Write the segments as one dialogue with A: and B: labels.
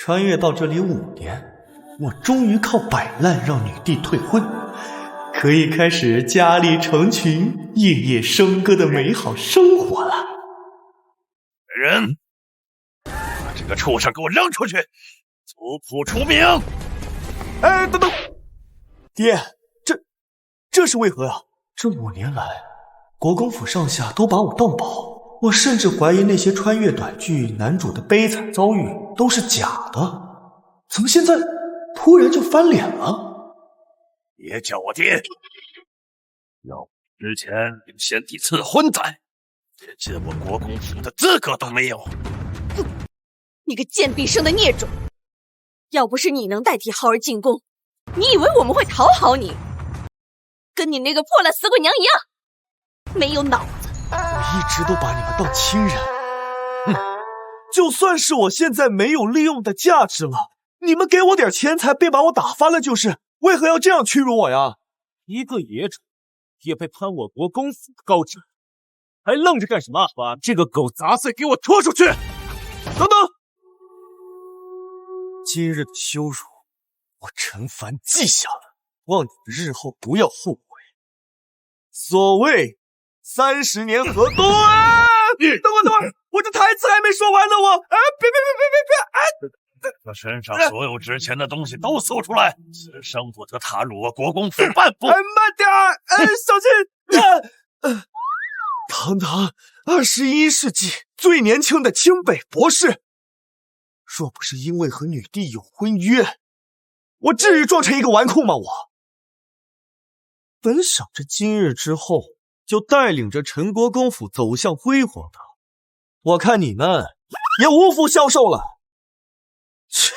A: 穿越到这里5年，我终于靠摆烂让女帝退婚，可以开始佳丽成群、夜夜笙歌的美好生活了。
B: 人，把这个畜生给我扔出去，族谱除名！
A: 哎，等等，爹，这是为何呀？这5年来，国公府上下都把我当宝，我甚至怀疑那些穿越短剧男主的悲惨遭遇都是假的，怎么现在突然就翻脸了？
B: 别叫我爹！要之前领先帝赐婚在，连进我国公府的资格都没有。
C: 哼，你个贱婢生的孽种！要不是你能代替浩儿进宫，你以为我们会讨好你？跟你那个破烂死鬼娘一样，没有脑子。
A: 我一直都把你们当亲人，就算是我现在没有利用的价值了，你们给我点钱财，别把我打翻了就是，为何要这样屈辱我呀？
D: 一个野种也配攀我国公府的高枝，还愣着干什么？把这个狗杂碎给我拖出去！
A: 等等，今日的羞辱，我陈凡记下了，望你们日后不要后悔。所谓30年河东啊！等会儿，我这台词还没说完呢，别！
B: 把身上所有值钱的东西都搜出来，此生不得踏入我国公府半步。
A: 慢点儿，小心！堂堂21世纪最年轻的清北博士，若不是因为和女帝有婚约，我至于装成一个纨绔吗？我本想着今日之后就带领着陈国公府走向辉煌的，我看你们也无福消受了。切！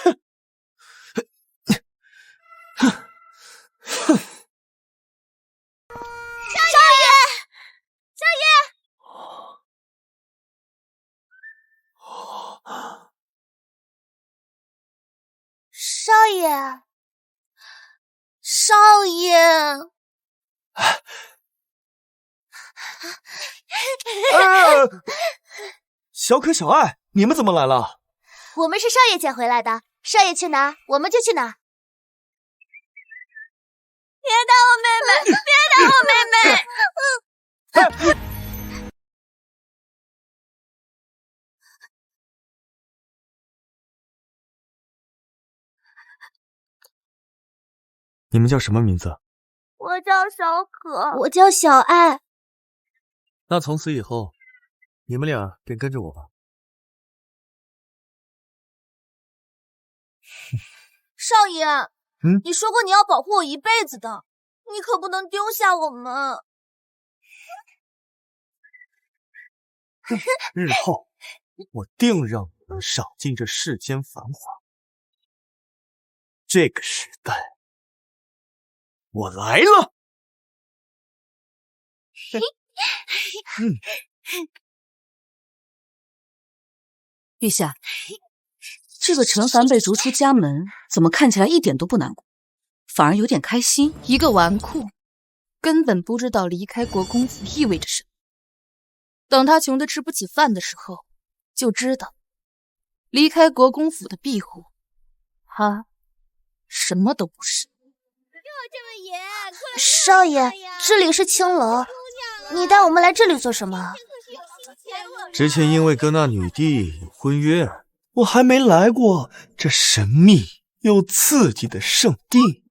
E: 少爷，少爷，
A: 小可小爱，你们怎么来了？
E: 我们是少爷捡回来的，少爷去哪我们就去哪。别打我妹妹，别打我妹妹！
A: 你们叫什么名字？
E: 我叫小可，我叫小爱。
A: 那从此以后，你们俩便跟着我吧。
E: 少爷，你说过你要保护我一辈子的，你可不能丢下我们。
A: 日后，我定让你们赏尽这世间繁华。这个时代，我来了。
F: 陛下，这个陈凡被逐出家门，怎么看起来一点都不难过，反而有点开心？
G: 一个纨绔，根本不知道离开国公府意味着什么。等他穷得吃不起饭的时候，就知道离开国公府的庇护，他什么都不是。
E: 少爷，这里是青楼，你带我们来这里做什么？
A: 之前因为跟那女帝有婚约，我还没来过这神秘又刺激的圣地。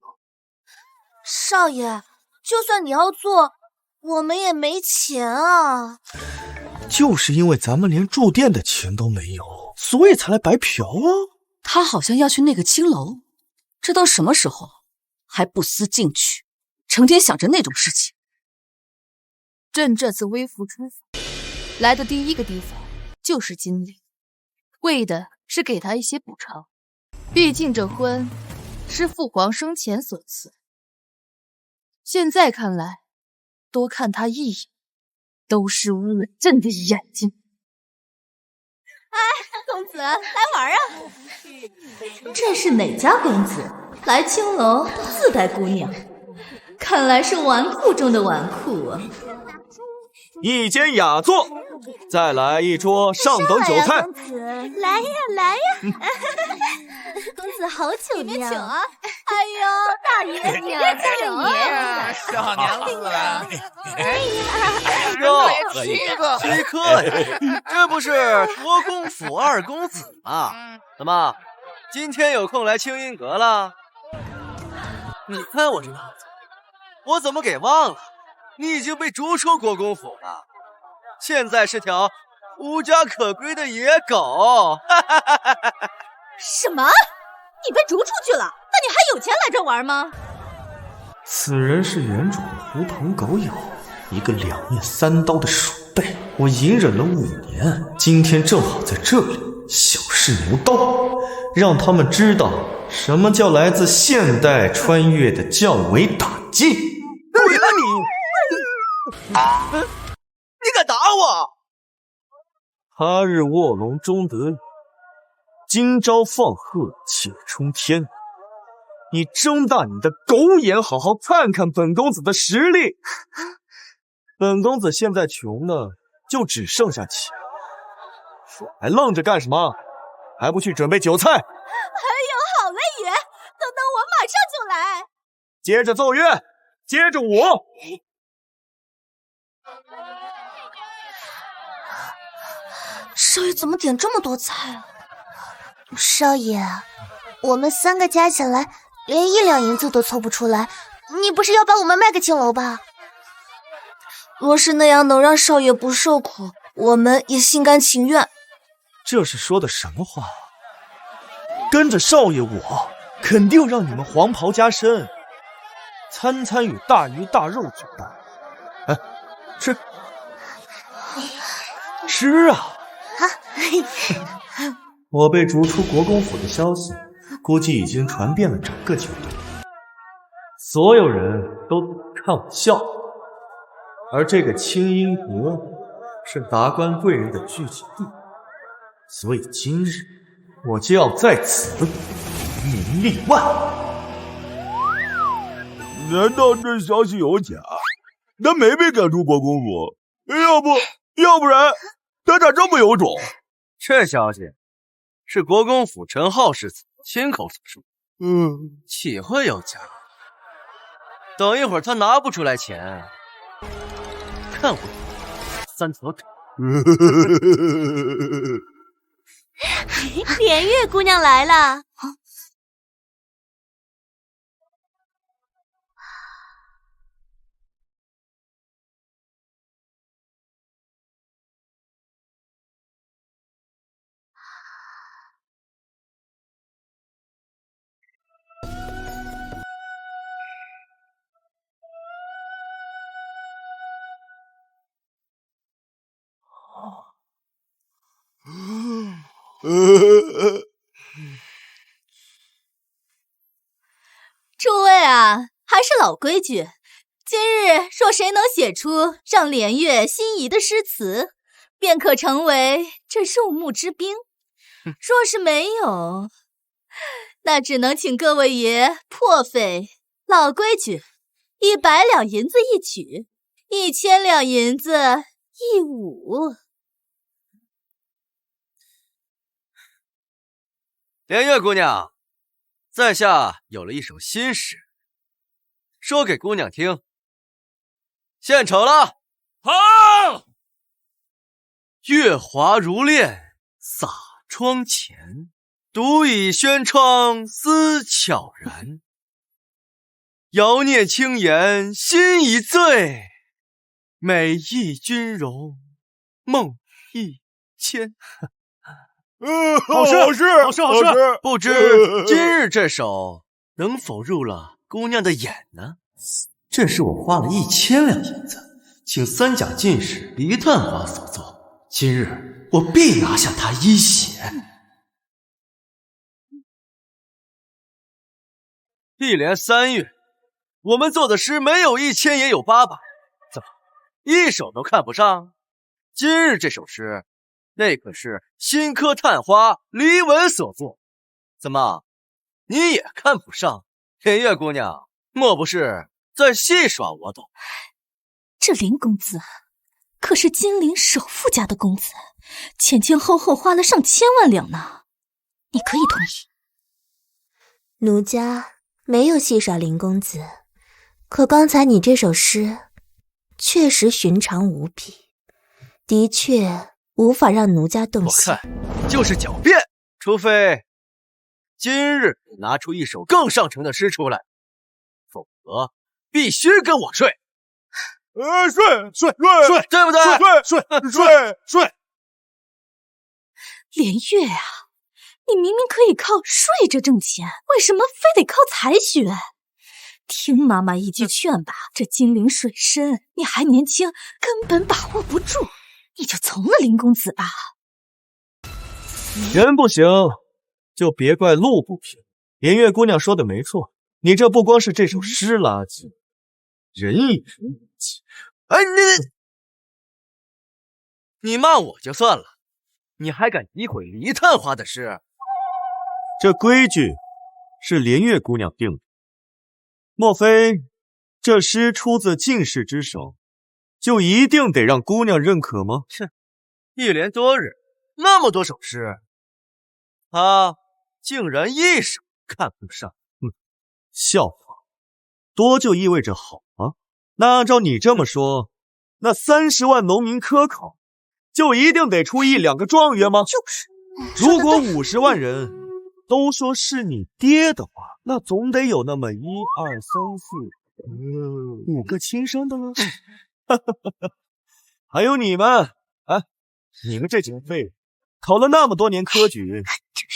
E: 少爷，就算你要做，我们也没钱啊。
A: 就是因为咱们连住店的钱都没有，所以才来白嫖啊。
F: 他好像要去那个青楼，这都什么时候，还不思进取，成天想着那种事情。
G: 朕这次微服出访，来的第一个地方就是金陵，为的是给他一些补偿。毕竟这婚是父皇生前所赐，现在看来，多看他一眼，都是污了朕的眼睛。
E: 哎，公子来玩啊！
H: 这是哪家公子？来青楼自带姑娘，看来是纨绔中的纨绔啊！
A: 一间雅座，再来一桌上等酒菜。
E: 来呀来呀！
H: 子好久
E: 里面请啊！
H: 哎呦，大爷你
E: 大
H: 爷，
I: 小娘子，
J: 哟，稀客呀，这不是国公府二公子吗？怎么，今天有空来清音阁了？你看我这样子，我怎么给忘了？你已经被逐出国公府了，现在是条无家可归的野狗。
E: 什么？你被逐出去了？那你还有钱来这玩吗？
A: 此人是原主的狐朋狗友，一个2面3刀的鼠辈，我隐忍了5年，今天正好在这里小试牛刀，让他们知道什么叫来自现代穿越的较为打击。
J: 对了你敢打我？
A: 他日卧龙终得雨，今朝放鹤且冲天。你睁大你的狗眼，好好看看本公子的实力。本公子现在穷的就只剩下钱，还愣着干什么？还不去准备酒菜？
E: 哎呦，好嘞，爷，等等我马上就来。
A: 接着奏乐，接着舞。
E: 少爷怎么点这么多菜啊？
H: 少爷，我们3个加起来连1两银子都凑不出来，你不是要把我们卖给青楼吧？
E: 若是那样能让少爷不受苦，我们也心甘情愿。
A: 这是说的什么话？跟着少爷我，肯定让你们黄袍加身，餐餐与大鱼大肉作伴。哎，吃，吃啊！我被逐出国公府的消息，估计已经传遍了整个京都，所有人都看我笑。而这个清音阁是达官贵人的聚集地，所以今日我就要在此名利万。
B: 难道这消息有假？他没被赶出国公府，要不然他咋这么有种？
J: 这消息是国公府陈浩世子亲口所说，岂会有假？等一会儿他拿不出来钱，看我3条腿！
C: 连月姑娘来了。
H: 诸位啊，还是老规矩，今日若谁能写出让连月心仪的诗词，便可成为这入幕之宾。若是没有，那只能请各位爷破费。老规矩，100两银子一曲，1000两银子一舞。
J: 连月姑娘，在下有了一首新诗，说给姑娘听。献丑了。
D: 好，
J: 月华如练洒窗前，独倚轩窗思悄然。遥念轻言心已醉，美意君容梦一牵。
B: 好诗！
J: 不知今日这首能否入了姑娘的眼呢？这是我花了1000两银子，请3甲进士黎探花所作，今日我必拿下他一血。一连3月，我们做的诗没有1000也有800，怎么一首都看不上？今日这首诗，那可是新科探花黎文所作，怎么你也看不上？连月姑娘，莫不是在戏耍我懂？
H: 这林公子可是金陵首富家的公子，前后花了上千万两呢，你可以同意？
E: 奴家没有戏耍林公子，可刚才你这首诗确实寻常无比，的确无法让奴家动心。
J: 我看就是狡辩，除非今日你拿出一首更上乘的诗出来，否则必须跟我睡。
A: 睡，
J: 对不对？
A: 睡。
C: 连月啊，你明明可以靠睡着挣钱，为什么非得靠才学？听妈妈一句劝吧，这金陵水深，你还年轻，根本把握不住，你就从了林公子吧。
A: 人不行，就别怪路不平。连月姑娘说的没错，你这不光是这首诗垃圾，人也是垃圾。
J: 哎，你骂我就算了，你还敢诋毁梨探花的诗？
A: 这规矩是连月姑娘定的，莫非这诗出自进士之手，就一定得让姑娘认可吗？
J: 哼，一连多日，那么多首诗，他竟然一首看不上。
A: 笑话，多就意味着好吗？那按照你这么说，那30万农民科考，就一定得出1、2个状元吗？
C: 就是。
A: 如果50万人都说是你爹的话，那总得有那么1、2、3、4、5个亲生的了。还有你们，你们这几个废物，考了那么多年科举，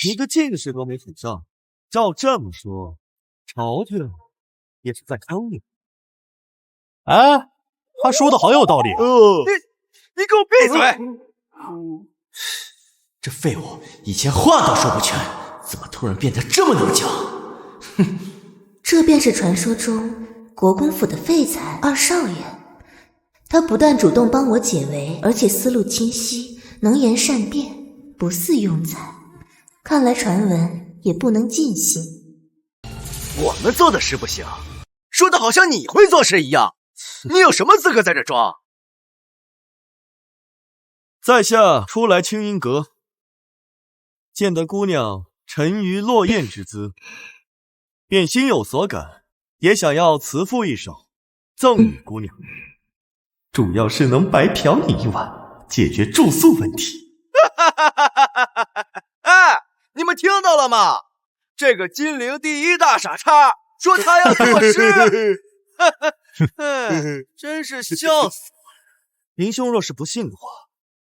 A: 一个进士都没考上。照这么说，朝廷也是在坑你。他说的好有道理。
J: 你给我闭嘴！
I: 这废物以前话都说不全，怎么突然变得这么能讲？
E: 哼，这便是传说中国公府的废材二少爷。他不但主动帮我解围，而且思路清晰，能言善辩，不似庸才。看来传闻也不能尽信。
J: 我们做的事不行，说的好像你会做事一样。你有什么资格在这装？
A: 在下初来清音阁，见得姑娘沉鱼落雁之姿，便心有所感，也想要辞赋一首，赠与姑娘。主要是能白嫖你1晚，解决住宿问题。
J: 哎，你们听到了吗？这个金陵第一大傻叉说他要作诗。真是笑死我了！
A: 林兄若是不信的话，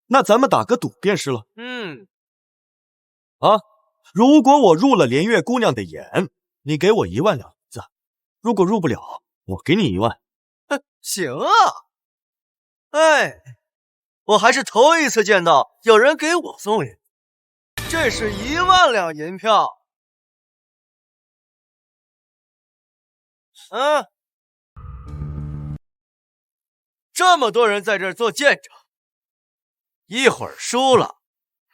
A: 那咱们打个赌便是了。如果我入了连月姑娘的眼，你给我1万两银子；如果入不了，我给你1万。
J: 行啊！哎，我还是头一次见到有人给我送银，这是1万两银票。这么多人在这儿做见证，一会儿输了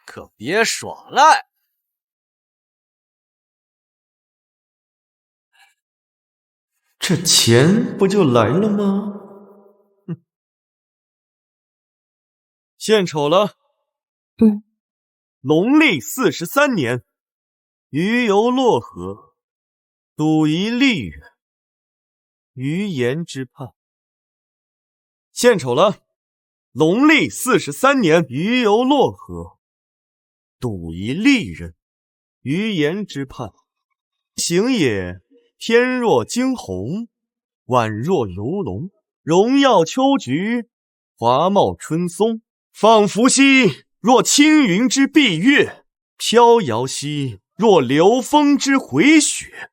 J: 可别耍赖。
A: 这钱不就来了吗？献丑了。农历43年，鱼游洛河，赌一丽人，于颜之畔。献丑了。农历43年，鱼游洛河，赌一丽人，于颜之畔。行也，天若惊鸿，宛若游龙，荣耀秋菊，华茂春松，仿佛兮若青云之蔽月，飘摇兮若流风之回雪。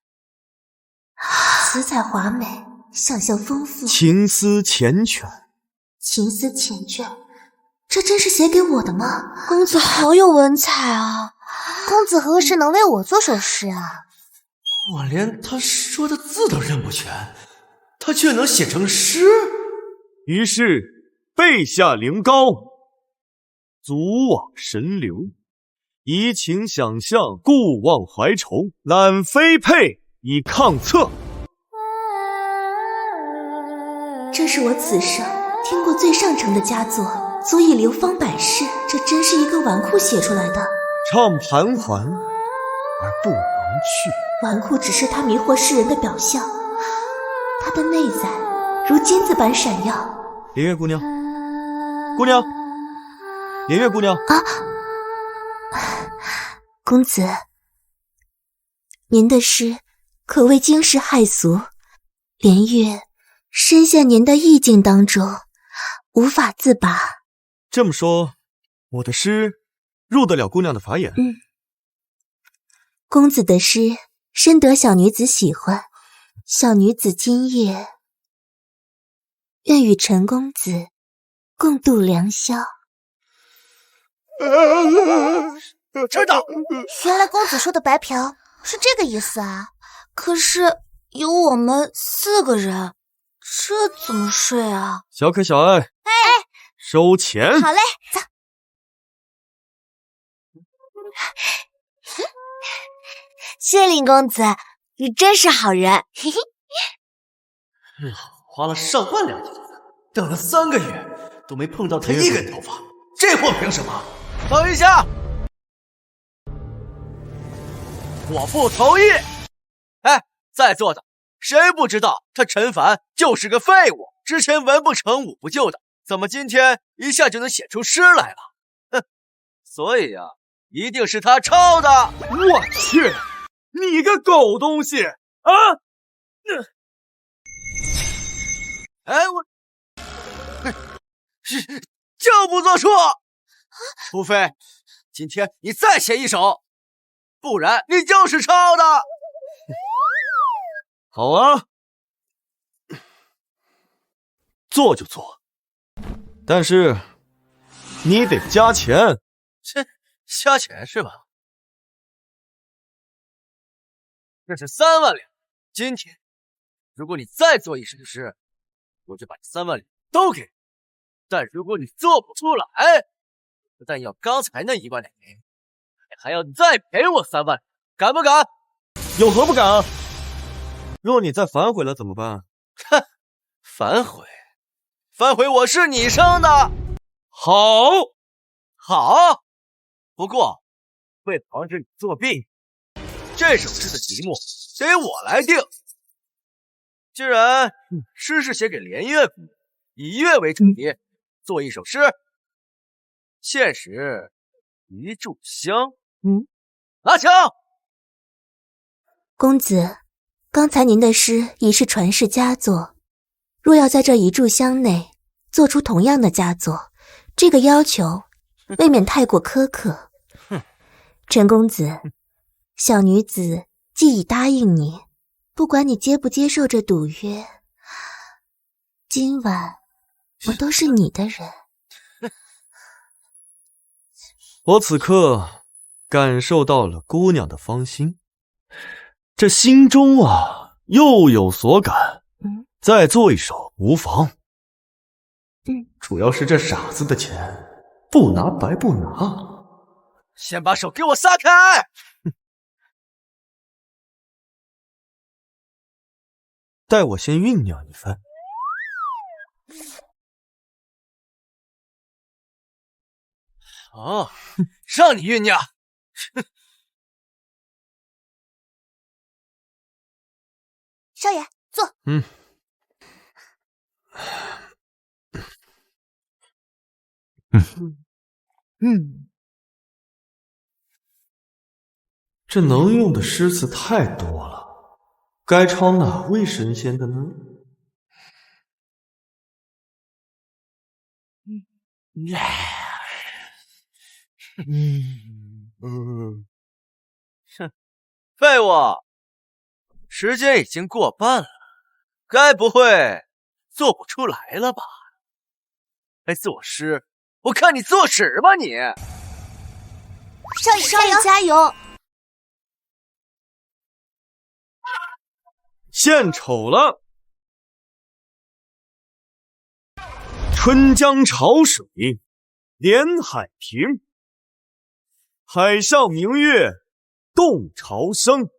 E: 词采华美，想象丰富，
A: 情思缱绻。
E: 情思缱绻，这真是写给我的吗？公子好有文采啊！公子何时能为我做首诗啊？
I: 我连他说的字都认不全，他却能写成诗。
A: 于是背下陵高，足往神流，移情想象，故忘怀愁，揽飞佩以抗策。
E: 这是我此生听过最上乘的佳作，足以流芳百世。这真是一个纨绔写出来的。
A: 唱盘桓而不能去。
E: 纨绔只是他迷惑世人的表象，他的内在如金子般闪耀。
A: 连月姑娘，姑娘，连月姑娘
E: 啊！公子，您的诗可谓惊世骇俗，连月深陷您的意境当中，无法自拔。
A: 这么说，我的诗入得了姑娘的法眼？
E: 公子的诗深得小女子喜欢，小女子今夜愿与陈公子共度良宵。
B: 知道。
H: 原来公子说的白嫖是这个意思啊！可是有我们4个人，这怎么睡啊？
A: 小可小爱，收钱。
H: 好嘞，走。
K: 谢林公子，你真是好人。嘿嘿。
I: 花了上万两金子，等了3个月都没碰到他一根头发，这货凭什么？
J: 等一下，我不同意。哎，在座的谁不知道他陈凡就是个废物，之前文不成武不就的，怎么今天一下就能写出诗来了？哼，所以啊，一定是他抄的。
D: 我去，你个狗东西啊！
J: 哎，我就不作数，除非今天你再写一首，不然你就是抄的。
A: 好啊，做就做，但是你得加钱。
J: 加钱是吧？这是3万两。今天如果你再做一首诗，我就把这3万两都给你。但如果你做不出来，不但要刚才那1万两，还要再赔我3万，敢不敢？
A: 有何不敢啊？若你再反悔了怎么办？
J: 哼，反悔？反悔我是你生的。
A: 好，
J: 不过为了防止你作弊，这首诗的题目得我来定。既然诗是写给连月姑娘，以月为主题，做一首诗，限时一炷香。拿枪！
E: 公子，刚才您的诗已是传世佳作，若要在这一炷香内做出同样的佳作，这个要求未免太过苛刻。陈公子，小女子既已答应你，不管你接不接受这赌约，今晚我都是你的人。
A: 我此刻感受到了姑娘的芳心，这心中啊又有所感。再做一首无妨。主要是这傻子的钱不拿白不拿。
J: 先把手给我撒开！
A: 待我先酝酿一番。
J: 哦，让你酝酿。
H: 少爷，坐。
A: 这能用的诗词太多了，该抄哪位神仙的呢？
J: 哼，废物！时间已经过半了，该不会做不出来了吧？还作诗，我看你作屎吧你！
H: 少爷加油！
A: 献丑了。春江潮水连海平，海上明月动潮生。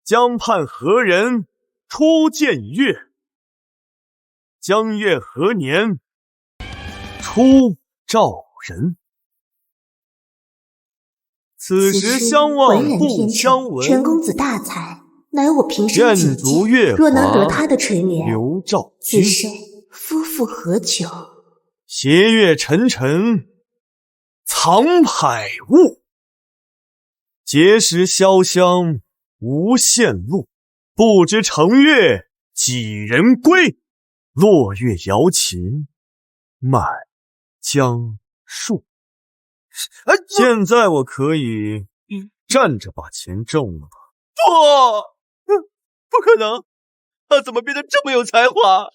A: 江畔何人初见月？江月何年初照人？此时相望
E: 浑然
A: 不
E: 天成，
A: 相闻。
E: 陈公子大才，乃我平生
A: 燕
E: 仅见。
A: 足月华，
E: 若能得他的垂怜，
A: 刘兆君。
E: 此生夫妇何求？
A: 斜月沉沉，藏海雾。碣石潇湘无限路，不知乘月几人归？落月摇情满江树。现在我可以站着把钱挣了吧？
J: 不可能！他怎么变得这么有才华？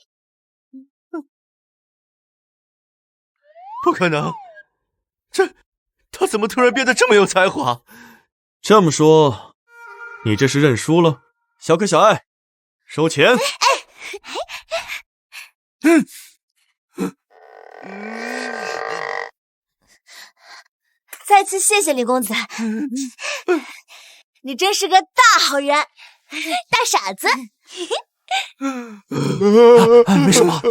J: 不可能！他怎么突然变得这么有才华？
A: 这么说，你这是认输了？小可小爱，收钱。
K: 再次谢谢李公子，你真是个大好人，大傻子。
I: 没什么。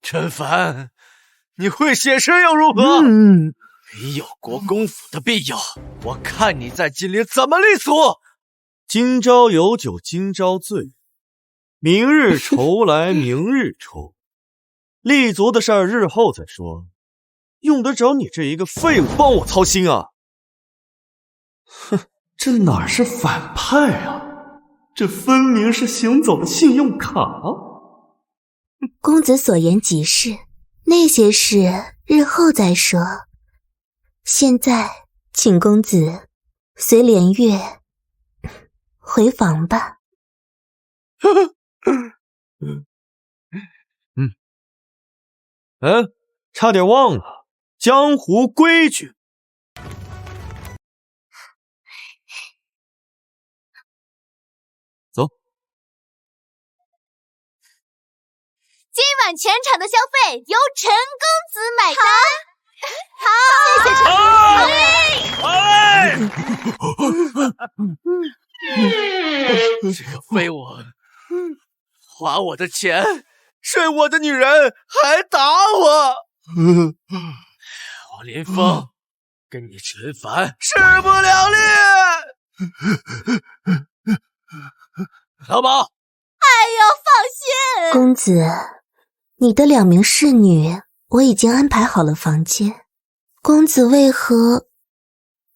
J: 陈凡，你会写诗又如何？没有国公府的庇佑，我看你在金陵怎么立足。
A: 今朝有酒今朝醉，明日愁来明日愁。立足的事儿日后再说，用得着你这一个废物帮我操心啊？
I: 哼，这哪是反派啊，这分明是行走的信用卡。
E: 公子所言极是，那些事日后再说。现在，请公子随连月回房吧。
A: 差点忘了江湖规矩。走。
H: 今晚全场的消费由陈公子买单。好，谢谢
J: 陈这个废物，花我的钱，睡我的女人，还打我！我林峰跟你陈凡势不两立。老鸨，
H: 哎呦，放心，
E: 公子，你的2名侍女我已经安排好了房间，公子为何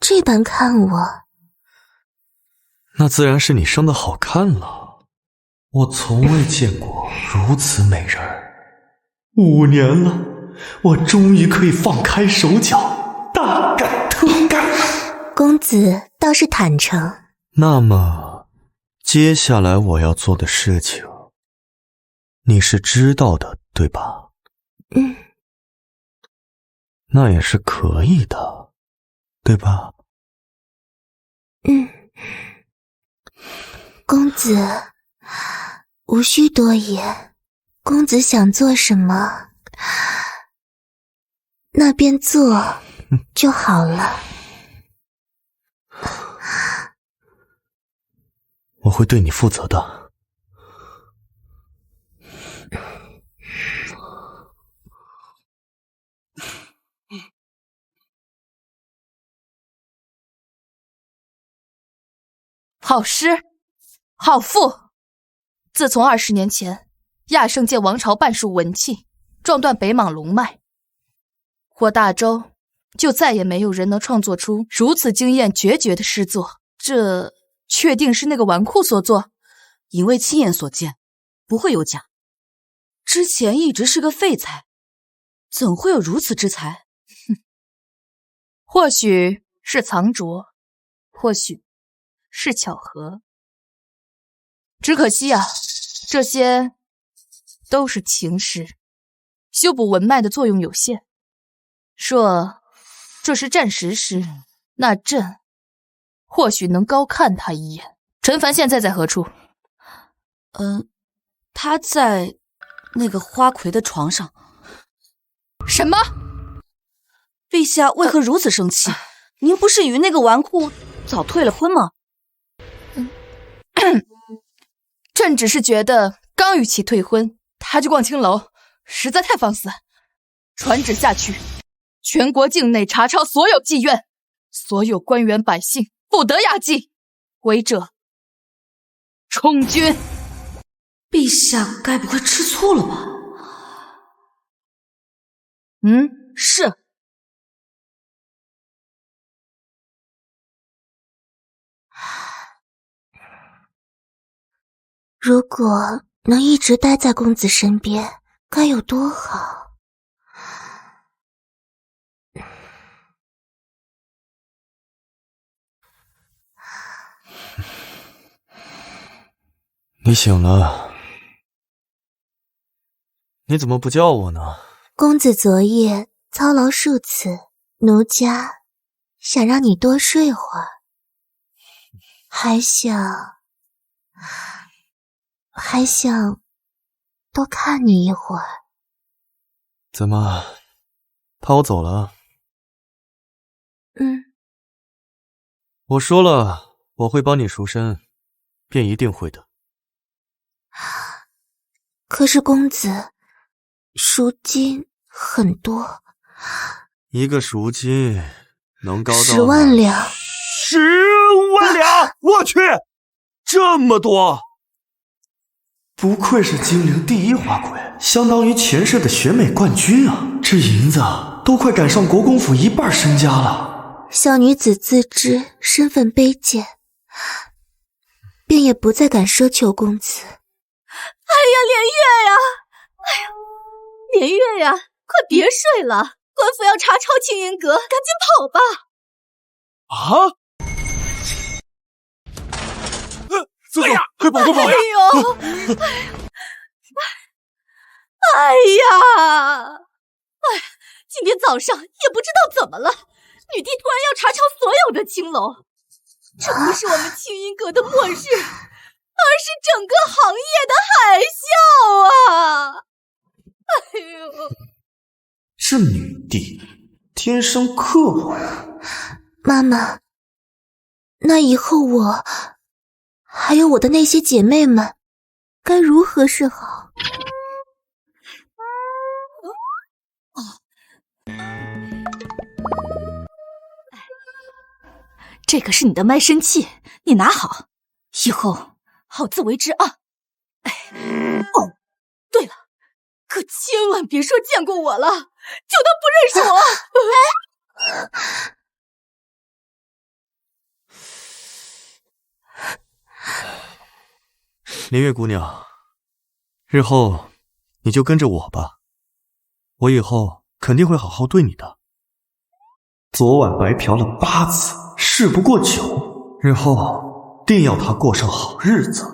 E: 这般看我？
I: 那自然是你生得好看了，我从未见过如此美人，5年了，我终于可以放开手脚，大干特干。
E: 公子倒是坦诚。
I: 那么，接下来我要做的事情，你是知道的，对吧？那也是可以的，对吧？
E: 公子无需多言，公子想做什么，那便做就好了。
I: 我会对你负责的。
G: 好诗，好赋。自从20年前亚圣界王朝半数文气，撞断北莽龙脉，我大周就再也没有人能创作出如此惊艳决绝的诗作。这确定是那个纨绔所作？
F: 因为亲眼所见，不会有假。之前一直是个废材，怎会有如此之才？
G: 或许是藏拙，或许是巧合。只可惜啊，这些都是情诗，修补文脉的作用有限。若这是战时诗，那朕或许能高看他一眼。陈凡现在在何处？
F: 他在那个花魁的床上。
G: 什么？
F: 陛下为何如此生气？您不是与那个纨绔早退了婚吗？
G: 朕只是觉得刚与其退婚，他就逛青楼，实在太放肆！传旨下去，全国境内查抄所有妓院，所有官员百姓不得雅妓，违者充军。
E: 陛下该不会吃醋了吧？
G: 是。
E: 如果能一直待在公子身边，该有多好。
I: 你醒了，你怎么不叫我呢？
E: 公子昨夜操劳数次，奴家想让你多睡会儿，还想多看你一会儿。
I: 怎么，怕我走了？我说了，我会帮你赎身，便一定会的。
E: 可是公子，赎金很多。
I: 一个赎金能高到
E: 10万两。
A: 10万两！我去，这么多！
I: 不愧是金陵第1花魁，相当于前世的选美冠军啊！这银子都快赶上国公府1半身家了。
E: 小女子自知身份卑贱，便也不再敢奢求公子。
H: 哎呀，连月呀！哎呀，连月呀，快别睡了，官府要查抄青云阁，赶紧跑吧！
A: 啊！走走，快跑快跑！
H: 哎呦！哎呀！哎，今天早上也不知道怎么了，女帝突然要查抄所有的青楼，这不是我们青云阁的末日，而是整个行业的海啸啊！哎呦！
I: 这女帝天生克我呀！
E: 妈妈，那以后我还有我的那些姐妹们该如何是好？
H: 这个是你的卖身契，你拿好，以后好自为之啊！对了，可千万别说见过我了，就当不认识我。
I: 连月姑娘，日后你就跟着我吧，我以后肯定会好好对你的。昨晚白嫖了8次，事不过久，日后定要她过上好日子。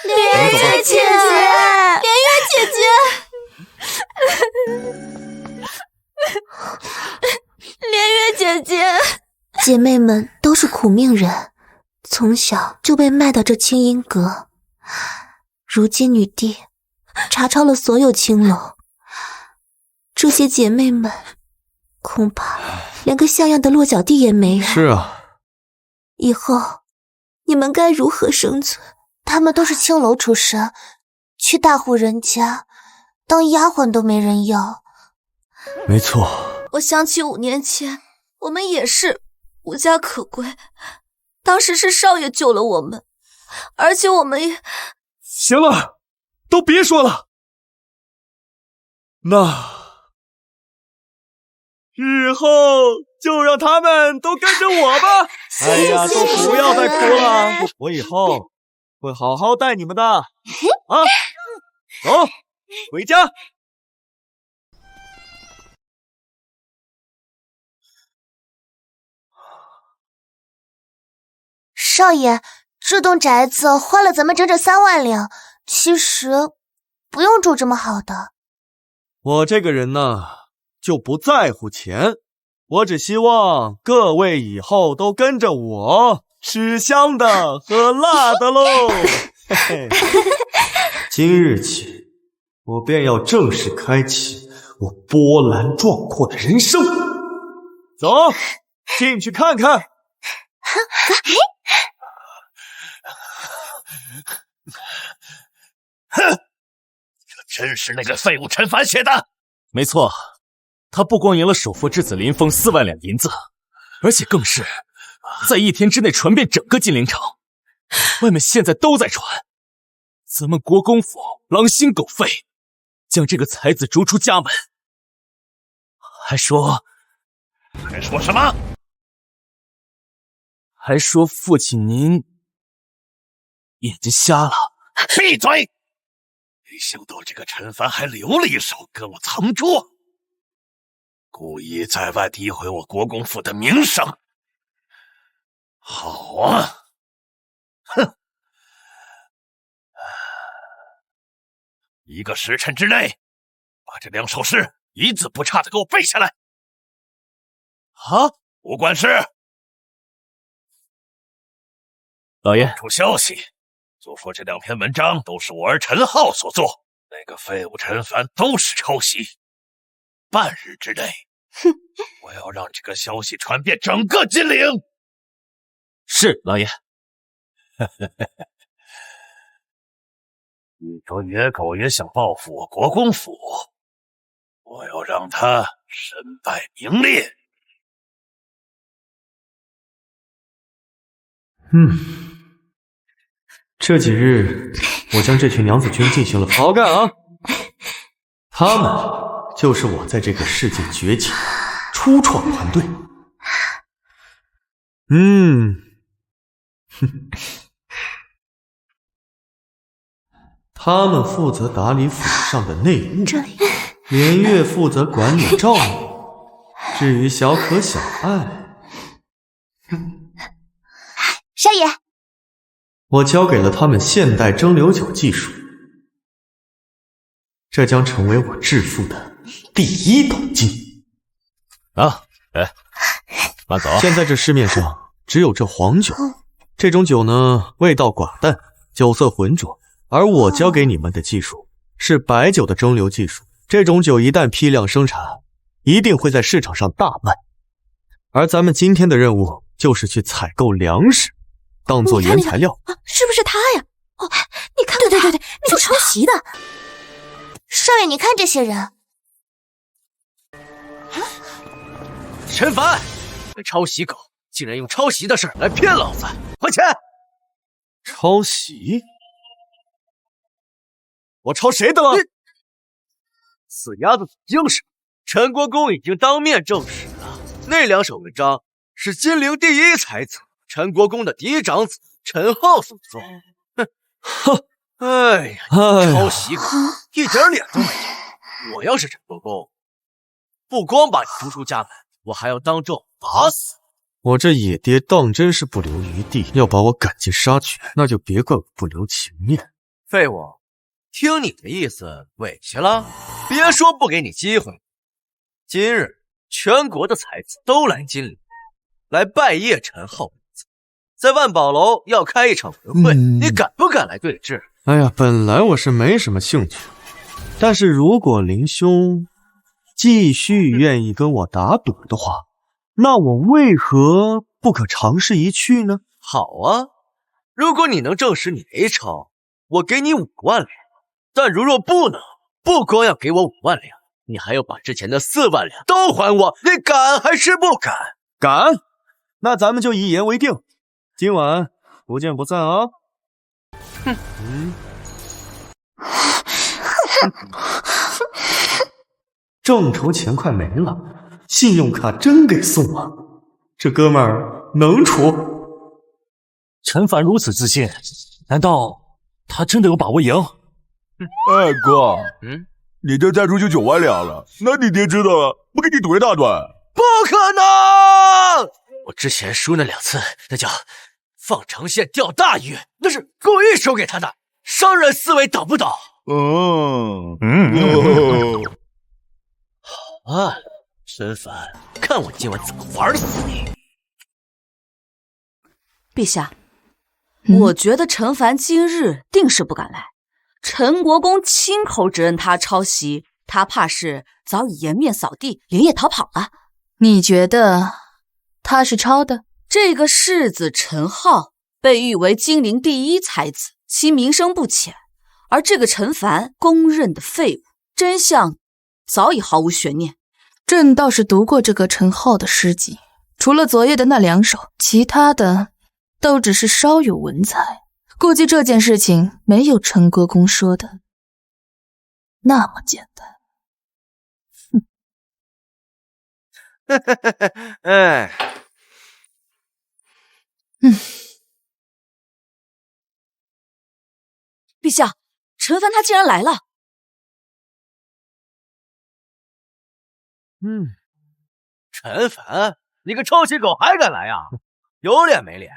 H: 连月姐姐，连月姐姐，连月姐姐，
E: 姐妹们都是苦命人，从小就被卖到这清音阁，如今女帝查抄了所有青楼，这些姐妹们恐怕连个像样的落脚地也没有。
I: 是啊，
E: 以后你们该如何生存？她们都是青楼出身，去大户人家当丫鬟都没人要。
I: 没错。
E: 我想起5年前，我们也是无家可归，当时是少爷救了我们，而且我们也……
A: 行了，都别说了。那日后就让他们都跟着我吧。哎呀，都不要再哭了，我以后会好好带你们的啊！走，回家。
K: 少爷，这栋宅子花了咱们整整3万两，其实不用住这么好的。
A: 我这个人呢，就不在乎钱，我只希望各位以后都跟着我吃香的喝辣的喽。嘿嘿，
I: 今日起，我便要正式开启我波澜壮阔的人生。
A: 走，进去看看。
B: 哼，这真是那个废物陈凡写的。
D: 没错，他不光赢了首富之子林峰4万两银子，而且更是在1天之内传遍整个金陵城。外面现在都在传，咱们国公府狼心狗肺，将这个才子逐出家门。还说
B: 什么？
D: 还说父亲您眼睛瞎了。
B: 闭嘴！没想到这个陈凡还留了一手跟我藏拙，故意在外诋毁我国公府的名声。好啊，哼！1个时辰之内，把这2首诗一字不差的给我背下来。
D: 啊！
B: 不管事。
D: 老爷，
B: 出消息，就说这2篇文章都是我儿陈浩所作，那个废物陈凡都是抄袭。半日之内，我要让这个消息传遍整个金陵。
D: 是，老爷。
B: 一个野狗也想报复我国公府，我要让他身败名裂。
I: 这几日我将这群娘子军进行了好干啊！他们就是我在这个世界崛起初创团队。他们负责打理府上的内务，连月负责管理账务。至于小可小爱，
K: 少爷，
I: 我交给了他们现代蒸馏酒技术，这将成为我致富的第1桶金。
D: 慢走。
I: 现在这市面上只有这黄酒，这种酒呢，味道寡淡，酒色浑浊。而我教给你们的技术是白酒的蒸馏技术，这种酒一旦批量生产，一定会在市场上大卖。而咱们今天的任务就是去采购粮食，当做原材料。
K: 是不是他呀？哦，你看，对，那个抄袭的。少爷，你看这些人。
J: 陈凡，那抄袭狗竟然用抄袭的事来骗老子，还钱！
I: 抄袭？
J: 我抄谁的了？死丫子嘴硬是！陈国公已经当面证实了，那2首文章是金陵第1才子陈国公的嫡长子陈浩所作。哎呀，抄袭狗，一点脸都没有！我要是陈国公，不光把你逐出家门，我还要当众打死！
I: 我这野爹当真是不留余地，要把我赶尽杀绝，那就别怪我不留情面。
J: 废物！听你的意思，委屈了？别说不给你机会。今日全国的才子都来金陵，来拜谒陈浩公子，在万宝楼要开一场文会，你敢不敢来对质？
I: 哎呀，本来我是没什么兴趣，但是如果林兄继续愿意跟我打赌的话，那我为何不可尝试一去呢？
J: 好啊，如果你能证实你没抄，我给你5万两。但如若不能，不光要给我5万两，你还要把之前的4万两都还我，你敢还是不敢？
I: 敢！那咱们就一言为定，今晚不见不散啊！众筹钱快没了，信用卡真给送了，这哥们儿能出。
D: 陈凡如此自信，难道他真的有把握赢？
L: 哎哥，你这再出去9万两了，那你爹知道了，不给你怼一大顿？
J: 不可能！我之前输那2次，那叫放长线钓大鱼，那是故意输给他的。商人思维懂不懂？好啊，陈凡，看我今晚怎么玩死你！
F: 陛下，我觉得陈凡今日定是不敢来。陈国公亲口指认他抄袭，他怕是早已颜面扫地，连夜逃跑了。
G: 你觉得他是抄的？
F: 这个世子陈浩被誉为金陵第1才子，其名声不浅。而这个陈凡公认的废物，真相早已毫无悬念。
G: 朕倒是读过这个陈浩的诗集，除了昨夜的那2首，其他的都只是稍有文采。估计这件事情没有陈国公说的那么简单。
J: 哎，
F: 陛下，陈凡他竟然来了。
J: 陈凡，你个臭棋狗还敢来啊？有脸没脸？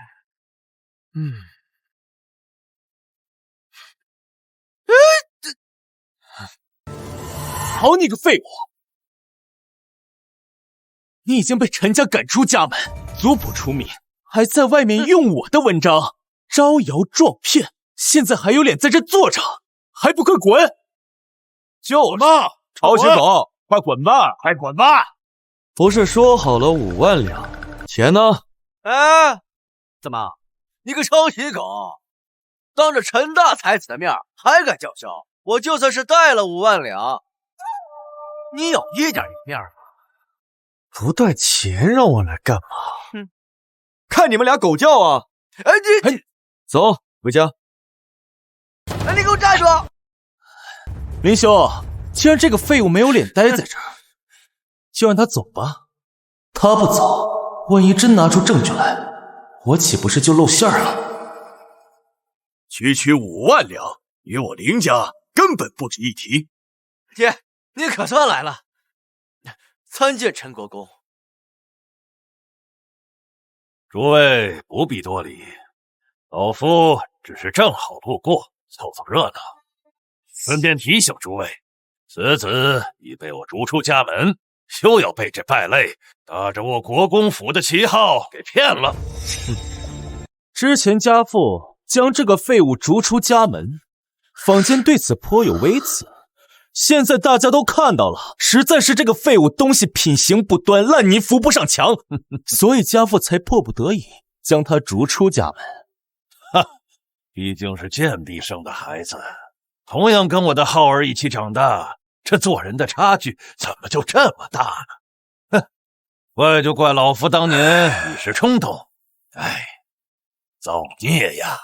D: 好你个废物！你已经被陈家赶出家门，族谱出名，还在外面用我的文章招摇撞骗，现在还有脸在这坐着，还不快滚！
L: 就嘛，抄袭狗，快滚吧，快滚吧！
J: 不是说好了5万两，钱呢？哎，怎么，你个抄袭狗，当着陈大才子的面还敢叫嚣？我就算是带了5万两，你有一点面吗？
A: 不带钱让我来干嘛？看你们俩狗叫啊！
J: 哎，你
A: 走回家。
J: 哎，你给我站住！
D: 林兄，既然这个废物没有脸待在这儿，就让他走吧。他不走，万一真拿出证据来，我岂不是就露馅了？
L: 区区5万两，与我林家根本不值一提。
J: 爹，你可算来了，参见陈国公。
B: 诸位不必多礼，老夫只是正好路过，凑凑热闹。顺便提醒诸位，此子已被我逐出家门，休要被这败类打着我国公府的旗号给骗了。
D: 之前家父将这个废物逐出家门，坊间对此颇有微词。现在大家都看到了，实在是这个废物东西品行不端，烂泥扶不上墙，所以家父才迫不得已将他逐出家门。
B: 哈，毕竟是贱婢生的孩子，同样跟我的浩儿一起长大，这做人的差距怎么就这么大呢？哼，怪就怪老夫当年一时冲动，哎，造孽呀！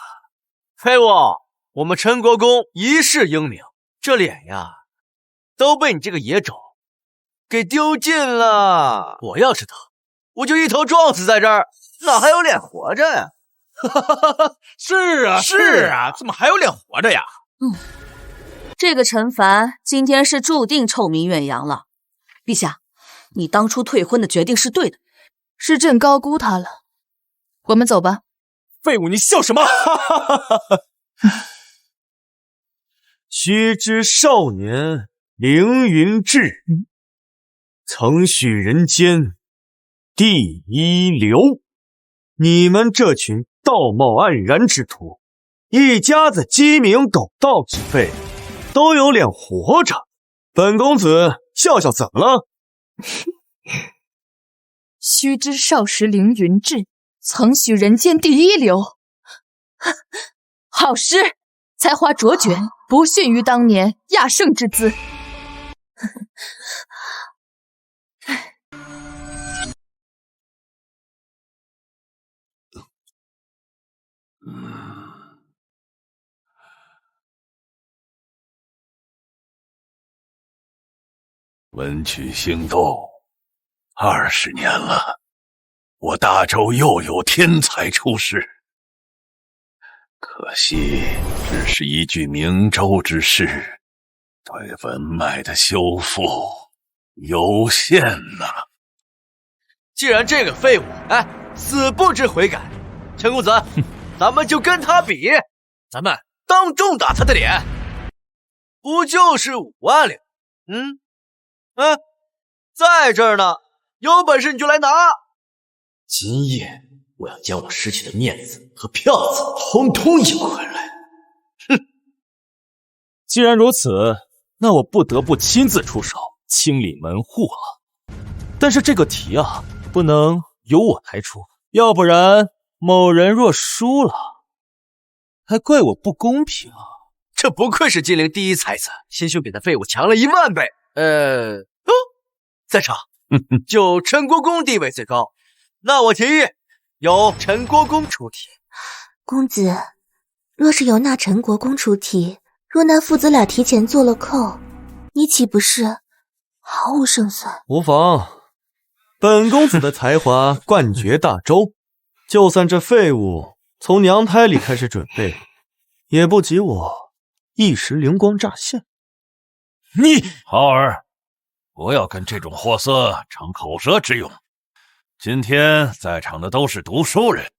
J: 废物，我们陈国公一世英名，这脸呀都被你这个野种给丢尽了。我要是他，我就一头撞死在这儿，哪还有脸活着呀？
L: 是啊，是啊，怎么还有脸活着呀？
F: 这个陈凡今天是注定臭名远扬了。陛下，你当初退婚的决定是对的，
G: 是朕高估他了。我们走吧。
D: 废物，你笑什么？
A: 须知少年凌云志，曾许人间第一流。你们这群道貌岸然之徒，一家子鸡鸣狗盗之辈，都有脸活着。本公子笑笑怎么了？
G: 须知少时凌云志，曾许人间第一流。好诗，才华卓绝，不逊于当年亚圣之姿。
B: 文曲星斗20年了，我大周又有天才出世，可惜只是一具明州之事，对文脉的修复有限呐。
J: 既然这个废物死不知悔改，陈公子，咱们就跟他比，咱们当众打他的脸，不就是5万两？在这儿呢，有本事你就来拿。
I: 今夜我要将我失去的面子和票子统统赢回来。
D: 既然如此，那我不得不亲自出手清理门户了。但是这个题啊，不能由我来出，要不然某人若输了，还怪我不公平啊。
J: 这不愧是金陵第一才子，心胸比那废物强了10000倍。在场就陈国公地位最高，那我提议由陈国公出题。
E: 公子，若是由那陈国公出题，若那父子俩提前做了扣，你岂不是毫无胜算？
I: 无妨，本公子的才华冠绝大周，就算这废物从娘胎里开始准备，也不及我一时灵光乍现。
B: 你浩儿，不要跟这种货色逞口舌之用。今天在场的都是读书人，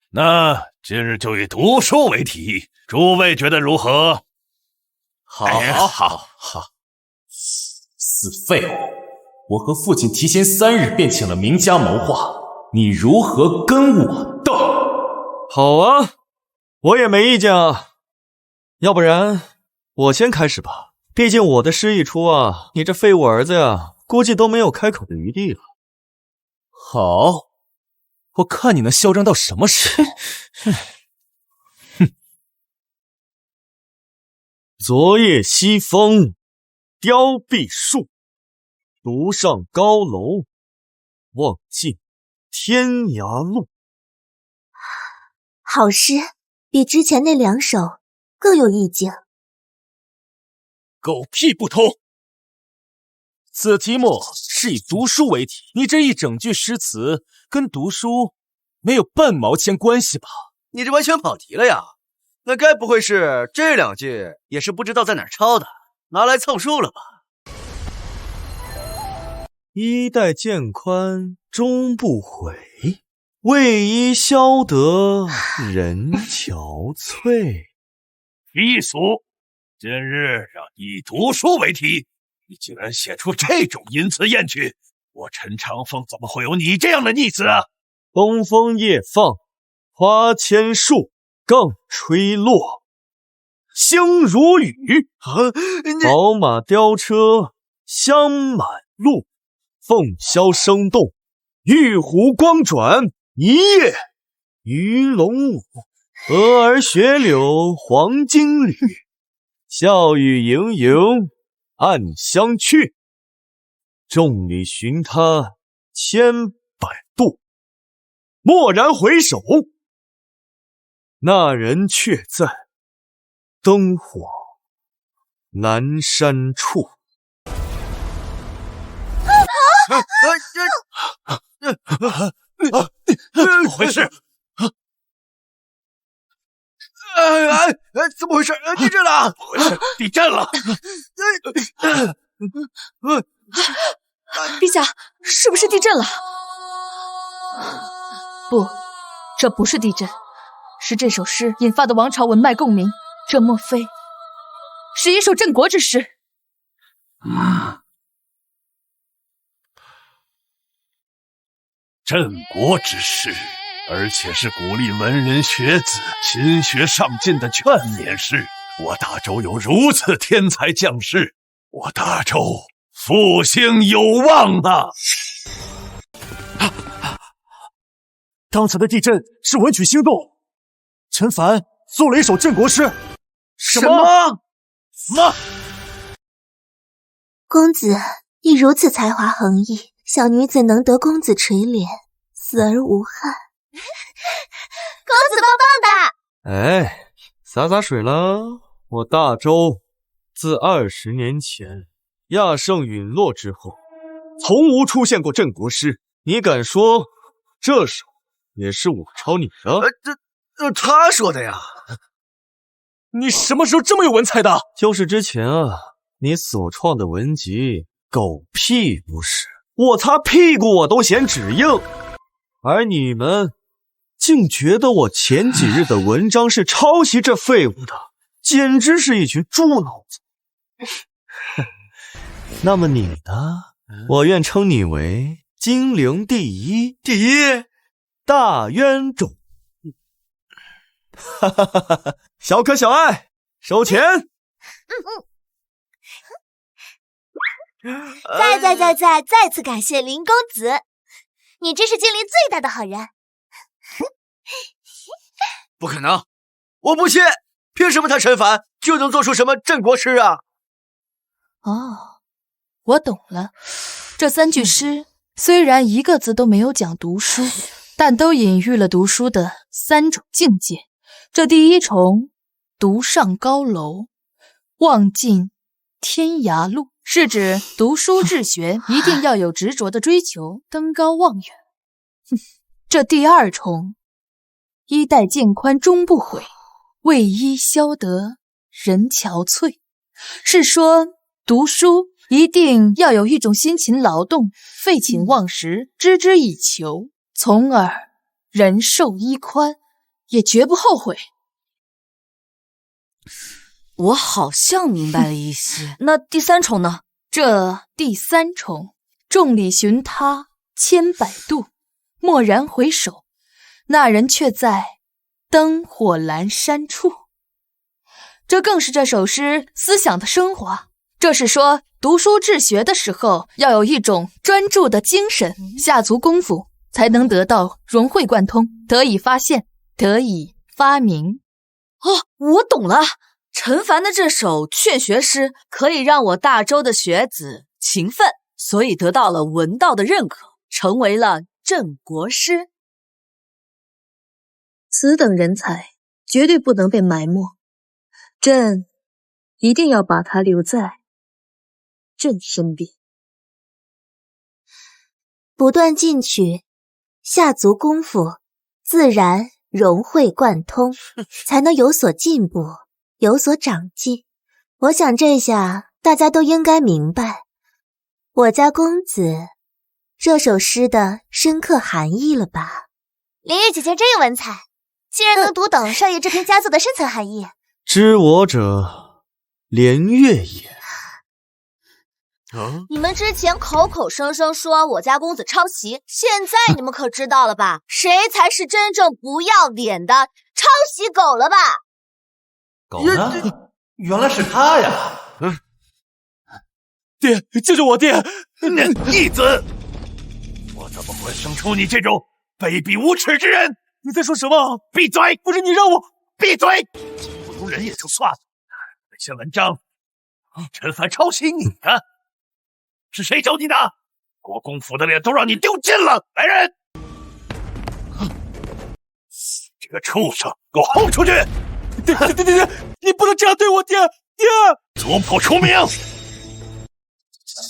B: 那今日就以读书为题，诸位觉得如何？
J: 好，
D: 死废物！我和父亲提前3日便请了名家谋划，你如何跟我斗？
I: 好啊，我也没意见啊。要不然我先开始吧，毕竟我的诗一出啊，你这废物儿子呀，估计都没有开口的余地了。
D: 好，我看你能嚣张到什么时候。
I: 昨夜西风凋碧树，独上高楼，望尽天涯路。
E: 好诗，比之前那2首更有意境。
D: 狗屁不通！此题目是以读书为题，你这一整句诗词跟读书没有半毛钱关系吧？
J: 你这完全跑题了呀！那该不会是这2句也是不知道在哪儿抄的，拿来凑数了吧？
I: 衣带渐宽终不悔，为伊消得人憔悴。
B: 低俗！今日让以读书为题，你竟然写出这种淫词艳句，我陈长风怎么会有你这样的逆子啊？
I: 东风夜放花千树，更吹落，星如雨。宝马雕车香满路，凤箫声动，玉壶光转，一夜鱼龙舞。蛾儿雪柳黄金缕，笑语盈盈暗香去。众里寻他千百度，蓦然回首，那人却在灯火阑珊处。
B: 怎么回事？
J: 怎么回事？地震了！
B: 不会是地震了！
G: 陛下，是不是地震了？不，这不是地震，是这首诗引发的王朝文脉共鸣。这莫非是一首镇国之诗？
B: 镇国之诗，而且是鼓励文人学子勤学上进的劝勉诗。我大周有如此天才将士，我大周复兴有望啊！
A: 刚才的地震是文曲星动，陈凡做了一首镇国诗。
J: 什么？
E: 公子，你如此才华横溢，小女子能得公子垂怜，死而无憾。
K: 公子棒棒的！
I: 哎，洒水了。我大周自20年前亚圣陨落之后，从无出现过镇国诗。你敢说这首也是我抄你的？
J: 他说的呀。
D: 你什么时候这么有文采的？
I: 就是之前啊，你所创的文集狗屁不是，我擦屁股我都嫌纸硬，而你们竟觉得我前几日的文章是抄袭这废物的，简直是一群猪脑子。那么你呢？我愿称你为金陵第一大冤种。哈哈哈哈！小可小爱，收钱。
K: 再次感谢林公子，你真是金陵最大的好人。
J: 不可能，我不信，凭什么他陈凡
A: 就能做出什么镇国诗啊？
G: 哦，我懂了。这3句诗虽然一个字都没有讲读书，但都隐喻了读书的3种境界。这第一重，独上高楼，望尽天涯路，是指读书治学一定要有执着的追求，登高望远。这第2重，衣带渐宽终不悔，为伊消得人憔悴，是说读书一定要有一种辛勤劳动、废寝忘食、孜孜以求，从而人寿衣宽，也绝不后悔。
F: 我好像明白了一些。那第3重呢？
G: 这第3重，众里寻他千百度，蓦然回首，那人却在灯火阑珊处。这更是这首诗思想的升华。这是说读书治学的时候要有一种专注的精神，下足功夫，才能得到融会贯通，得以发现，得以发明。
F: 哦，我懂了。陈凡的这首劝学诗可以让我大周的学子勤奋，所以得到了文道的认可，成为了镇国诗。
C: 此等人才绝对不能被埋没，朕一定要把他留在朕身边。
E: 不断进取，下足功夫，自然融会贯通，才能有所进步，有所长进。我想这下大家都应该明白我家公子这首诗的深刻含义了吧？
K: 连月姐姐真有文采，竟然能读懂少爷这篇佳作的深层含义。
A: 知我者，连月也。
K: 你们之前口口声声说我家公子抄袭，现在你们可知道了吧？谁才是真正不要脸的抄袭狗了吧？
B: 狗呢？原来是他呀！
D: 爹，救救我爹！
B: 逆子！我怎么会生出你这种卑鄙无耻之人？
D: 你在说什么？
B: 闭嘴！
D: 不是你让我
B: 闭嘴！普通人也就算了，那些文章，陈凡抄袭你的，是谁教你的？国公府的脸都让你丢尽了！来人！这个畜生，给我轰出去！
D: 爹，你不能这样对我爹！爹，
B: 族谱除名！让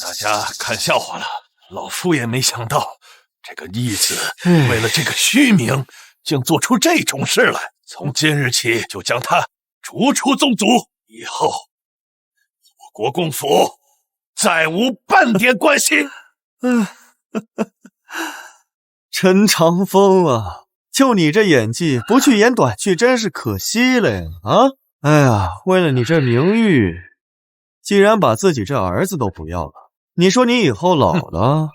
B: 大家看笑话了。老夫也没想到，这个逆子为了这个虚名，竟做出这种事来。从今日起，就将他逐出宗族，以后我国公府再无半点关系。
A: 陈长风啊，就你这演技，不去演短剧真是可惜了呀！啊，哎呀，为了你这名誉，既然把自己这儿子都不要了，你说你以后老了，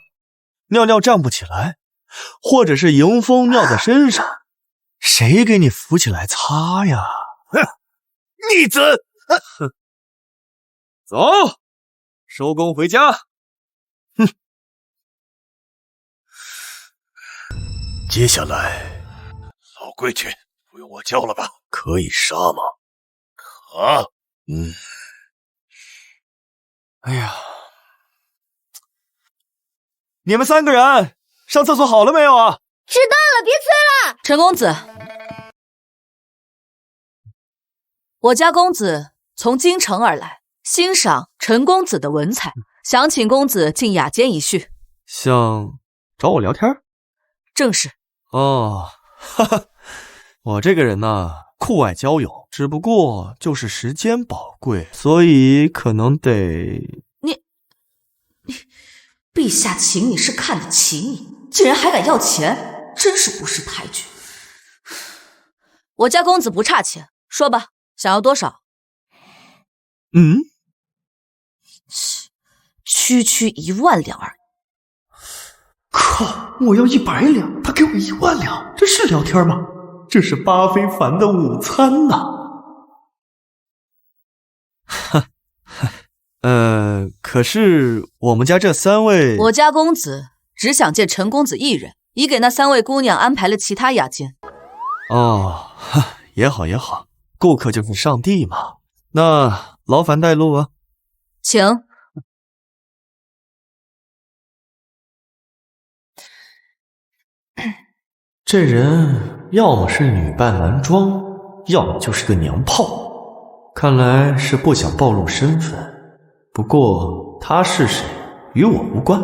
A: 尿尿站不起来，或者是迎风尿在身上，谁给你扶起来擦呀？
B: 哼，逆子！
A: 走，收工回家。哼。
B: 接下来，老规矩，不用我教了吧？可以杀吗？可。
A: 哎呀，你们3个人上厕所好了没有啊？
K: 知道了，别催了。
F: 陈公子，我家公子从京城而来，欣赏陈公子的文采，想请公子进雅间一叙。
A: 想找我聊天？
F: 正是。
A: 哦，哈哈，我这个人呢，酷爱交友，只不过就是时间宝贵，所以可能得……
F: 你，陛下请你是看得起你，竟然还敢要钱，真是不识抬举。我家公子不差钱，说吧，想要多少？区区1万两而已。
I: 靠！我要100两，他给我1万两，这是聊天吗？这是巴非凡的午餐呐！
A: 可是我们家这3位……
F: 我家公子只想见陈公子一人，已给那3位姑娘安排了其他雅间。
A: 哦，也好也好，顾客就是上帝嘛。
I: 那劳烦带路啊。
F: 请。
I: 这人要么是女扮男装，要么就是个娘炮，看来是不想暴露身份。不过他是谁与我无关，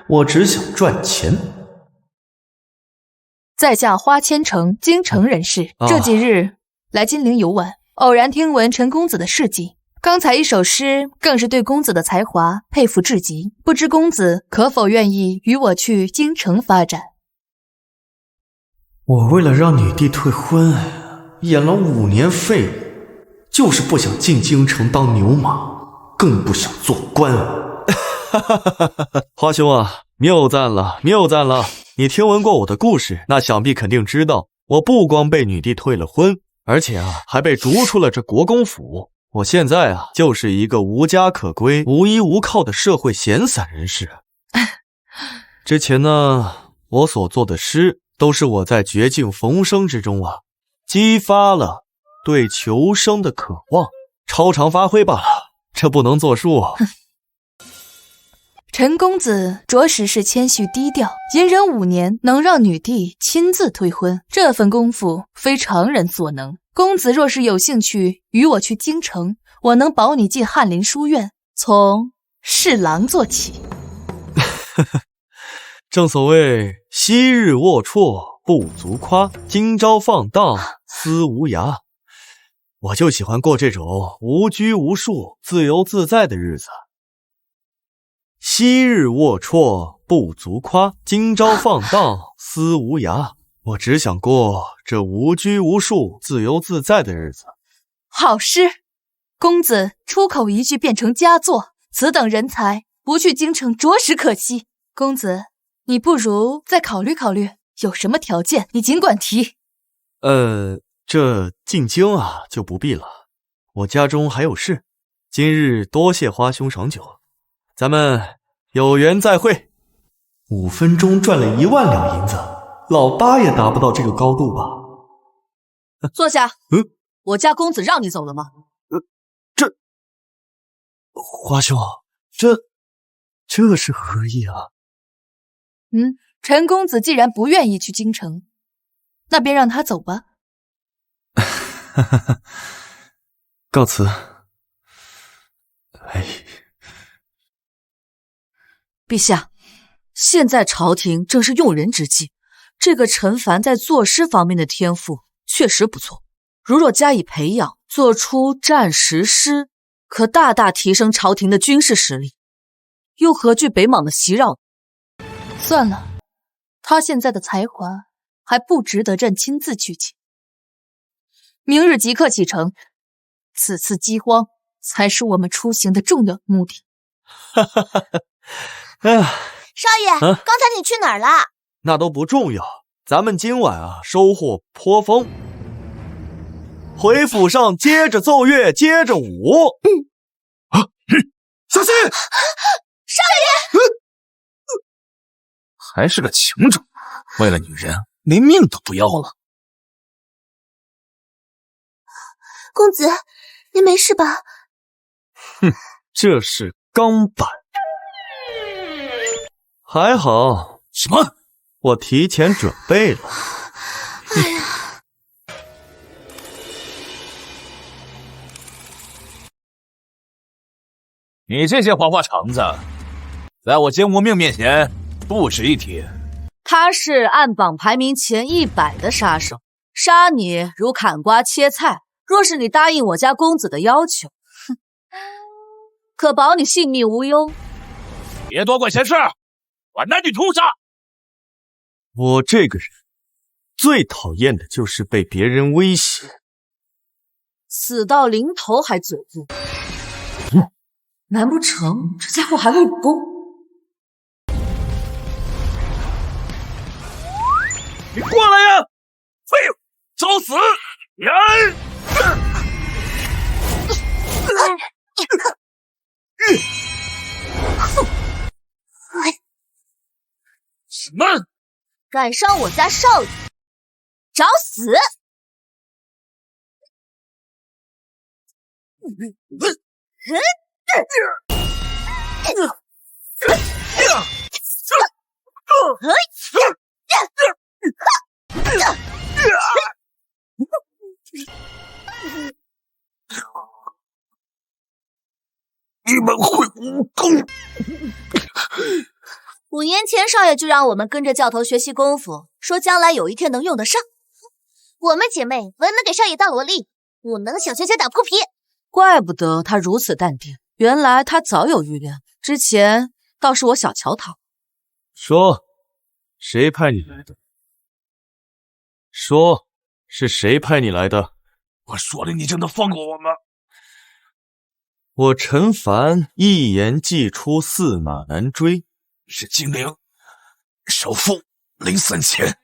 I: 我只想赚钱。
G: 在下花千城，京城人士，这几日来金陵游玩，偶然听闻陈公子的事迹，刚才一首诗更是对公子的才华佩服至极，不知公子可否愿意与我去京城发展？
I: 我为了让女帝退婚，演了5年废物，就是不想进京城当牛马，更不想做官。花兄啊，谬赞了，谬赞了！你听闻过我的故事，那想必肯定知道，我不光被女帝退了婚，而且还被逐出了这国公府。我现在就是一个无家可归、无依无靠的社会闲散人士。之前呢，我所做的诗都是我在绝境逢生之中激发了对求生的渴望，超常发挥罢了，这不能作数。
G: 陈公子着实是谦虚低调，隐忍5年能让女帝亲自退婚，这份功夫非常人所能。公子若是有兴趣与我去京城，我能保你进翰林书院，从侍郎做起。
I: 正所谓昔日龌龊不足夸，今朝放荡思无涯。我就喜欢过这种无拘无束、自由自在的日子。昔日龌龊不足夸，今朝放荡思无涯。我只想过这无拘无束、自由自在的日子。
G: 好诗，公子出口一句变成佳作，此等人才不去京城着实可惜。公子，你不如再考虑考虑，有什么条件你尽管提。
I: 这进京就不必了，我家中还有事。今日多谢花兄赏酒，咱们有缘再会。5分钟赚了1万两银子，老八也达不到这个高度吧？
F: 坐下。我家公子让你走了吗？
I: 花兄，这是何意啊？
G: 陈公子既然不愿意去京城，那便让他走吧。
I: 告辞。
F: 陛下，现在朝廷正是用人之际，这个陈凡在作诗方面的天赋确实不错，如若加以培养，做出战时诗，可大大提升朝廷的军事实力，又何惧北莽的袭扰？
G: 算了，他现在的才华还不值得朕亲自去请。明日即刻启程，此次饥荒才是我们出行的重要目的。
K: 少爷，刚才你去哪儿了？
I: 那都不重要，咱们今晚收获颇丰。回府上接着奏乐，接着舞。
A: 小心！
K: 少爷，
B: 还是个情种，为了女人连命都不要了。
E: 公子，您没事吧？
I: 这是钢板。还好。
B: 什么？
I: 我提前准备了。
B: 你这些花花肠子，在我奸无命面前不值一提。
F: 他是暗榜排名前100的杀手，杀你如砍瓜切菜。若是你答应我家公子的要求，可保你性命无忧。
B: 别多管闲事，把男女通杀！
I: 我这个人最讨厌的就是被别人威胁。
F: 死到临头还嘴硬，难不成这家伙还会武功？
B: 你过来呀！废物，找死！什么？
K: 敢伤我家少爷，找死！
L: 你们会武功
K: ？5年前，少爷就让我们跟着教头学习功夫，说将来有一天能用得上。我们姐妹文能给少爷当萝莉，武能小拳拳打扑皮。
F: 怪不得他如此淡定，原来他早有预料。之前倒是我小瞧他。
D: 说，谁派你来的？说，是谁派你来的？
L: 我说了，你就能放过我吗？
D: 我陈凡一言既出，驷马难追。
L: 是精灵，首富林森前。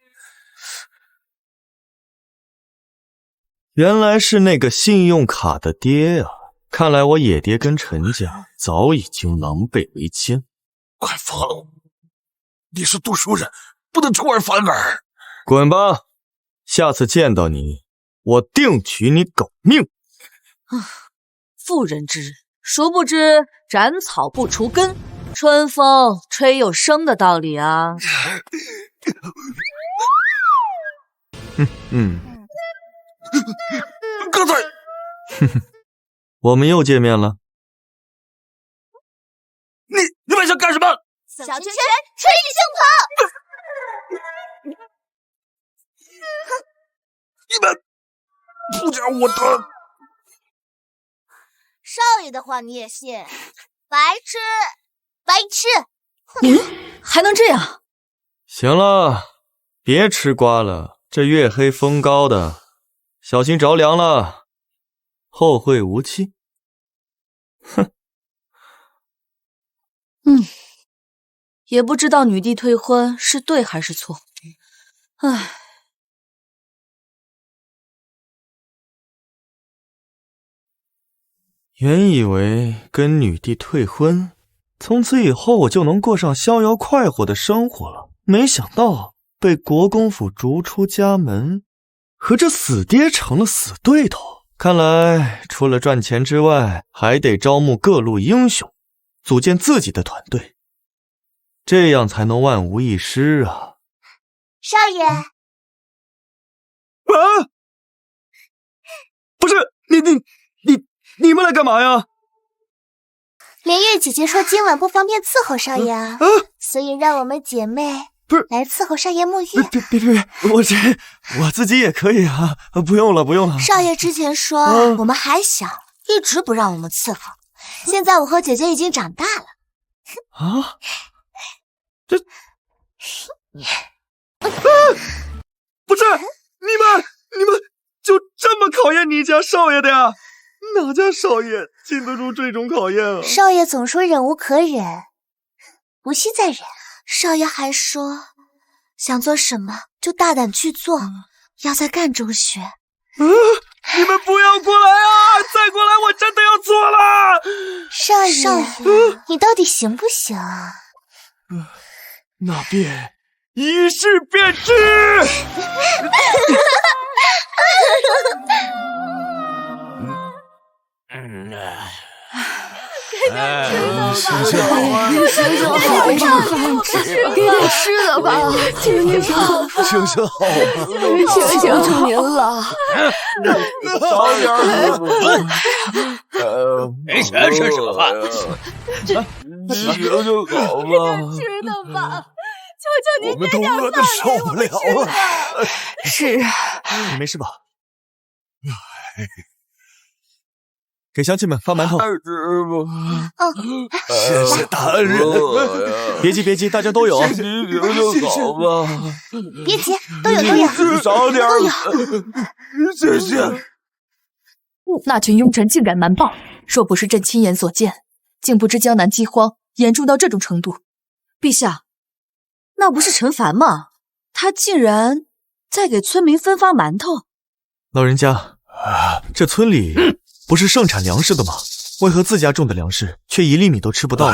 D: 原来是那个信用卡的爹啊！看来我野爹跟陈家早已经狼狈为奸。
L: 快疯了！你是读书人，不能出尔反尔。
D: 滚吧！下次见到你，我定取你狗命！
F: 妇人之仁，殊不知斩草不除根，春风吹又生的道理啊！
L: 刚才，
D: 我们又见面了。
L: 你们想干什么？
K: 小拳拳捶你胸口！
L: 你们不讲我的。
K: 少爷的话你也信？白痴，白痴！
F: 还能这样？
D: 行了，别吃瓜了，这月黑风高的，小心着凉了，后会无期。哼。
F: 也不知道女帝退婚是对还是错。唉。
D: 原以为跟女帝退婚，从此以后我就能过上逍遥快活的生活了，没想到被国公府逐出家门，和这死爹成了死对头。看来除了赚钱之外，还得招募各路英雄，组建自己的团队，这样才能万无一失啊！
K: 少爷，
A: 不是你们来干嘛呀？
K: 连月姐姐说今晚不方便伺候少爷啊，所以让我们姐妹来伺候少爷沐浴。
D: 别，我自己也可以啊，不用了。
K: 少爷之前说我们还小，一直不让我们伺候，现在我和姐姐已经长大了。
D: 啊？
A: 不是你们就这么考验你家少爷的呀？哪家少爷经得住这种考验啊？
K: 少爷总说忍无可忍，不惜再忍。少爷还说想做什么就大胆去做，要在赣中学。
A: 你们不要过来啊！再过来我真的要做了。
K: 少爷，你到底行不行啊？
A: 那便一试便知。
L: 行行好啊，
G: 给点吃的吧，求您了，
L: 行行好啊，
G: 求您了，
L: 早点
B: 没钱吃什么饭？
L: 行就好吧，
G: 吃的吧，求求您
L: 我们都饿得受不了了。
G: 是啊，
D: 你没事吧？给乡亲们发馒头。
L: 谢谢大人。
D: 别急，大家都有。
L: 行就好吧。
K: 别急，都有。
L: 少点
K: 都有。
L: 谢谢。
G: 那群庸臣竟敢瞒报，若不是朕亲眼所见，竟不知江南饥荒严重到这种程度。
F: 陛下，那不是陈凡吗？他竟然在给村民分发馒头。
D: 老人家，这村里不是盛产粮食的吗？为何自家种的粮食却1粒米都吃不到？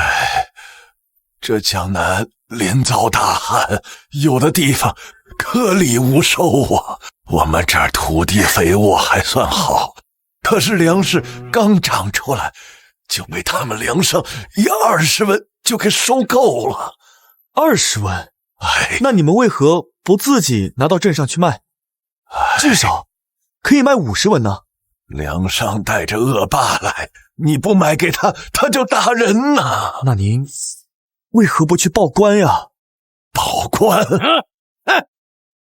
L: 这江南连遭大旱，有的地方颗粒无收啊。我们这儿土地肥沃还算好，
B: 可是粮食刚长出来，就被他们梁上以20文就给收购了。
A: 20文？
B: 哎，
A: 那你们为何不自己拿到镇上去卖？至少可以卖50文呢。
B: 梁上带着恶霸来，你不卖给他，他就打人呐。
A: 那您为何不去报官呀？
B: 报官？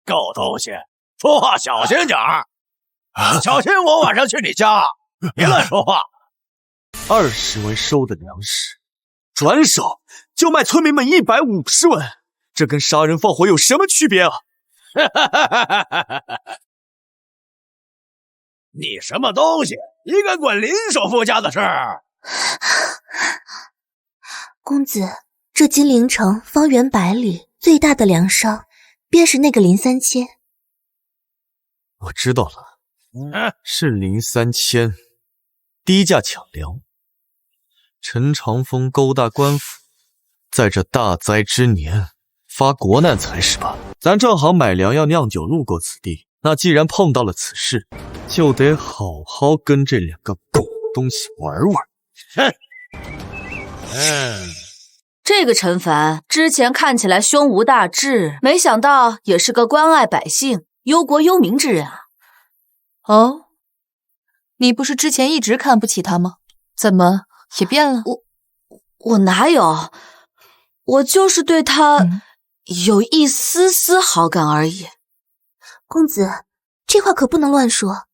M: 狗东西，说话小心点儿，小心我晚上去你家，别乱说话。
A: 20文收的粮食，转手就卖村民们150文，这跟杀人放火有什么区别啊？
M: 你什么东西？一个管林首富家的事儿。
E: 公子，这金陵城方圆100里最大的粮商，便是那个林3000。
A: 我知道了，是林3000低价抢粮。陈长风勾搭官府，在这大灾之年发国难财是吧？咱正好买粮要酿酒路过此地，那既然碰到了此事，就得好好跟这2个狗东西玩玩。
F: 这个陈凡之前看起来胸无大志，没想到也是个关爱百姓、忧国忧民之人啊。
G: 哦，你不是之前一直看不起他吗？怎么也变了？
F: 我哪有？我就是对他有一丝丝好感而已。
E: 公子，这话可不能乱说。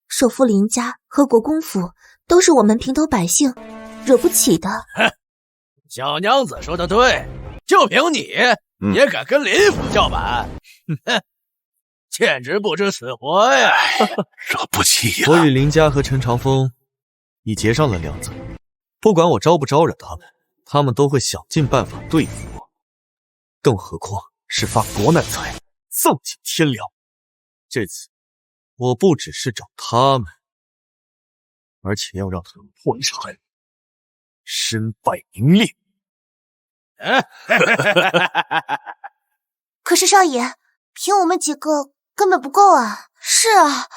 E: 首富林家和国公府都是我们平头百姓惹不起的。
M: 小娘子说的对，就凭你也敢跟林府叫板，简直不知死活呀！
B: 惹不起呀！
A: 我与林家和陈长风已结上了梁子，不管我招不招惹他们，他们都会想尽办法对付我。更何况是发国难财，丧尽天良。这次我不只是找他们，而且要让他们破产，身败名裂。
K: 可是少爷，凭我们几个根本不够啊！是啊，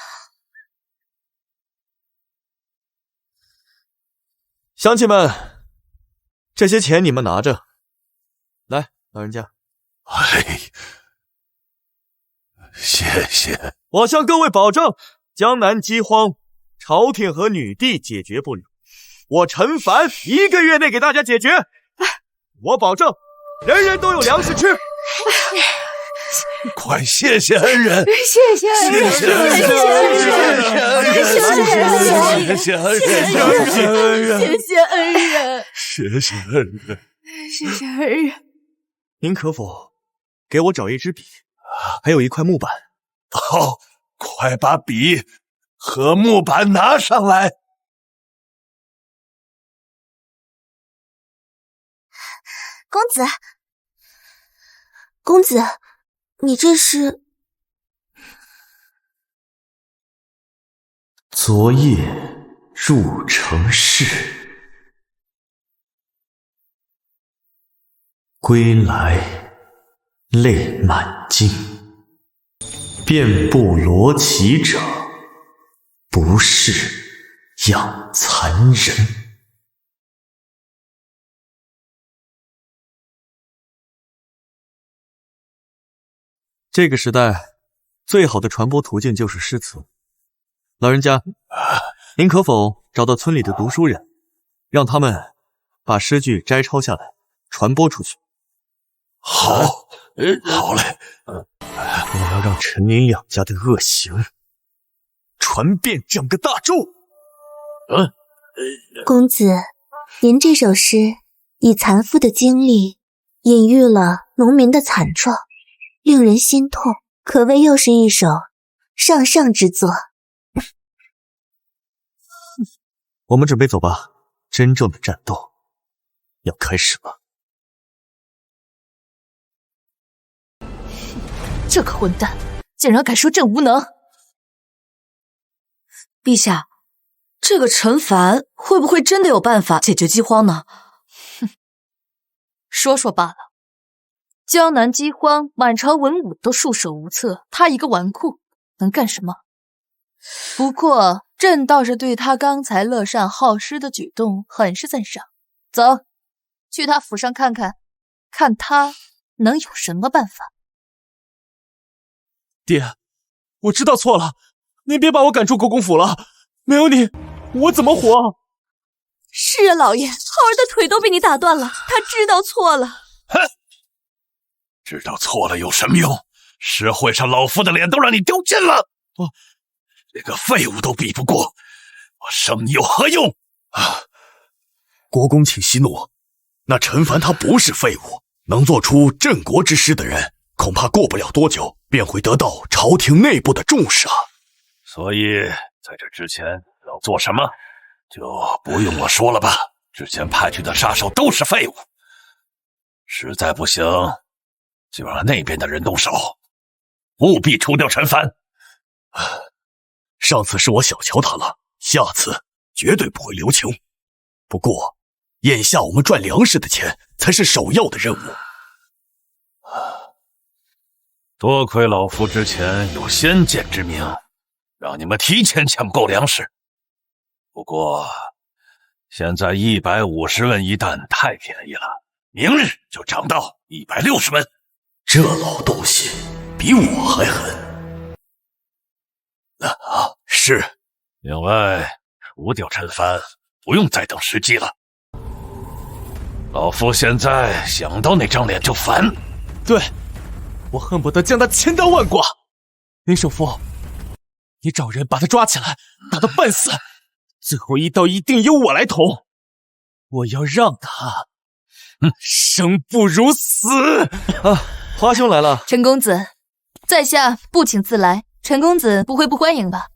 A: 乡亲们，这些钱你们拿着。来，老人家。
B: 哎，谢谢。
A: 我向各位保证，江南饥荒，朝廷和女帝解决不了，我陈凡1个月内给大家解决。我保证，人人都有粮食吃。
B: 快谢谢恩人！
K: 谢谢恩人！
B: 谢谢恩人！谢谢恩人！
K: 谢谢恩人！
B: 谢谢恩人！
K: 谢谢恩人！
B: 谢谢恩人！
K: 谢谢恩人！
A: 您可否给我找一支笔，还有一块木板？
B: 好，快把笔和木板拿上来。
E: 公子，你这是？
I: 昨夜入城市，归来泪满襟。遍布罗绮者，不是养蚕人。
A: 这个时代，最好的传播途径就是诗词。老人家，您可否找到村里的读书人，让他们把诗句摘抄下来，传播出去？
B: 好，好嘞。
A: 我要让陈林两家的恶行传遍整个大周。
E: 公子，您这首诗以残妇的经历，隐喻了农民的惨状，令人心痛，可谓又是一首上上之作。
A: 我们准备走吧，真正的战斗要开始了。
G: 这个混蛋竟然敢说朕无能！
F: 陛下，这个陈凡会不会真的有办法解决饥荒呢？
G: 哼，说说罢了。江南饥荒，满朝文武都束手无策，他一个纨绔能干什么？不过朕倒是对他刚才乐善好施的举动很是赞赏。走，去他府上看看，看他能有什么办法。
D: 爹，我知道错了，您别把我赶出国公府了，没有你，我怎么活？
C: 是啊，老爷，浩儿的腿都被你打断了，他知道错了。
B: 哼，知道错了有什么用？石会上老夫的脸都让你丢尽了，连个废物都比不过，我生你有何用？
L: 国公请息怒，那陈凡他不是废物，能做出镇国之师的人，恐怕过不了多久便会得到朝廷内部的重视啊。
B: 所以在这之前要做什么，就不用我说了吧。之前派去的杀手都是废物，实在不行，就让那边的人动手，务必除掉陈凡。
L: 上次是我小瞧他了，下次绝对不会留情。不过，眼下我们赚粮食的钱才是首要的任务。
B: 多亏老夫之前有先见之明，让你们提前抢购粮食。不过，现在150文一担太便宜了，明日就涨到160文。
L: 这老东西比我还狠。是。
B: 另外，除掉陈凡，不用再等时机了。老夫现在想到那张脸就烦。
D: 对，我恨不得将他千刀万剐。林首夫，你找人把他抓起来，打到半死，最后一刀一定由我来捅。我要让他生不如死。
J: 花兄来了。
G: 陈公子，在下不请自来，陈公子不会不欢迎吧？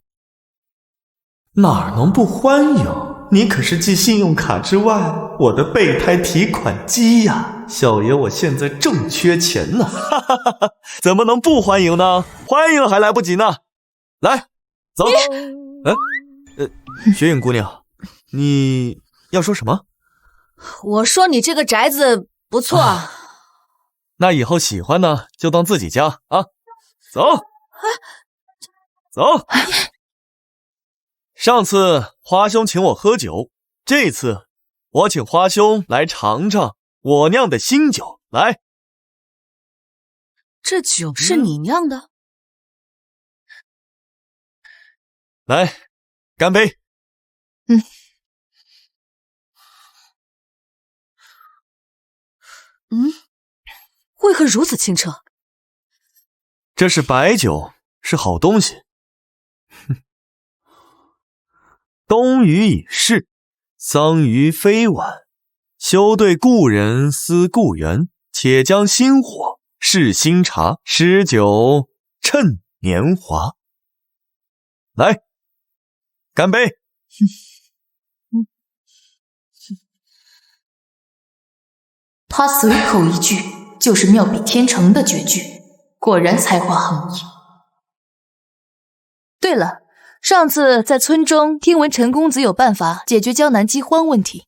I: 哪能不欢迎？你可是继信用卡之外，我的备胎提款机呀！小爷我现在正缺钱呢。
J: 怎么能不欢迎呢？欢迎还来不及呢。来，走。雪影姑娘，你要说什么？
C: 我说你这个宅子不错啊。
J: 那以后喜欢呢，就当自己家啊。走，走。上次花兄请我喝酒，这次我请花兄来尝尝我酿的新酒。来，
C: 这酒是你酿的？
J: 来，干杯！
C: 为何如此清澈？
J: 这是白酒，是好东西。冬雨已逝，桑榆非晚。休对故人思故园，且将新火试新茶，诗酒趁年华。来，干杯！
G: 他随口一句就是妙笔天成的绝句，果然才华横溢。对了，上次在村中听闻陈公子有办法解决江南饥荒问题，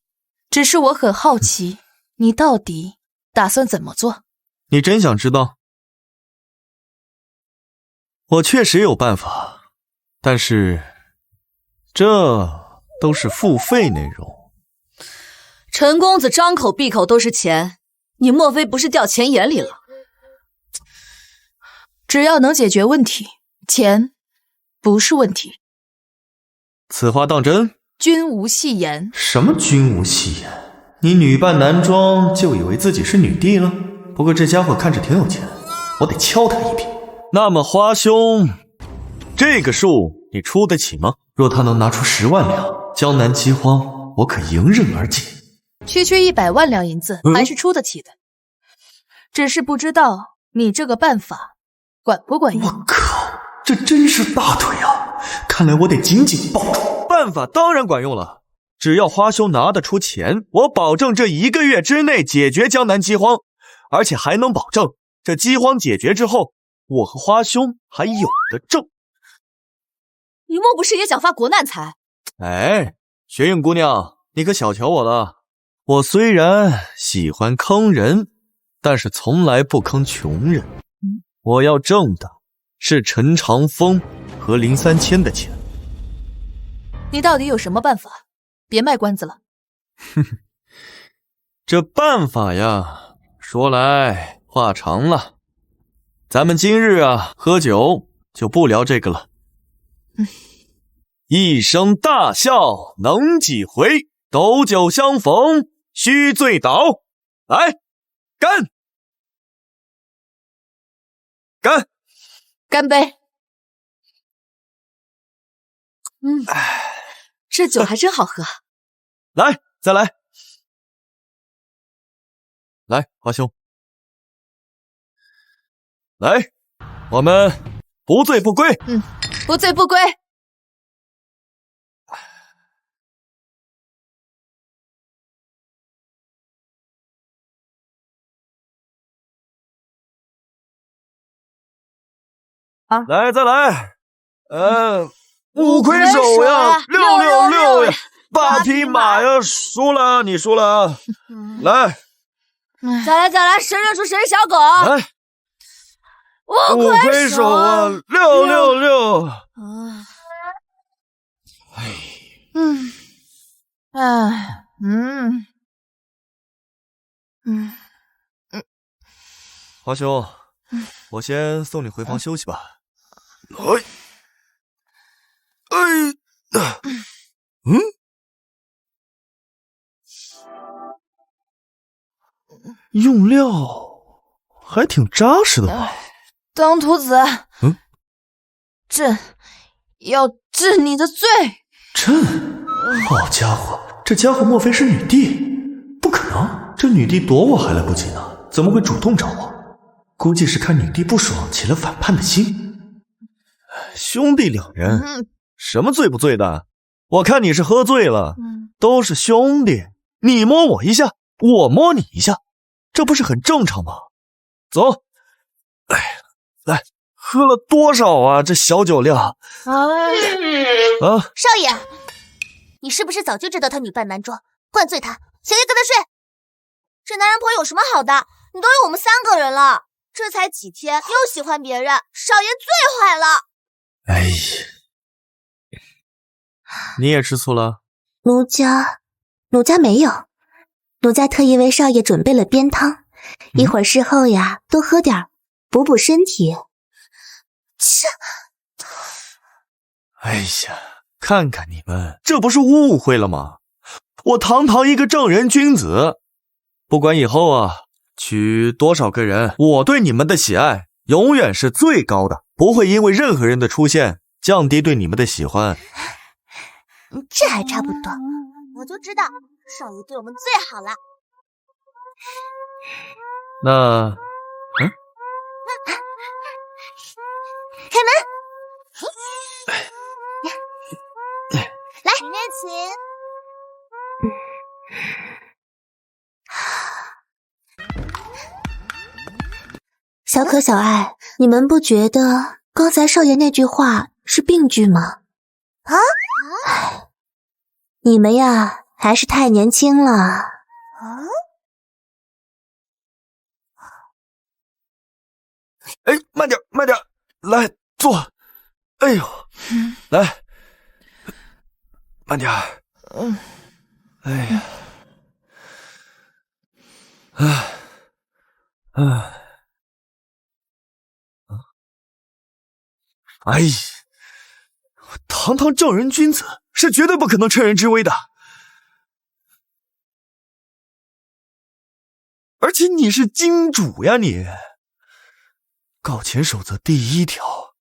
G: 只是我很好奇，你到底打算怎么做？
J: 你真想知道？我确实有办法，但是这都是付费内容。
F: 陈公子张口闭口都是钱，你莫非不是掉钱眼里了？
G: 只要能解决问题，钱不是问题。
J: 此话当真？
G: 君无戏言。
I: 什么君无戏言？你女扮男装就以为自己是女帝了？不过这家伙看着挺有钱，我得敲他一笔。
J: 那么花兄，这个数你出得起吗？
I: 若他能拿出10万两，江南饥荒我可迎刃而解。
G: 区100万两银子还是出得起的，只是不知道你这个办法管不管用。
I: 我靠，这真是大腿啊！看来我得紧紧抱住。
J: 办法当然管用了，只要花兄拿得出钱，我保证这1个月之内解决江南饥荒，而且还能保证这饥荒解决之后，我和花兄还有的挣。
C: 你莫不是也想发国难财？
J: 哎，雪影姑娘，你可小瞧我了。我虽然喜欢坑人，但是从来不坑穷人。我要挣的是陈长风和林3000的钱。
G: 你到底有什么办法？别卖关子了。
D: 哼哼，这办法呀，说来话长了。咱们今日啊，喝酒就不聊这个了。一声大笑能几回？斗酒相逢须醉倒。来，干！干！
G: 干杯！
F: 这酒还真好喝。
D: 来，再来。来，华兄。来，我们不醉不归。
G: 不醉不归。
A: 来，再来。五魁首呀，666呀，8匹马呀，输了，你输了啊。来，
H: 再来，谁认输谁是小狗。
A: 来，五魁首啊，666。
D: 华兄，我先送你回房休息吧。
A: 用料还挺扎实的吧？
G: 当徒子，朕要治你的罪。
I: 朕？好家伙，这家伙莫非是女帝？不可能，这女帝躲我还来不及呢，怎么会主动找我？估计是看女帝不爽，起了反叛的心。
A: 兄弟两人，什么醉不醉的？我看你是喝醉了。都是兄弟，你摸我一下，我摸你一下，这不是很正常吗？走，来，喝了多少啊？这小酒量。
K: 少爷，你是不是早就知道他女扮男装，灌醉他，想要跟他睡？这男人婆有什么好的？你都有我们3个人了，这才几天又喜欢别人，少爷最坏了。
D: 哎呀，你也吃醋了？
E: 奴家没有，奴家特意为少爷准备了鞭汤，一会儿事后呀，多喝点，补补身体。
A: 哎呀，看看你们，这不是误会了吗？我堂堂一个正人君子，不管以后啊娶多少个人，我对你们的喜爱永远是最高的，不会因为任何人的出现降低对你们的喜欢。
K: 这还差不多，我就知道少爷对我们最好了。
D: 那，
K: 开门。来，里面请。
E: 小可、小爱，你们不觉得刚才少爷那句话是病句吗？你们呀，还是太年轻了。
A: 慢点，来坐。哎呦，来，慢点。哎呀，哎呀，堂堂正人君子是绝对不可能趁人之危的。而且你是金主呀你！告前守则第1条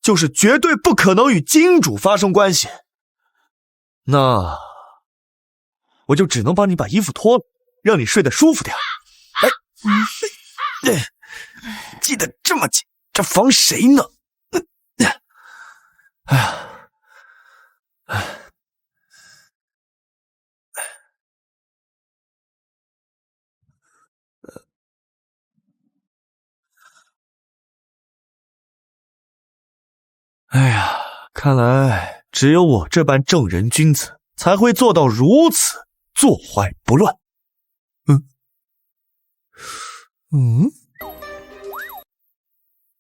A: 就是绝对不可能与金主发生关系。那我就只能帮你把衣服脱了，让你睡得舒服点。系得这么紧，这防谁呢？哎呀，哎呀，看来只有我这般正人君子才会做到如此坐怀不乱。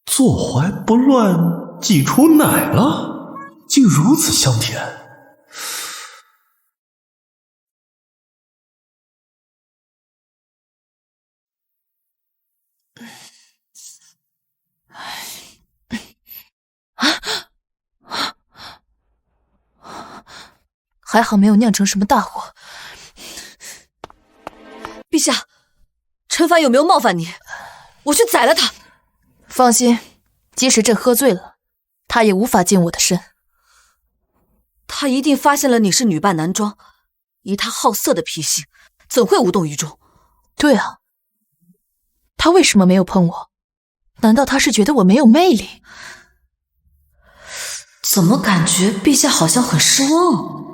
I: 坐怀不乱，挤出奶了，竟如此香甜。
G: 还好没有酿成什么大祸。
F: 陛下，陈凡有没有冒犯你？我去宰了他。
G: 放心，即使朕喝醉了，他也无法近我的身。
F: 他一定发现了你是女扮男装，以他好色的脾性，怎会无动于衷？
G: 对啊，他为什么没有碰我？难道他是觉得我没有魅力？
F: 怎么感觉陛下好像很失望？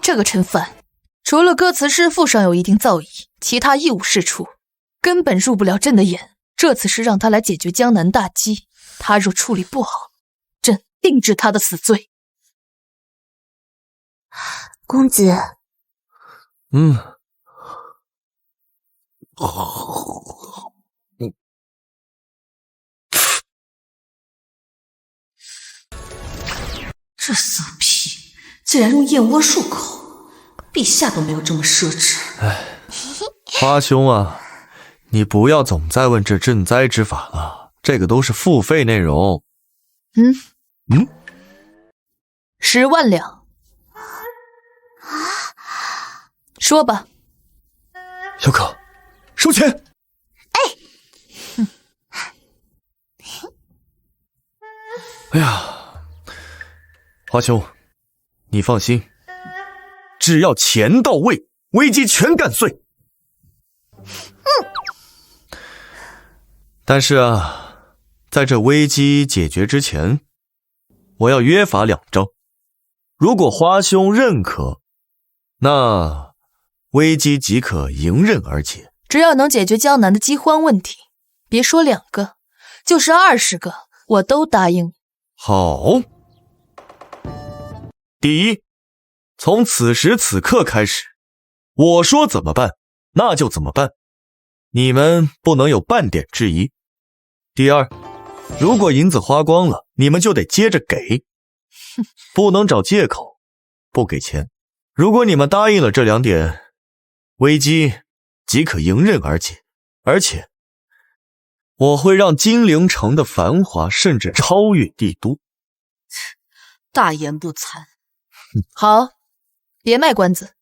G: 这个陈凡，除了歌词诗赋上有一定造诣，其他一无是处，根本入不了朕的眼。这次是让他来解决江南大计，他若处理不好，朕定治他的死罪。
E: 公子，
F: 这色批竟然用燕窝漱口，陛下都没有这么奢侈。
I: 花兄啊，你不要总在问这赈灾之法了，这个都是付费内容。
G: 10万两。说吧。
I: 小可，收钱。哎呀，花兄，你放心，只要钱到位，危机全干碎。但是啊，在这危机解决之前，我要约法2章。如果花兄认可，那危机即可迎刃而解。
G: 只要能解决江南的饥荒问题，别说2个，就是20个，我都答应。
I: 好。第一，从此时此刻开始，我说怎么办，那就怎么办，你们不能有半点质疑。第二，如果银子花光了，你们就得接着给，不能找借口不给钱。如果你们答应了这2点，危机即可迎刃而解，而且我会让金陵城的繁华甚至超越帝都。
F: 大言不惭。
G: 好，别卖关子，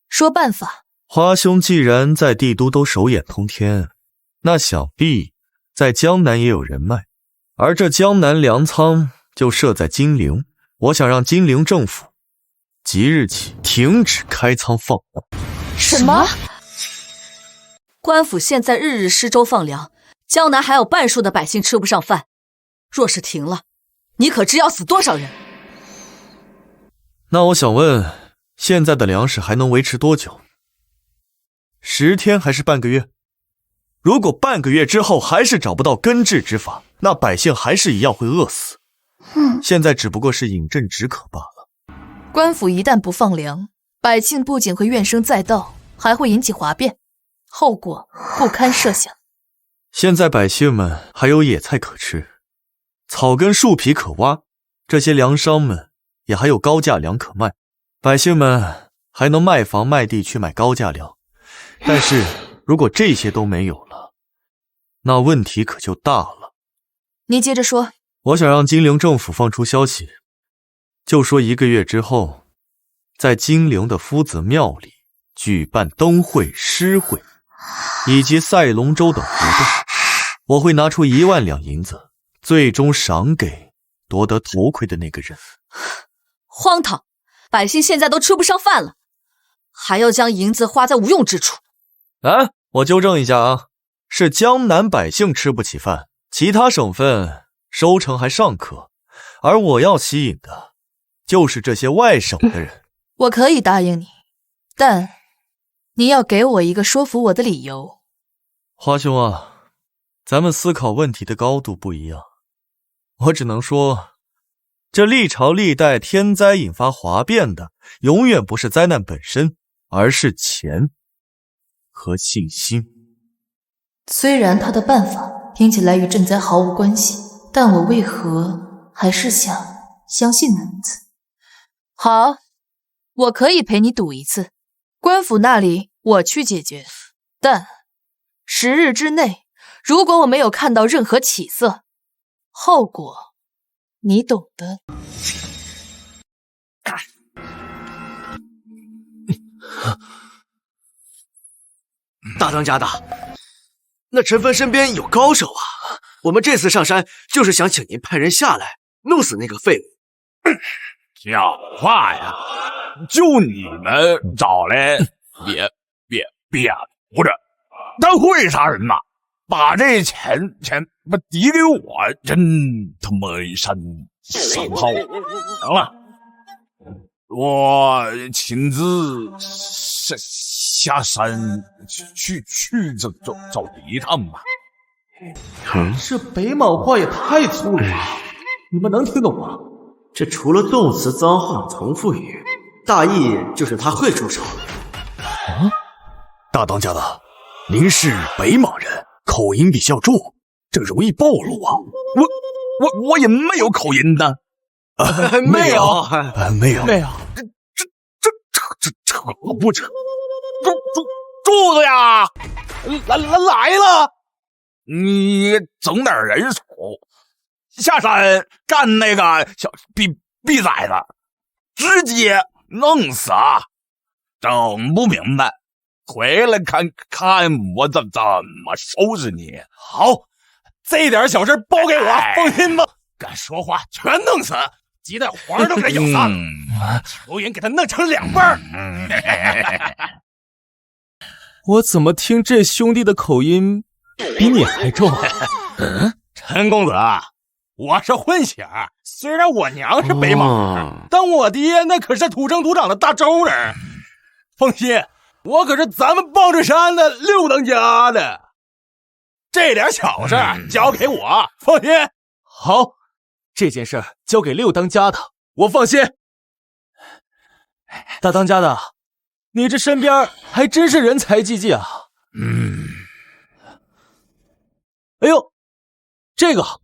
G: 说办法。
I: 花兄既然在帝都都手眼通天，那想必在江南也有人脉，而这江南粮仓就设在金陵。我想让金陵政府即日起停止开仓放粮。
G: 什么？
F: 官府现在日日施粥放粮，江南还有半数的百姓吃不上饭。若是停了，你可知要死多少人？
I: 那我想问，现在的粮食还能维持多久？10天还是半个月？如果半个月之后还是找不到根治之法，那百姓还是一样会饿死。现在只不过是饮鸩止渴罢了。
G: 官府一旦不放粮，百姓不仅会怨声载道，还会引起哗变，后果不堪设想。
I: 现在百姓们还有野菜可吃，草根树皮可挖，这些粮商们也还有高价粮可卖，百姓们还能卖房卖地去买高价粮。但是如果这些都没有了，那问题可就大了。
G: 你接着说。
I: 我想让金陵政府放出消息，就说1个月之后，在金陵的夫子庙里举办灯会、诗会以及赛龙舟等活动，我会拿出1万两银子，最终赏给夺得头盔的那个人。
F: 荒唐！百姓现在都吃不上饭了，还要将银子花在无用之处。
I: 我纠正一下啊，是江南百姓吃不起饭，其他省份收成还尚可，而我要吸引的就是这些外省的人。
G: 我可以答应你，但你要给我一个说服我的理由。
I: 花兄啊，咱们思考问题的高度不一样，我只能说，这历朝历代天灾引发哗变的，永远不是灾难本身，而是钱和信心。
G: 虽然他的办法听起来与赈灾毫无关系，但我为何还是想相信男子？好，我可以陪你赌一次，官府那里我去解决，但10日之内，如果我没有看到任何起色，后果你懂的。
J: 大当家的，那陈凡身边有高手啊！我们这次上山就是想请您派人下来弄死那个废物。
N: 讲话呀！就你们找来别胡着，他会杀人呐！把这钱不抵给我，真他妈上号！行了，我亲自下山去走一趟吧。
D: 这北莽话也太粗鲁了，你们能听懂吗？
J: 这除了动词、脏话、重复语，大意就是他会出手。
L: 啊，大当家的，您是北莽人，口音比较重，这容易暴露啊。
N: 我也没有口音的，
J: 没有。
N: 这不成，柱子呀，来了，你整点人手，下山干那个小逼崽子，直接弄死啊！整不明白，回来看看我怎么收拾你。好，这点小事包给我，放心吧。敢说话全弄死，鸡蛋黄都给他咬散了，蚯蚓给他弄成2半。
D: 我怎么听这兄弟的口音比你还重？
N: 陈公子，我是混血，虽然我娘是北莽人，但我爹那可是土生土长的大周人。放心，我可是咱们棒槌山的6当家的，这点小事交给我，放心。
D: 好，这件事交给6当家的，我放心。大当家的，你这身边还真是人才济济啊。哎呦，这个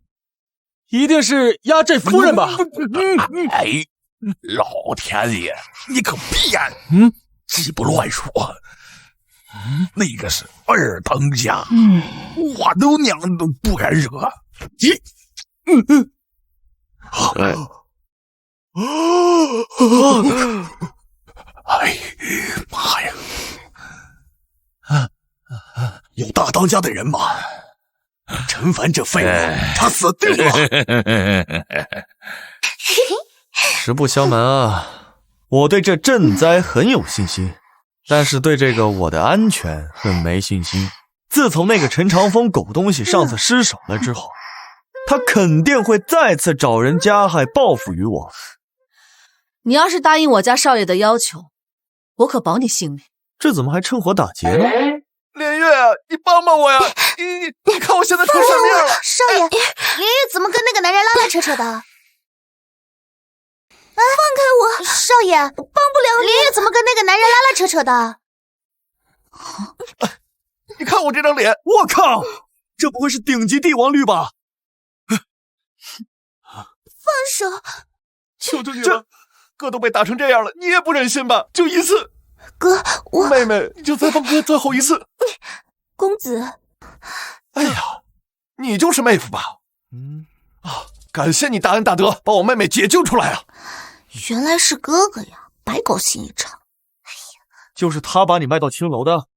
D: 一定是压寨夫人吧？
N: 哎，老天爷，你可别鸡不乱说。那个是2当家，我都娘都不敢惹。
L: 哎妈呀！有大当家的人吗？陈凡这废物，他死定了！
A: 实不相瞒啊，我对这赈灾很有信心，但是对这个我的安全很没信心。自从那个陈长风狗东西上次失手了之后，他肯定会再次找人加害报复于我。
F: 你要是答应我家少爷的要求，我可保你性命。
A: 这怎么还趁火打劫呢？
J: 连月，你帮帮我呀！你看我现在出什么样了？
K: 少爷，连月怎么跟那个男人拉拉扯扯的？放开我！少爷，帮不了你。连月怎么跟那个男人拉拉扯扯的？
J: 你看我这张脸，
A: 我靠，这不会是顶级帝王绿吧？
K: 放手！
J: 求求你了，哥都被打成这样了，你也不忍心吧？就一次。
K: 哥，我
J: 妹妹，你就再帮哥最后一次。
K: 公子，
J: 哎呀，你就是妹夫吧？感谢你大恩大德，把我妹妹解救出来啊！
K: 原来是哥哥呀，白高兴一场。哎呀，
A: 就是他把你卖到青楼的。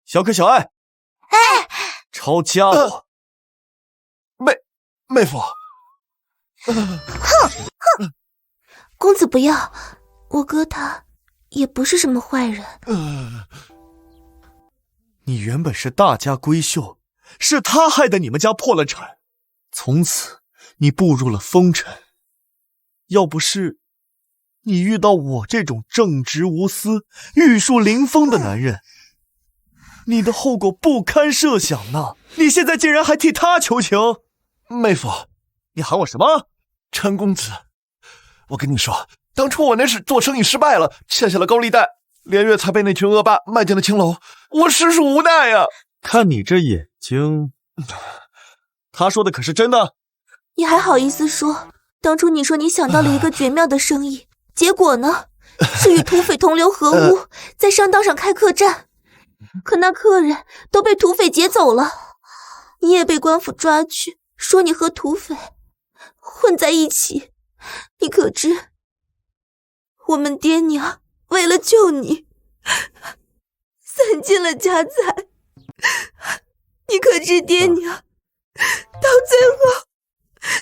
A: 小可小爱，抄家伙！
J: 妹夫，
K: 哼！公子不要。我哥他也不是什么坏人。
A: 你原本是大家闺秀，是他害得你们家破了产，从此你步入了风尘。要不是你遇到我这种正直无私、玉树临风的男人，你的后果不堪设想呢。你现在竟然还替他求情。
J: 妹夫，
A: 你喊我什么？
J: 陈公子，我跟你说，当初我那是做生意失败了，欠下了高利贷，连月才被那群恶霸卖进了青楼，我实属无奈呀。
A: 看你这眼睛，他说的可是真的？
K: 你还好意思说？当初你说你想到了一个绝妙的生意，结果呢，是与土匪同流合污，在商道上开客栈，可那客人都被土匪劫走了，你也被官府抓去，说你和土匪混在一起。你可知，我们爹娘为了救你，
E: 散尽了家财。你可知爹娘到最后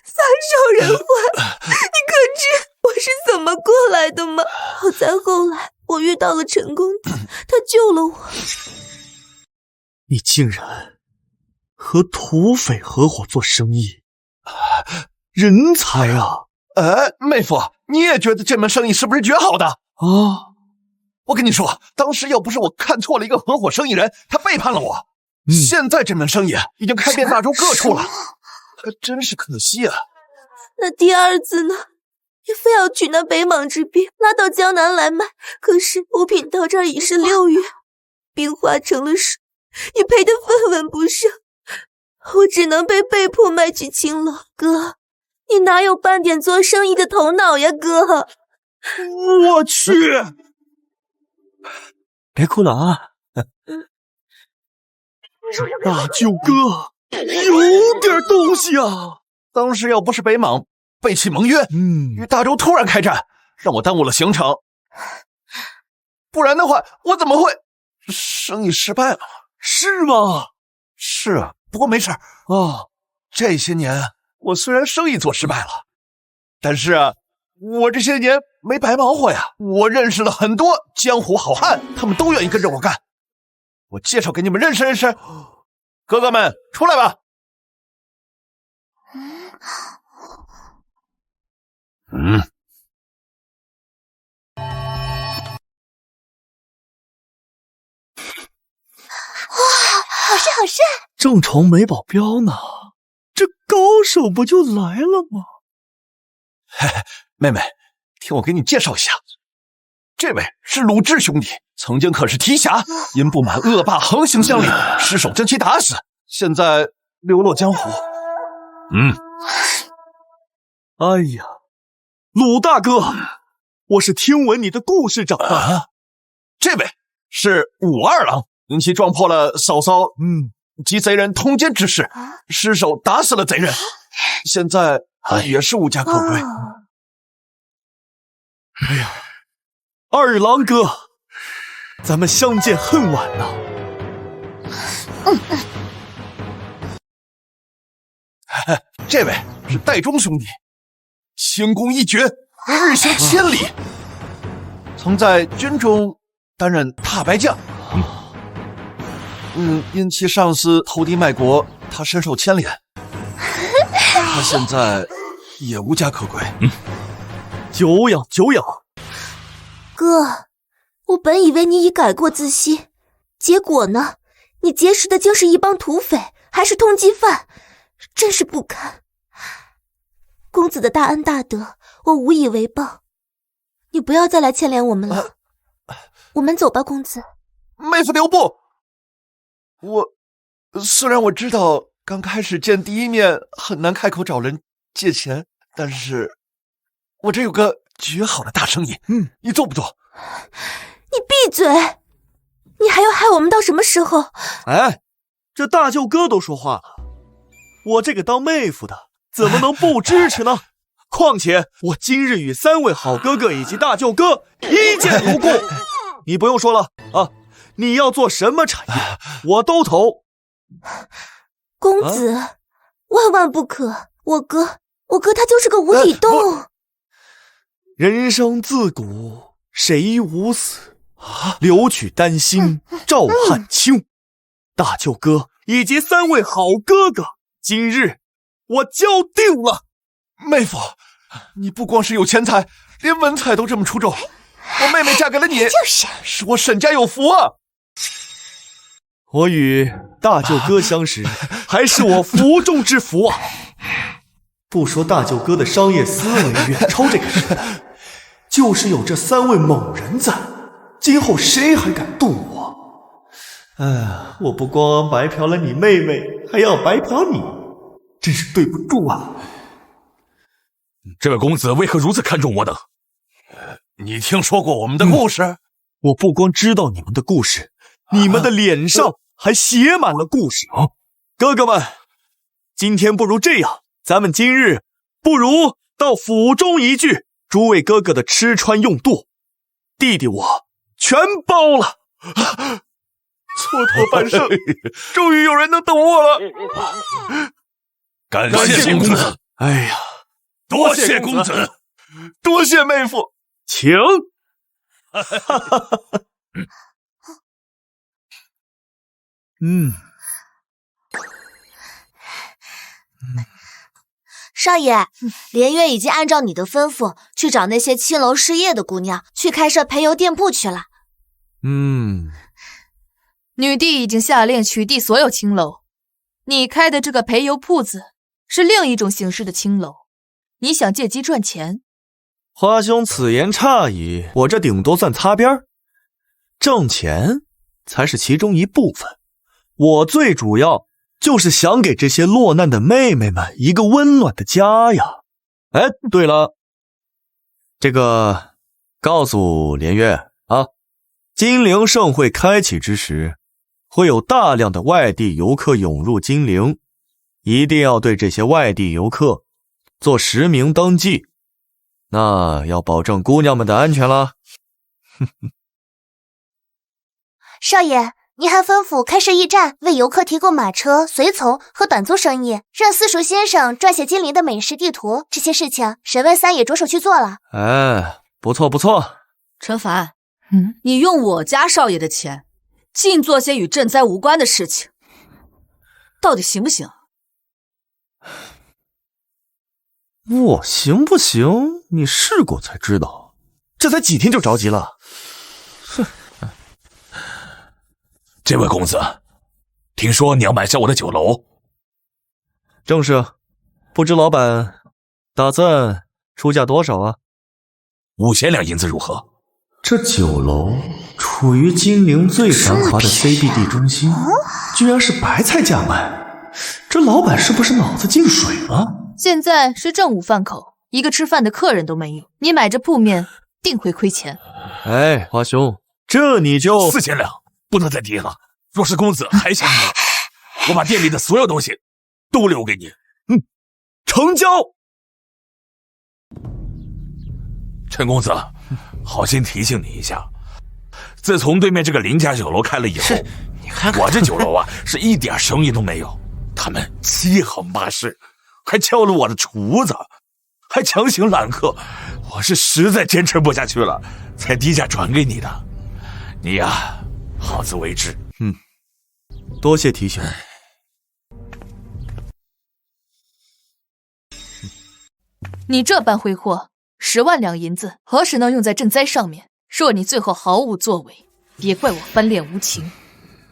E: 撒手人寰？你可知我是怎么过来的吗？好在后来我遇到了陈公子，他救了我。
A: 你竟然和土匪合伙做生意，人才啊！
O: 妹夫，你也觉得这门生意是不是绝好的
A: 啊？
O: 我跟你说，当时要不是我看错了一个合伙生意人，他背叛了我，现在这门生意已经开遍大洲各处了，可真是可惜啊。
E: 那第二次呢？你非要取那北莽之兵拉到江南来卖，可是物品到这儿已是6月，兵化成了水，你赔得分文不剩，我只能被迫卖去青楼。哥，你哪有半点做生意的头脑呀，哥？
A: 我去！别哭了啊！大舅哥有点东西啊！
O: 当时要不是北莽背弃盟约，与大周突然开战，让我耽误了行程，不然的话，我怎么会生意失败了？
A: 是吗？
O: 是啊，不过没事啊。这些年我虽然生意做失败了，但是我这些年没白忙活呀。我认识了很多江湖好汉，他们都愿意跟着我干。我介绍给你们认识认识，哥哥们出来吧。
K: 好帅好帅！
A: 正愁没保镖呢，这高手不就来了吗？
O: 嘿嘿，妹妹，听我给你介绍一下，这位是鲁智兄弟，曾经可是提辖，因不满恶霸横行乡里，失手将其打死，现在流落江湖。
A: 哎呀，鲁大哥，我是听闻你的故事长大。
O: 这位是武二郎，因其撞破了嫂嫂及贼人通奸之事，失手打死了贼人，现在也是无家可归。
A: 哎呀，二郎哥，咱们相见恨晚呐。
O: 这位是戴忠兄弟，轻功一绝，日行千里，曾在军中担任踏白将。因其上司投敌卖国，他深受牵连。他现在也无家可归。
A: 久仰久仰。
E: 哥，我本以为你已改过自新，结果呢？你结识的竟是一帮土匪，还是通缉犯，真是不堪。公子的大恩大德，我无以为报。你不要再来牵连我们了。我们走吧，公子。
O: 妹夫留步！虽然我知道刚开始见第一面很难开口找人借钱，但是我这有个绝好的大生意，你做不做？
E: 你闭嘴！你还要害我们到什么时候？
A: 哎，这大舅哥都说话了，我这个当妹夫的怎么能不支持呢？况且我今日与3位好哥哥以及大舅哥一见如故。你不用说了啊，你要做什么产业，我都投。
E: 公子，万万不可！我哥他就是个无底洞。
A: 人生自古谁无死？留取丹心照汗青。大舅哥以及3位好哥哥，今日我交定了。
O: 妹夫，你不光是有钱财，连文采都这么出众。我妹妹嫁给了你，是我沈家有福啊！
A: 我与大舅哥相识，还是我福中之福啊！不说大舅哥的商业思维远超这个时代，就是有这3位猛人在，今后谁还敢动我？我不光白嫖了你妹妹，还要白嫖你，真是对不住啊！
N: 这位公子为何如此看重我等？
O: 你听说过我们的故事？
A: 我不光知道你们的故事，你们的脸上还写满了故事。哥哥们，今天不如这样，咱们今日不如到府中一聚，诸位哥哥的吃穿用度，弟弟我全包了。蹉跎半生，终于有人能懂我了。
B: 感谢公子。
A: 哎呀，
B: 多谢公子，
A: 多谢妹夫，
D: 请。
K: 少爷，连月已经按照你的吩咐去找那些青楼失业的姑娘，去开设陪游店铺去了。
G: 女帝已经下令取缔所有青楼，你开的这个陪游铺子是另一种形式的青楼，你想借机赚钱？
A: 花兄此言差矣，我这顶多算擦边，挣钱才是其中一部分。我最主要就是想给这些落难的妹妹们一个温暖的家呀。哎，对了，这个告诉连月啊，金陵盛会开启之时，会有大量的外地游客涌入金陵，一定要对这些外地游客做实名登记，那要保证姑娘们的安全啦。
K: 少爷，您还吩咐开设驿站，为游客提供马车、随从和短租生意，让私塾先生撰写金陵的美食地图，这些事情神外三也着手去做了。
A: 哎，不错不错。
F: 陈凡，你用我家少爷的钱，净做些与赈灾无关的事情，到底行不行？
A: 我行不行？你试过才知道，这才几天就着急了。
B: 这位公子，听说你要买下我的酒楼？
A: 正是，不知老板打算出价多少啊
B: ？5000两银子如何？
I: 这酒楼处于金陵最繁华的 CBD 中心，居然是白菜价卖，这老板是不是脑子进水了？
G: 现在是正午饭口，一个吃饭的客人都没有，你买这铺面定会亏钱。
A: 哎，花兄，这你就
B: 4000两。不能再低了。若是公子还想买，我把店里的所有东西都留给你。
A: 成交。
B: 陈公子，好心提醒你一下，自从对面这个林家酒楼开了以后，
J: 你看看
B: 我这酒楼啊是一点生意都没有。他们七横八竖，还敲了我的厨子，还强行揽客，我是实在坚持不下去了，才低价转给你的。你呀，好自为之。
A: 多谢提醒。
G: 你这般挥霍，10万两银子何时能用在赈灾上面？若你最后毫无作为，别怪我翻脸无情。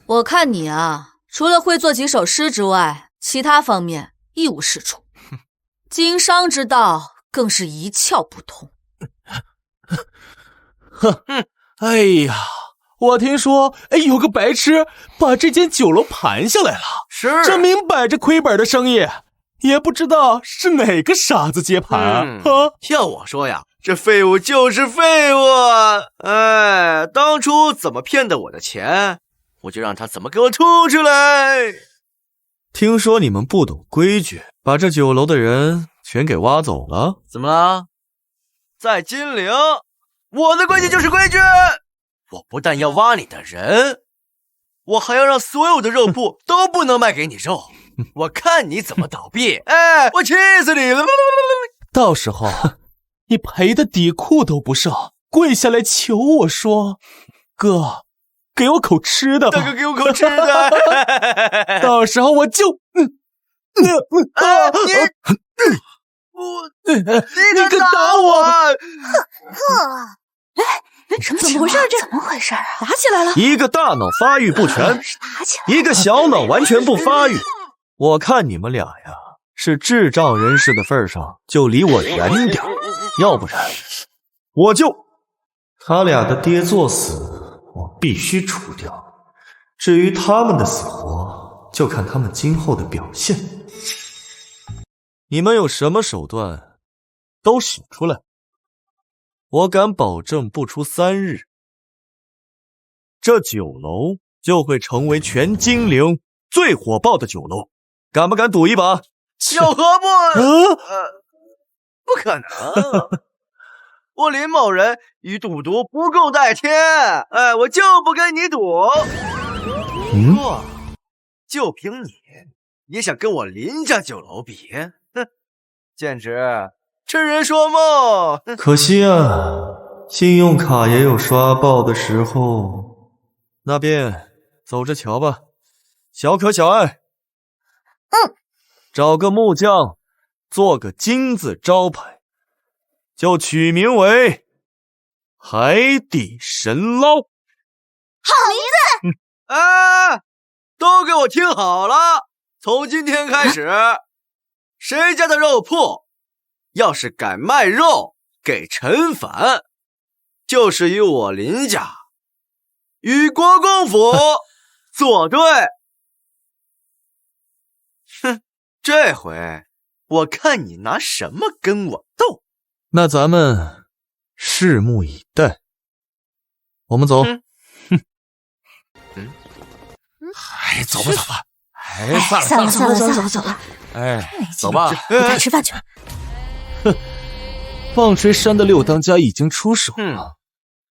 F: 我看你啊，除了会做几首诗之外，其他方面一无是处，经商之道更是一窍不通。
D: 哎呀，我听说，有个白痴把这间酒楼盘下来了，这明摆着亏本的生意，也不知道是哪个傻子接盘啊！
J: 要我说呀，这废物就是废物！哎，当初怎么骗的我的钱，我就让他怎么给我吐出来！
A: 听说你们不懂规矩，把这酒楼的人全给挖走了？
J: 怎么了？在金陵，我的规矩就是规矩。我不但要挖你的人，我还要让所有的肉铺都不能卖给你肉。我看你怎么倒闭！哎，我气死你了！
D: 到时候你赔的底裤都不剩，跪下来求我说：“哥，给我口吃的吧！”
J: 大哥，给我口吃的！
D: 到时候我就……你敢打我！
K: 怎么回事？怎么回事啊？
G: 打起来了！
A: 一个大脑发育不全，一个小脑完全不发育。我看你们俩呀，是智障人士的份上，就离我远点，要不然我就……
I: 他俩的爹作死，我必须除掉。至于他们的死活，就看他们今后的表现。
A: 你们有什么手段，都使出来。我敢保证，不出3日，这酒楼就会成为全金陵最火爆的酒楼。敢不敢赌一把？
J: 有何不？不可能！我林某人与赌毒不共戴天。哎，我就不跟你赌。过，就凭你也想跟我林家酒楼比？哼，简直痴人说梦！
I: 可惜啊，信用卡也有刷爆的时候。
A: 那便走着瞧吧，小可小爱。找个木匠，做个金字招牌，就取名为海底神捞。
K: 好名字！
J: 啊，都给我听好了，从今天开始，谁家的肉铺要是敢卖肉给陈凡，就是与我林家与国公府作对。哼，这回我看你拿什么跟我斗。
A: 那咱们拭目以待。我们走。
N: 哎，走吧走吧。哎，算了
E: 走了。
N: 哎，走吧，
E: 回家吃饭去。
D: 哼，棒槌山的六当家已经出手了，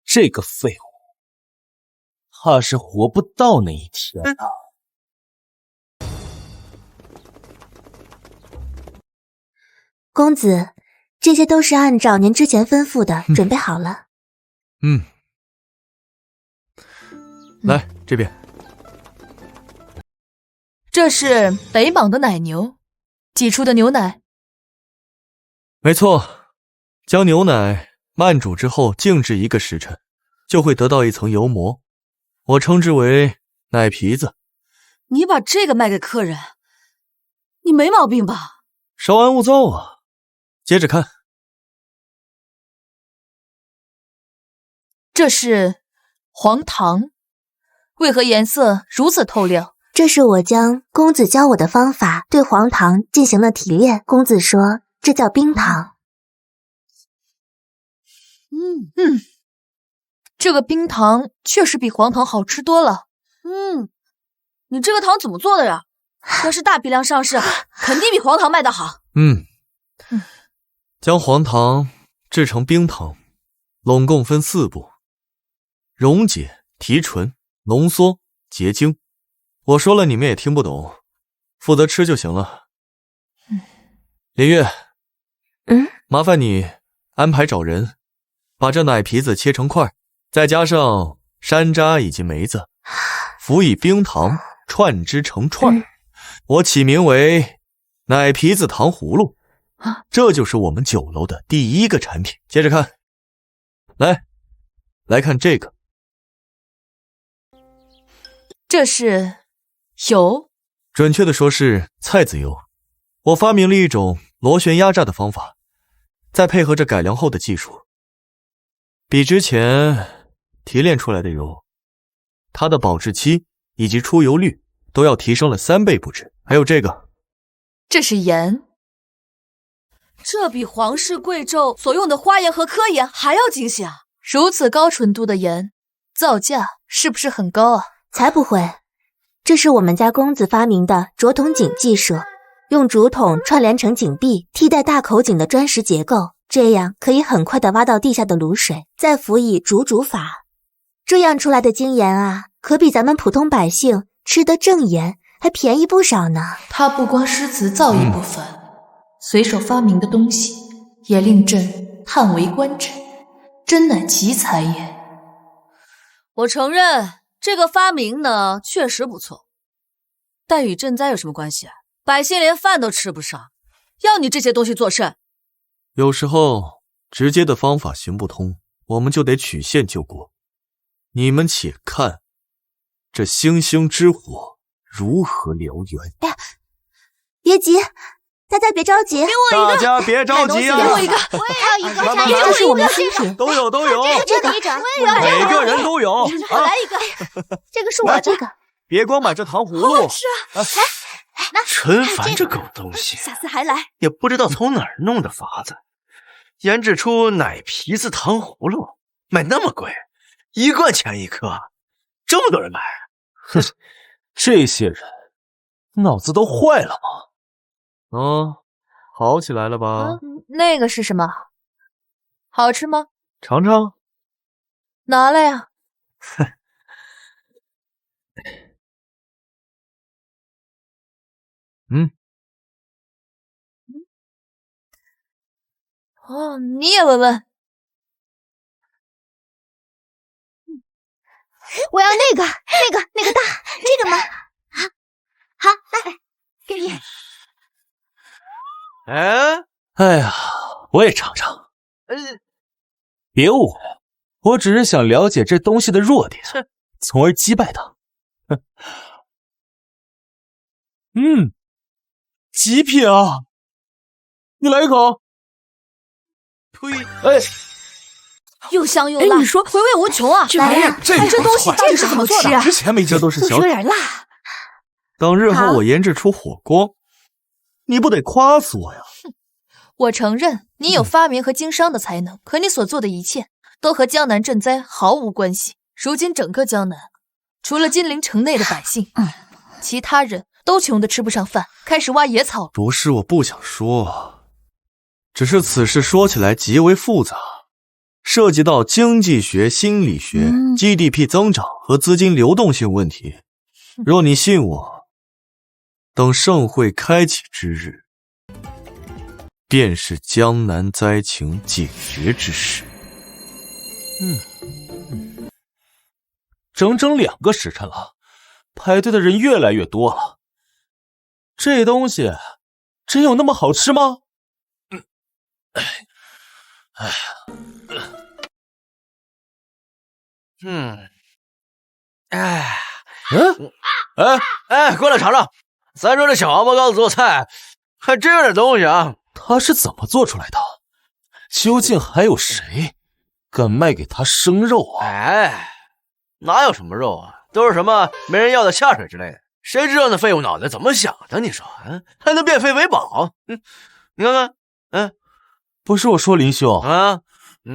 D: 这个废物怕是活不到那一天了。
E: 公子，这些都是按照您之前吩咐的准备好了。
A: 来这边。
G: 这是北莽的奶牛挤出的牛奶。
A: 没错，将牛奶慢煮之后静置1个时辰，就会得到一层油膜，我称之为奶皮子。
F: 你把这个卖给客人，你没毛病吧？
A: 稍安勿躁啊。接着看，
G: 这是黄糖，为何颜色如此透亮？
E: 这是我将公子教我的方法对黄糖进行了提炼，公子说这叫冰糖。
G: 这个冰糖确实比黄糖好吃多了。
F: 你这个糖怎么做的呀？要是大批量上市，肯定比黄糖卖得好。
A: 将黄糖制成冰糖，拢共分4步：溶解、提纯、浓缩、结晶。我说了你们也听不懂，负责吃就行了。林月，麻烦你安排找人，把这奶皮子切成块，再加上山楂以及梅子，辅以冰糖串之成串。我起名为奶皮子糖葫芦。这就是我们酒楼的第1个产品。接着看，来看这个，
G: 这是油，
A: 准确的说是菜籽油。我发明了一种螺旋压榨的方法，再配合着改良后的技术，比之前提炼出来的油，它的保质期以及出油率都要提升了3倍不止。还有这个，
G: 这是盐。
F: 这比皇室贵胄所用的花盐和科盐还要精细啊！
G: 如此高纯度的盐，造价是不是很高啊？
E: 才不会，这是我们家公子发明的竹筒井技术，用竹筒串联成井壁，替代大口井的砖石结构，这样可以很快地挖到地下的卤水，再辅以煮法，这样出来的精盐啊，可比咱们普通百姓吃的正盐还便宜不少呢。
G: 他不光诗词造诣不凡，随手发明的东西也令朕叹为观止，真乃奇才也。
F: 我承认这个发明呢确实不错，但与赈灾有什么关系啊？百姓连饭都吃不上，要你这些东西做甚？
A: 有时候直接的方法行不通，我们就得曲线救国。你们且看这星星之火如何燎原。
E: 别急，大家别着急，给
K: 我一个，
A: 大家别着急啊！
K: 给我一个，我也要一个，
A: 慢慢
E: 这是我们新品，
A: 都有，
K: 这个一整，我也要
A: 每个人都有。
K: 我来一个，这个是我这个，
A: 别光买这糖葫芦。
K: 是啊，
J: 陈凡这狗东西，
K: 下次还来，
J: 也不知道从哪儿弄的法子，研制出奶皮子糖葫芦，卖那么贵，1贯钱1颗，这么多人买。
D: 哼，这些人脑子都坏了吗？
A: 好起来了吧？
G: 那个是什么？好吃吗？
A: 尝尝。
G: 拿来呀。哦，你也闻闻。
K: 我要那个大，这个吗？好，来，给你。
D: 哎呀，我也尝尝。别误会，我只是想了解这东西的弱点，从而击败它。极品啊！你来一口。
J: 呸！
C: 又香又辣，
G: 你说回味无穷啊！
C: 这玩意儿，这东西到底是怎么做的？
O: 之前没，
A: 这都是小
C: 有点辣。
A: 等日后我研制出火锅，你不得夸死我呀？
G: 我承认你有发明和经商的才能，可你所做的一切都和江南赈灾毫无关系。如今整个江南，除了金陵城内的百姓，其他人都穷得吃不上饭，开始挖野草。
I: 不是我不想说，只是此事说起来极为复杂，涉及到经济学、心理学、GDP 增长和资金流动性问题。若你信我，等盛会开启之日，便是江南灾情解决之时。
D: 整整2个时辰了，排队的人越来越多了。这东西真有那么好吃吗？
J: 过来尝尝，咱说这小王八羔子做菜还真有点东西啊！
D: 他是怎么做出来的？究竟还有谁敢卖给他生肉啊？
J: 哪有什么肉啊，都是什么没人要的下水之类的。谁知道那废物脑袋怎么想的？你说，还能变废为宝？你看看，
D: 不是我说林兄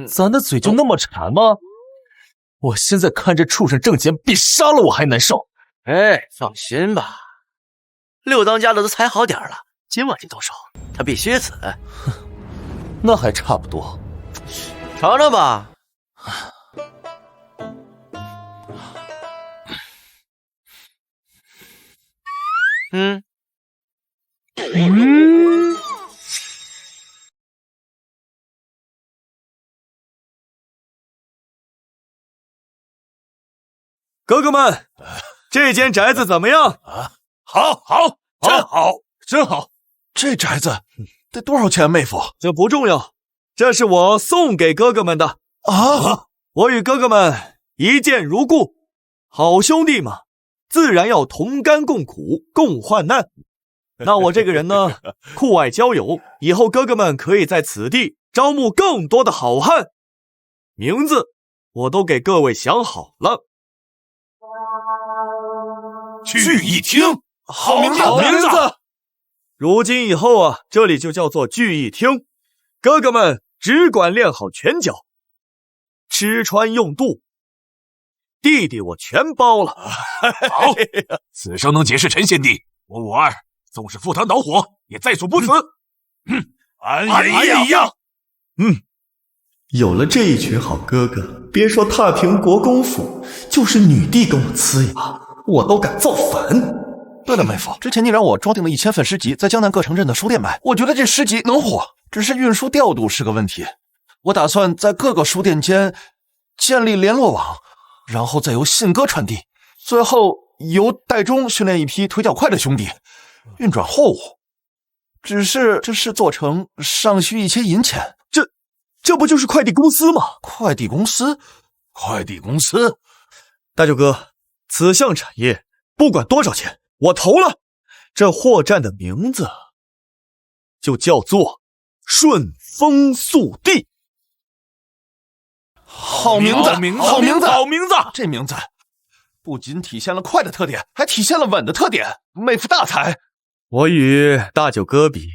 D: 咱的嘴就那么馋吗？我现在看这畜生挣钱比杀了我还难受。
J: 放心吧，六当家的都裁好点了，今晚就动手，他必须死。
D: 那还差不多，
J: 尝尝吧。
A: 哥哥们，这间宅子怎么样？
B: 好，真好。
O: 这宅子得多少钱，妹夫？
A: 这不重要，这是我送给哥哥们的
O: 啊！
A: 我与哥哥们一见如故，好兄弟嘛，自然要同甘共苦，共患难。那我这个人呢，酷爱交友，以后哥哥们可以在此地招募更多的好汉。名字我都给各位想好了。
B: 聚义厅，
A: 好名字。如今以后啊，这里就叫做聚义厅。哥哥们只管练好拳脚，吃穿用度，弟弟我全包了。
B: 好，此生能结识陈贤弟，我武二纵使赴汤蹈火，也在所不辞。俺也一样。
I: 有了这一群好哥哥，别说踏平国公府，就是女帝跟我呲牙，我都敢造反。
O: 对了，妹夫，之前你让我装订了1000份诗集，在江南各城镇的书店卖，我觉得这诗集能火，只是运输调度是个问题。我打算在各个书店间建立联络网，然后再由信鸽传递，最后由戴忠训练一批腿脚快的兄弟，运转货物。只是这事做成尚需一些银钱。
A: 这不就是快递公司吗？
O: 快递公司？
A: 大舅哥，此项产业不管多少钱，我投了。这货站的名字就叫做顺丰速递。
O: 好名字！这名字不仅体现了快的特点，还体现了稳的特点。妹夫大才！
A: 我与大舅哥比，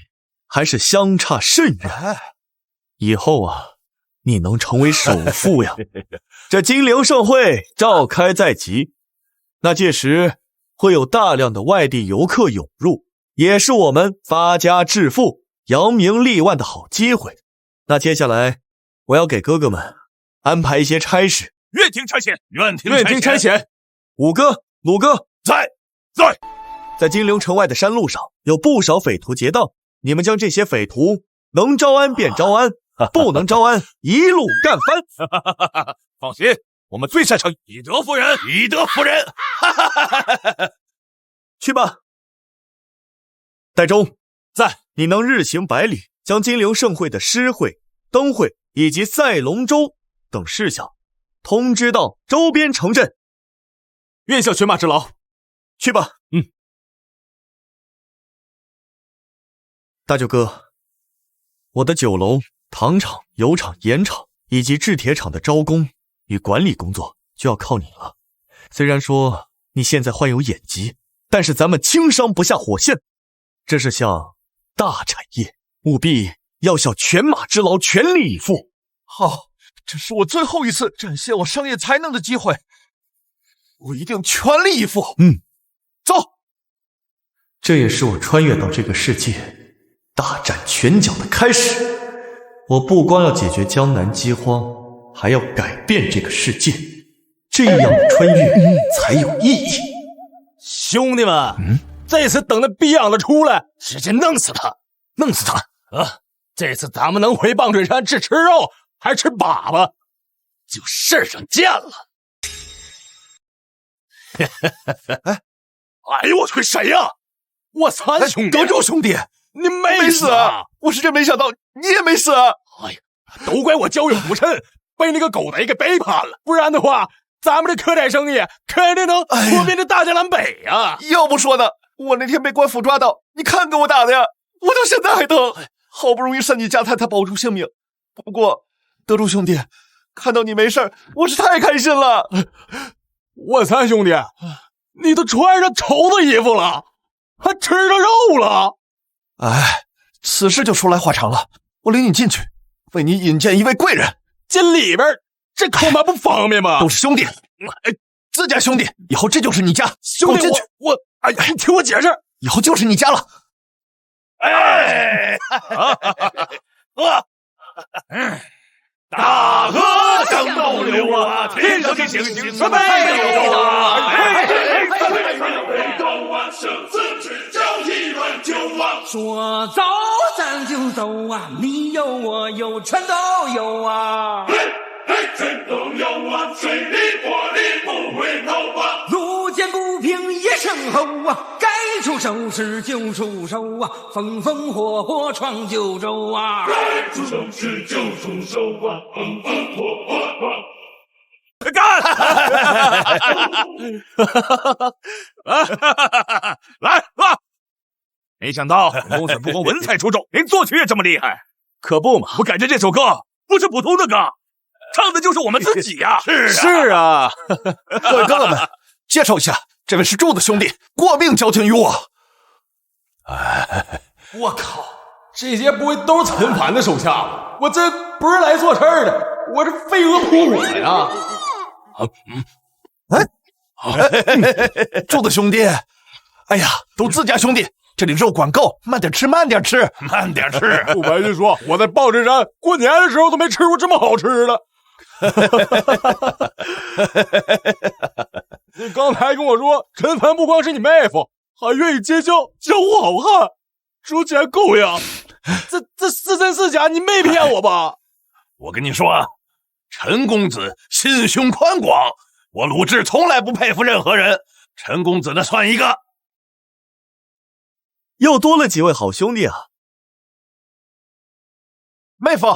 A: 还是相差甚远。以后啊，你能成为首富呀！这金陵盛会召开在即，那届时会有大量的外地游客涌入，也是我们发家致富、扬名立万的好机会。那接下来，我要给哥哥们安排一些差事。
B: 愿听差遣。
A: 武哥、鲁哥，
B: 在。
A: 在金陵城外的山路上有不少匪徒劫道，你们将这些匪徒能招安便招安，不能招安一路干翻。
N: 放心，我们最擅长以德服人，以德服人。
A: 去吧。戴忠
D: 在，
A: 你能日行百里，将金陵盛会的诗会、灯会以及赛龙舟等事项通知到周边城镇。
D: 愿效犬马之劳。
A: 去吧。大舅哥，我的酒楼、糖厂、油厂、盐厂以及制铁厂的招工与管理工作就要靠你了。虽然说你现在患有眼疾，但是咱们轻伤不下火线，这是项大产业，务必要效犬马之劳，全力以赴。
O: 好，这是我最后一次展现我商业才能的机会，我一定全力以赴。走。
I: 这也是我穿越到这个世界大展拳脚的开始。我不光要解决江南饥荒，还要改变这个世界，这样的穿越才有意义。
D: 兄弟们，这次等那逼样的出来，直接弄死他，弄死他啊！这次咱们能回棒槌山吃肉还是吃粑粑，就事上见了。哎呦我去，谁呀？我三兄弟，
O: 德州兄弟，
D: 你没死啊！
O: 我是真没想到你也没死。哎
D: 呀，都怪我交友不慎，被那个狗贼给背叛了，不然的话，咱们这客栈生意肯定能拖遍这大江南北啊！
O: 要不说呢，我那天被官府抓到，你看给我打的呀，我到现在还疼。好不容易善你家太太保住性命，不过德州兄弟，看到你没事，我是太开心了。
D: 我三兄弟，你都穿上绸子衣服了，还吃着肉了。
O: 哎，此事就说来话长了，我领你进去，为你引荐一位贵人。
D: 进里边，这恐怕不方便吧？
O: 都是兄弟，自家兄弟，以后这就是你家。
D: 兄弟，哎呀，你听我解释，
O: 以后就是你家了。
N: 哎，大河向东流啊，天上的星星是北斗啊，北斗啊，生死之交一乱就忘。
P: 说走咱就走啊，你有我有全都有啊，
N: 全都有啊，水里火里不回头啊。
P: 路见不平一声吼啊，该出手时就出手啊，风风火火闯九州啊，
N: 该出手时就出手啊，风风火火闯。
D: 干！
N: 来啊！没想到公子不光文采出众，连作曲也这么厉害，
D: 可不嘛！
N: 我感觉这首歌不是普通的歌，唱的就是我们自己呀！
D: 是啊，
O: 各位哥哥们，介绍一下，这位是柱子兄弟，过命交情于我。
D: 我靠，这些不会都是陈凡的手下吗？我这不是来做事儿的，我这飞蛾扑火呀！
O: 柱子兄弟，哎呀，都自家兄弟，这里肉管够，慢点吃，慢点吃，
N: 慢点吃。
D: 不瞒您说，我在棒槌山过年的时候都没吃过这么好吃的。你刚才跟我说，陈凡不光是你妹夫，还愿意结交江湖好汉，说起来够呀。这是真是假？你没骗我吧？
N: 我跟你说啊，陈公子心胸宽广，我鲁智从来不佩服任何人，陈公子那算一个。
A: 又多了几位好兄弟啊！
O: 妹夫，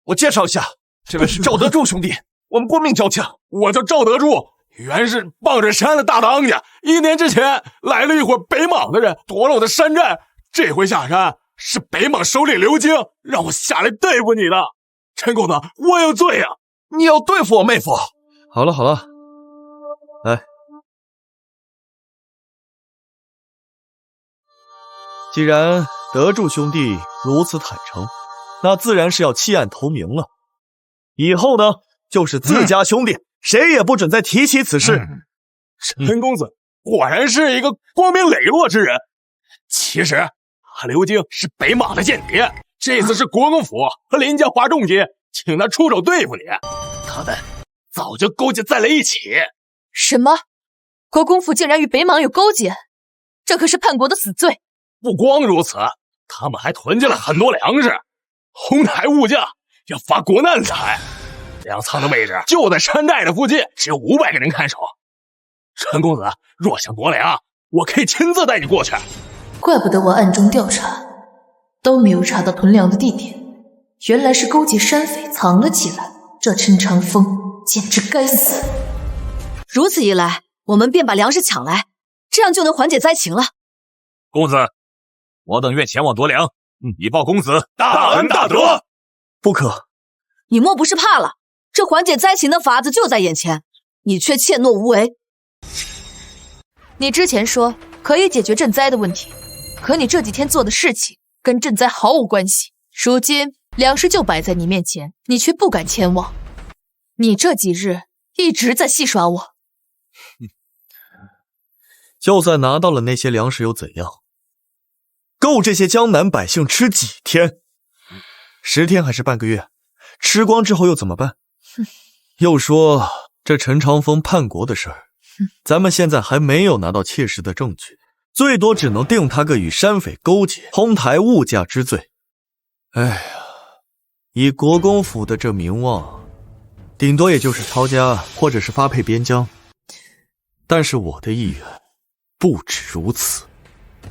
O: 我介绍一下，这位是赵德柱兄弟，我们过命交情。
D: 我叫赵德柱，原是棒槌山的大当家。1年之前来了一伙北莽的人，夺了我的山寨。这回下山是北莽首领刘京让我下来对付你的。陈公子，我有罪啊！
O: 你要对付我妹夫。
A: 好了好了，来，既然德柱兄弟如此坦诚，那自然是要弃暗投明了。以后呢，就是自家兄弟，谁也不准再提起此事。
D: 陈公子果然是一个光明磊落之人。其实刘京是北莽的间谍，这次是国公府和林家花重金请他出手对付你，他们早就勾结在了一起。
G: 什么？国公府竟然与北莽有勾结？这可是叛国的死罪。
D: 不光如此，他们还囤积了很多粮食，哄抬物价，要发国难财。粮仓的位置就在山寨的附近，只有500个人看守。陈公子若想夺粮，我可以亲自带你过去。
G: 怪不得我暗中调查，都没有查到囤粮的地点，原来是勾结山匪藏了起来。这陈长风简直该死！
F: 如此一来，我们便把粮食抢来，这样就能缓解灾情了。
D: 公子，我等愿前往夺粮，以报公子大恩大德。
A: 不可！
F: 你莫不是怕了？这缓解灾情的法子就在眼前，你却怯懦无为。
G: 你之前说可以解决赈灾的问题，可你这几天做的事情跟赈灾毫无关系。如今粮食就摆在你面前，你却不敢前往。你这几日一直在戏耍我。
A: 就算拿到了那些粮食又怎样？够这些江南百姓吃几天？10天还是半个月？吃光之后又怎么办？又说这陈长风叛国的事儿，咱们现在还没有拿到切实的证据，最多只能定他个与山匪勾结、哄抬物价之罪。哎呀，以国公府的这名望，顶多也就是抄家或者是发配边疆。但是我的意愿不止如此。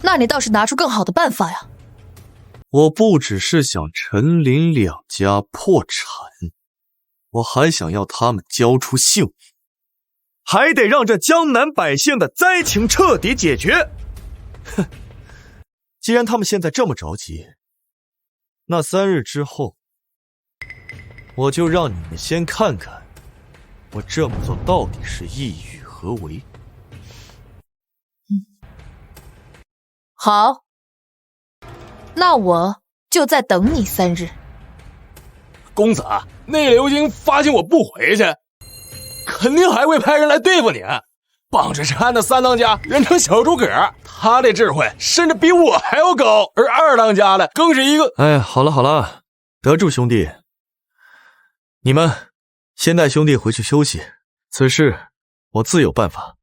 G: 那你倒是拿出更好的办法呀！
A: 我不只是想陈林两家破产，我还想要他们交出性命，还得让这江南百姓的灾情彻底解决。哼，既然他们现在这么着急，那3日之后，我就让你们先看看我这么做到底是意欲何为。
G: 好，那我就再等你3日。
D: 公子，内流京发现我不回去，肯定还会派人来对付你。棒着山的3当家人称小诸葛，他的智慧甚至比我还要高，而2当家的更是一个……
A: 哎，好了好了，得住兄弟，你们先带兄弟回去休息，此事我自有办法。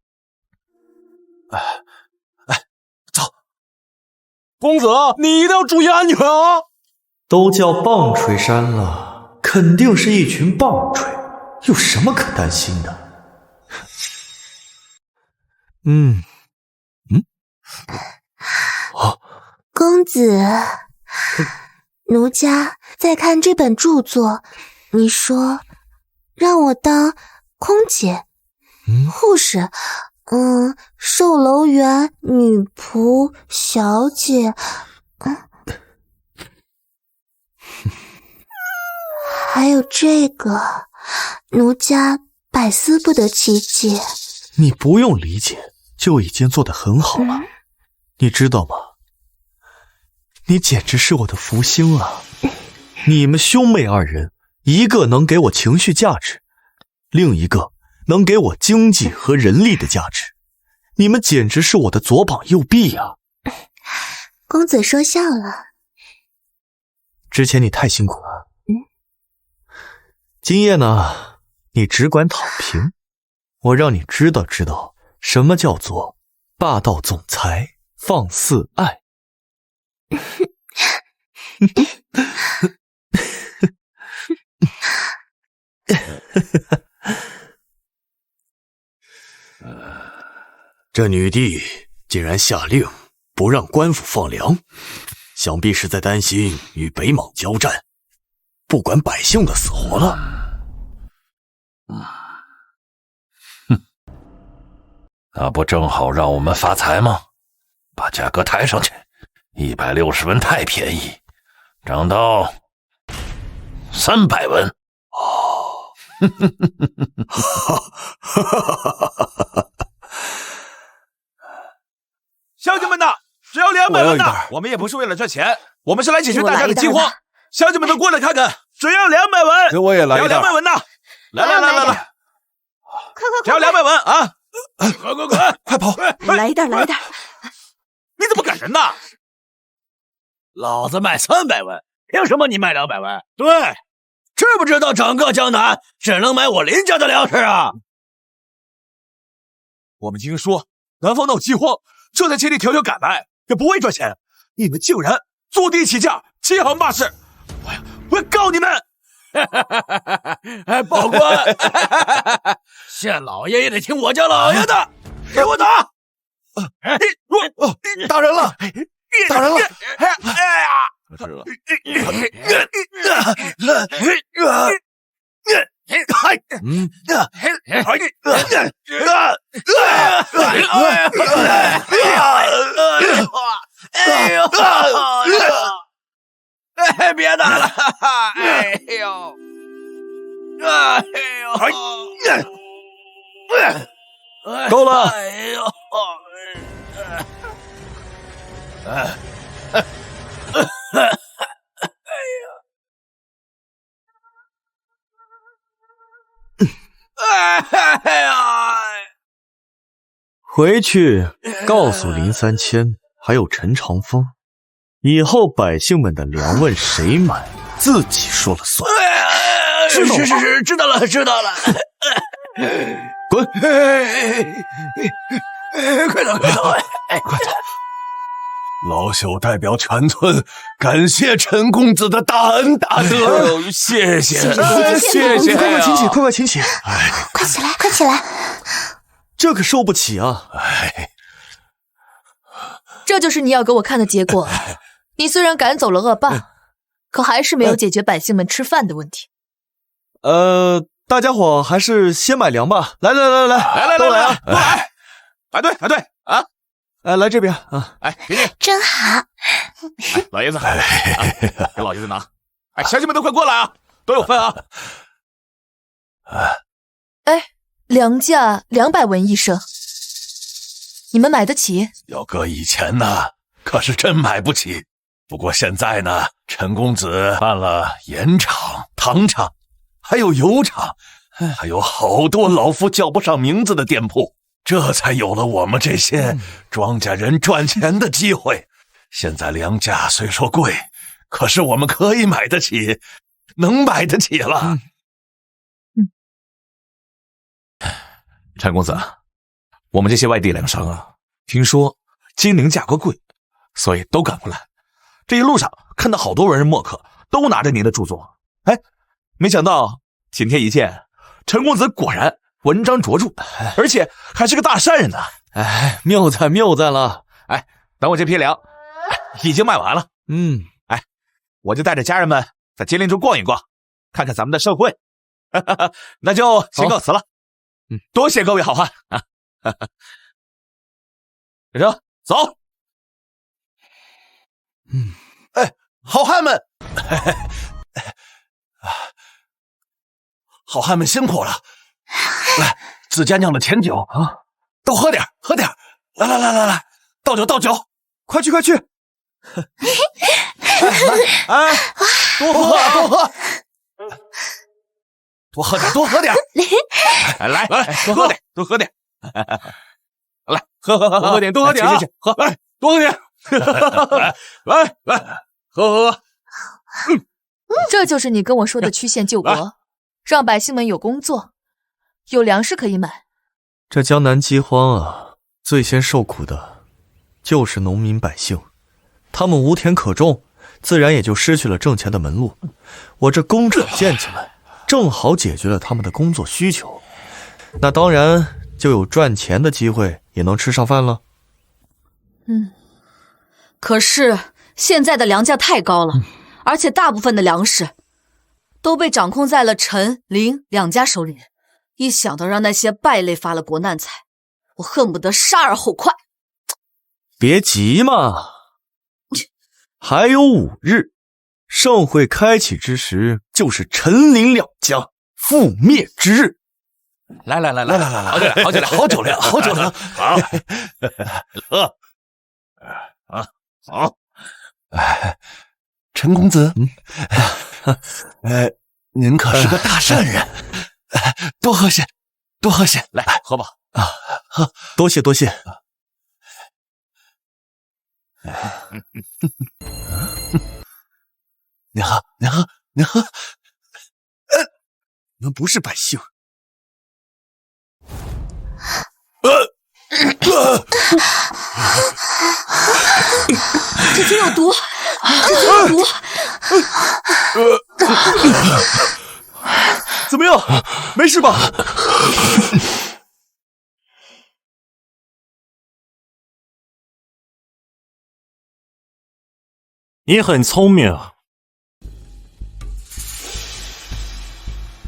D: 公子，你一定要注意安全啊！
I: 都叫棒槌山了，肯定是一群棒槌，有什么可担心的？
E: 公子，奴家在看这本著作，你说让我当空姐、护士，售楼员、女仆、小姐，还有这个，奴家百思不得其解。
A: 你不用理解，就已经做得很好了。你知道吗？你简直是我的福星啊！你们兄妹2人，一个能给我情绪价值，另一个能给我经济和人力的价值。你们简直是我的左膀右臂啊！
E: 公子说笑了。
A: 之前你太辛苦了。今夜呢，你只管躺平，我让你知道知道什么叫做霸道总裁放肆爱。
L: 这女帝竟然下令不让官府放粮，想必是在担心与北莽交战，不管百姓的死活了。
B: 那不正好让我们发财吗？把价格抬上去，160文太便宜，涨到300文。
N: 乡亲们呐，只要200文呐！我们也不是为了赚钱，我们是来解决大家的饥荒。乡亲们都过来看看，只要200文！
O: 给我也来一袋！
N: 只要200文呐！来，
K: 快！
N: 只要200文啊！
O: 快跑！
F: 来一袋！
N: 你怎么赶人呢？
M: 老子卖300文，凭什么你卖200文？对，知不知道整个江南只能买我林家的粮食啊？
N: 我们听说南方闹饥荒，这才请你调调赶来，也不为赚钱，你们竟然坐地起价，欺行霸市！我要告你们！
M: 报官！县老爷也得听我家老爷的，给我打！
O: 打人了！打人了！
N: 哎呀！
O: 是了。
M: 别打了！哎呦！
D: 够了！
M: 哎呦！哎呀！
I: 回去告诉林三千，还有陈长风，以后百姓们的粮问谁买，自己说了算。
M: 是，知道了。
I: 滚！
M: 快走！
O: 老朽代表全村感谢陈公子的大恩大德。
N: 谢谢！
I: 快请起！
E: 快起来！
I: 这可受不起啊！
G: 这就是你要给我看的结果。你虽然赶走了恶霸，可还是没有解决百姓们吃饭的问题。
I: 大家伙还是先买粮吧。来，
N: 都来啊！都来！排队啊！
I: 来这边啊！
N: 给你，
E: 真好。
N: 老爷子，给老爷子拿。乡亲们都快过来啊，都有份啊！
G: 粮价200文一升，你们买得起？
O: 要搁以前呢，可是真买不起。不过现在呢，陈公子办了盐厂、糖厂，还有油厂，还有好多老夫叫不上名字的店铺，这才有了我们这些庄稼人赚钱的机会。现在粮价虽说贵，可是我们可以买得起，能买得起了。
N: 陈公子，我们这些外地粮商啊，听说金陵价格贵，所以都赶过来。这一路上看到好多文人墨客都拿着您的著作，没想到今天一见，陈公子果然文章卓著，而且还是个大善人呢。
I: 妙在了。
N: 等我这批粮已经卖完了，我就带着家人们在金陵中逛一逛，看看咱们的盛会。那就先告辞了。多谢各位好汉啊！小生走。
O: 好汉们，好汉们辛苦了。来，自家酿的甜酒啊，都喝点。来，倒酒，
I: 快去！
O: 多喝，多喝点。
N: 来，多喝点。来，喝点，多喝点啊！喝，来，多喝点。来，喝。
G: 这就是你跟我说的曲线救国，让百姓们有工作，有粮食可以买。
I: 这江南饥荒啊，最先受苦的就是农民百姓，他们无田可种，自然也就失去了挣钱的门路。我这工厂建起来，正好解决了他们的工作需求，那当然就有赚钱的机会，也能吃上饭了。
F: 可是现在的粮价太高了，而且大部分的粮食都被掌控在了陈、林两家手里。一想到让那些败类发了国难财，我恨不得杀而后快。
I: 别急嘛，还有5日，盛会开启之时，就是陈林两家覆灭之日。
N: 来，好酒量，好。
O: 好。陈公子，您可是个大善人，多喝些，
N: 来，喝吧。
I: 喝，多谢。
O: 您喝。
I: 你们不是百姓。
C: 这酒有毒，这酒有毒。
A: 怎么样？没事吧？
D: 你很聪明，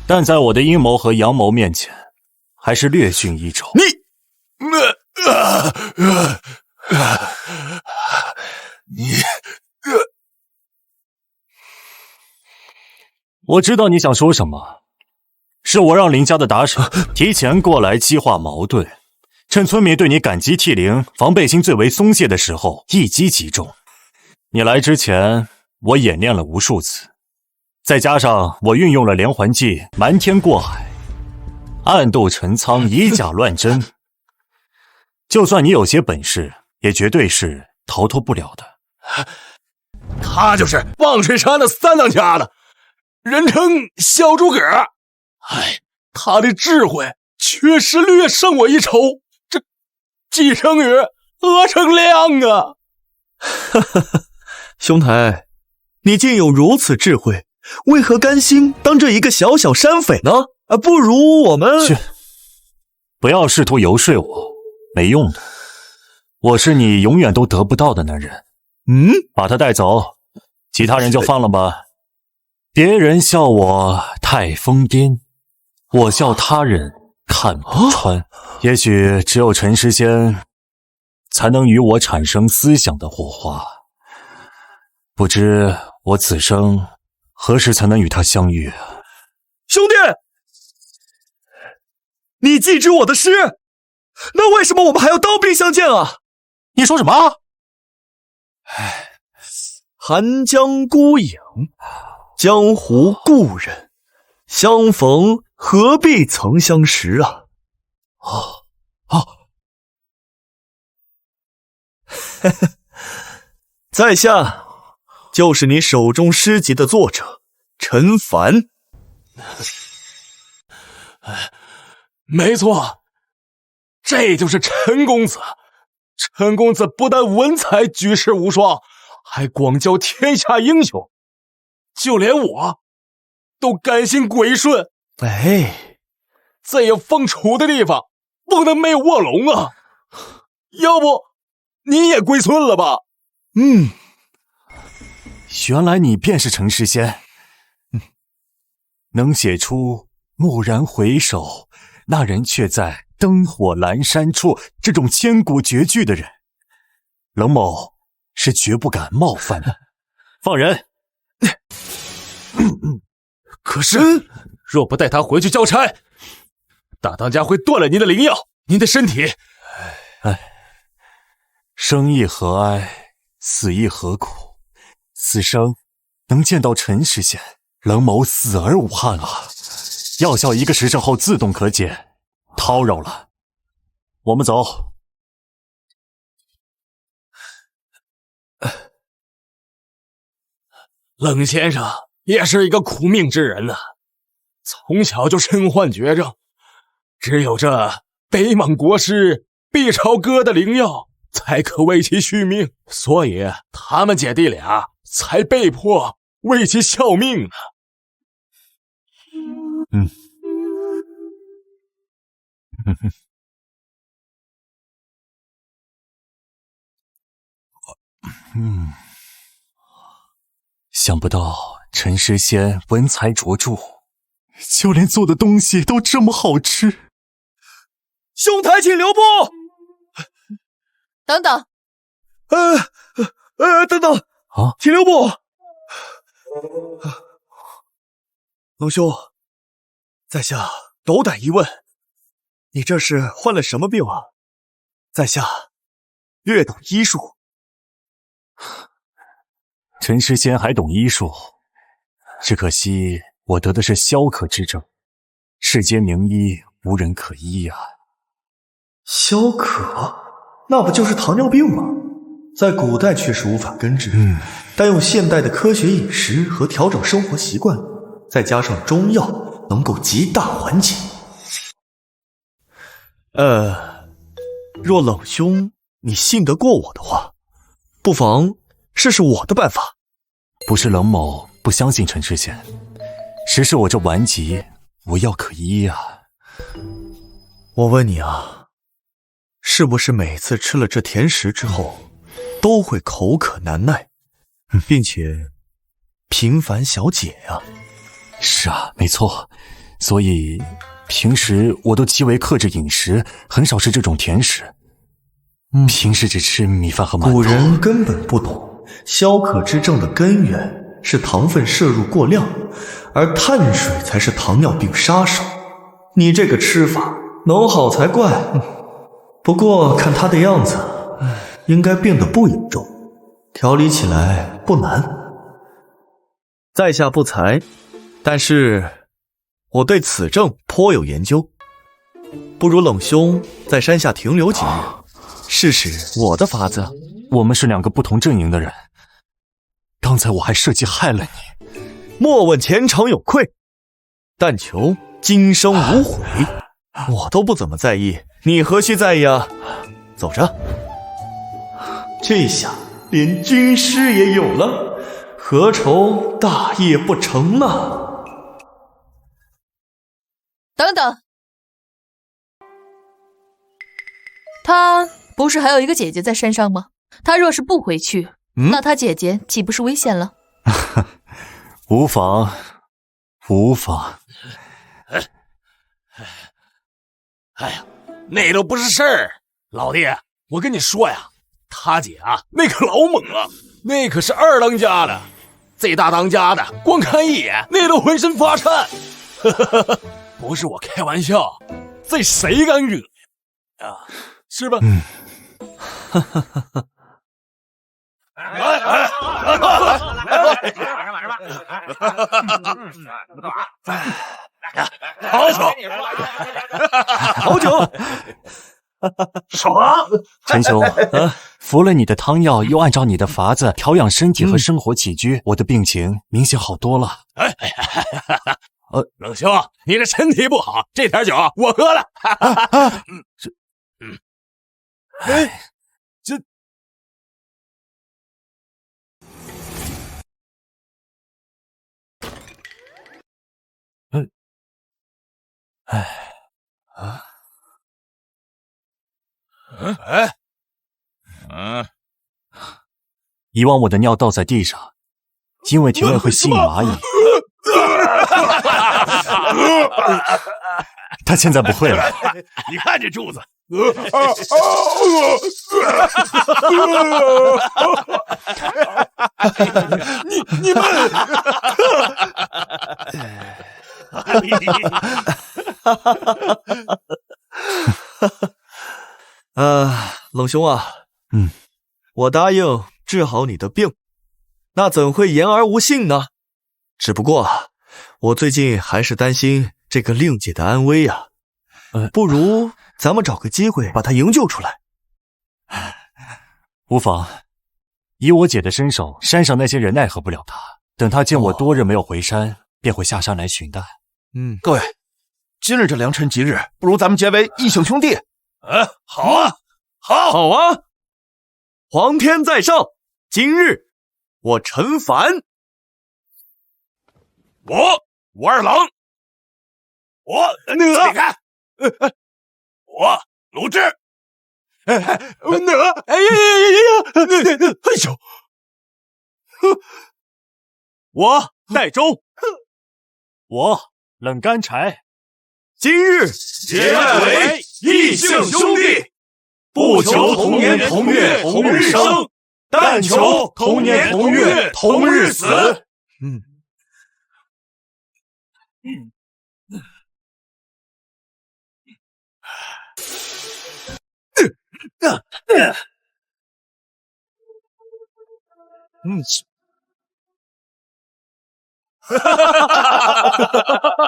D: 但在我的阴谋和阳谋面前，还是略逊一筹。我知道你想说什么，是我让林家的打手提前过来激化矛盾，趁村民对你感激涕零、防备心最为松懈的时候一击即中。你来之前，我演练了无数次，再加上我运用了连环计瞒天过海，暗度陈仓，以假乱真。就算你有些本事，也绝对是逃脱不了的。
N: 他就是望水山的三当家的，人称小诸葛。哎，他的智慧确实略胜我一筹，这既成语何成量啊！
A: 哈哈哈，兄台，你竟有如此智慧，为何甘心当这一个小小山匪呢？不如我们
D: 去，不要试图游说我，没用的。我是你永远都得不到的男人。把他带走，其他人就放了吧。别人笑我太疯癫，我笑他人看不穿。也许只有陈师仙才能与我产生思想的火花，不知我此生何时才能与他相遇啊？
A: 兄弟，你既知我的诗，那为什么我们还要刀兵相见啊？
D: 你说什么？
A: 寒江孤影，江湖故人，相逢何必曾相识啊！在下就是你手中诗集的作者陈凡。
N: 没错，这就是陈公子。陈公子不但文采举世无双，还广交天下英雄，就连我都甘心归顺。再有凤雏的地方不能没有卧龙啊！要不你也归顺了吧？
D: 原来你便是陈师仙。能写出蓦然回首，那人却在灯火阑珊处这种千古绝句的人，冷某是绝不敢冒犯的。放人。
N: 可是若不带他回去交差，大当家会断了您的灵药，您的身体……
D: 生亦何哀，死亦何苦？此生能见到陈师仙，冷某死而无憾啊！药效1个时辰后自动可解，叨扰了。我们走。
N: 冷先生也是一个苦命之人啊，从小就身患绝症，只有这北莽国师毕朝哥的灵药才可为其续命，所以他们姐弟俩才被迫为其效命呢。
D: 想不到陈师仙文才卓著，就连做的东西都这么好吃。
A: 兄台，请留步！
G: 等等，
A: 等等
D: 啊！
A: 请留步！龙兄，在下斗胆一问，你这是患了什么病啊？在下略懂医术。
D: 陈师仙还懂医术，只可惜我得的是消渴之症，世间名医无人可医呀。
A: 消渴，那不就是糖尿病吗？在古代确实无法根治，但用现代的科学饮食和调整生活习惯，再加上中药，能够极大缓解。若冷兄你信得过我的话，不妨试试我的办法。
I: 不是冷某不相信陈知县，实是我这顽疾无药可医啊。
A: 我问你啊，是不是每次吃了这甜食之后，都会口渴难耐，并且频繁小解呀？
I: 是啊，没错。所以平时我都极为克制饮食，很少吃这种甜食。平时只吃米饭和馒头。
A: 古人根本不懂，消渴之症的根源是糖分摄入过量，而碳水才是糖尿病杀手。你这个吃法能好才怪。不过看他的样子，应该病得不严重，调理起来不难。在下不才，但是我对此症颇有研究，不如冷兄在山下停留几日，试试我的法子。
I: 我们是两个不同阵营的人，刚才我还设计害了你。
A: 莫问前程有愧，但求今生无悔。我都不怎么在意，你何须在意啊？走着。这下连军师也有了，何愁大业不成呢？
G: 等等，他不是还有一个姐姐在山上吗？他若是不回去，那他姐姐岂不是危险了？
I: 无妨，无妨。
N: 哎呀，那都不是事儿，老弟，我跟你说呀，他姐啊，那可老猛了，那可是二当家的，这大当家的，光看一眼，那都浑身发颤。不是我开玩笑，这谁敢惹呀？啊，是吧？好酒，
A: 好酒。
N: 爽！
I: 陈兄，服了你的汤药，又按照你的法子调养身体和生活起居，我的病情明显好多了。
N: 冷兄，你的身体不好，这点酒我喝了。
I: 以往我的尿倒在地上，因为体味会吸引蚂蚁。他现在不会了。
N: 你看这柱子。你们
A: 冷兄啊，我答应治好你的病，那怎会言而无信呢？只不过我最近还是担心这个令姐的安危呀。不如咱们找个机会把她营救出来。
I: 无妨，以我姐的身手，山上那些人奈何不了她。等她见我多日没有回山，便会下山来寻的。
O: 各位，今日这良辰吉日，不如咱们结为义兄兄弟。
N: 好啊，
A: 好啊！皇天在上，今日我陈凡，
N: 我二郎，你看，我鲁智，哎呀，
I: 我戴州，我冷干柴，
A: 今日
N: 结拜为义姓兄弟，不求同年同月同日生，但求同年同月同日死。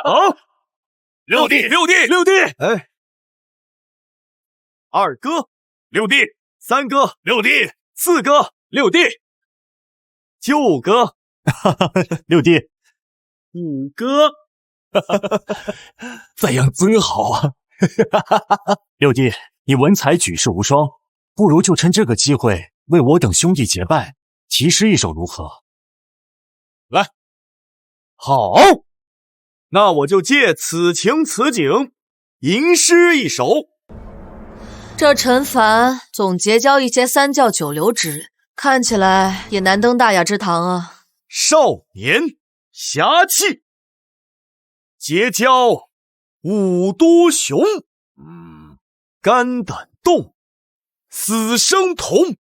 A: 好，
N: 六弟，
A: 哎，二哥，
N: 六弟，
A: 三哥，
N: 六弟，
A: 四哥，
N: 六弟，
A: 九哥，
I: 六弟，
A: 五哥，
I: 这样真好啊！六弟，你文采举世无双，
D: 不如就趁这个机会为我等兄弟结拜，题诗一首如何？
A: 来，好，那我就借此情此景，吟诗一首。
F: 这陈凡总结交一些三教九流之人，看起来也难登大雅之堂啊。
A: 少年侠气，结交五都雄，肝胆动，死生同，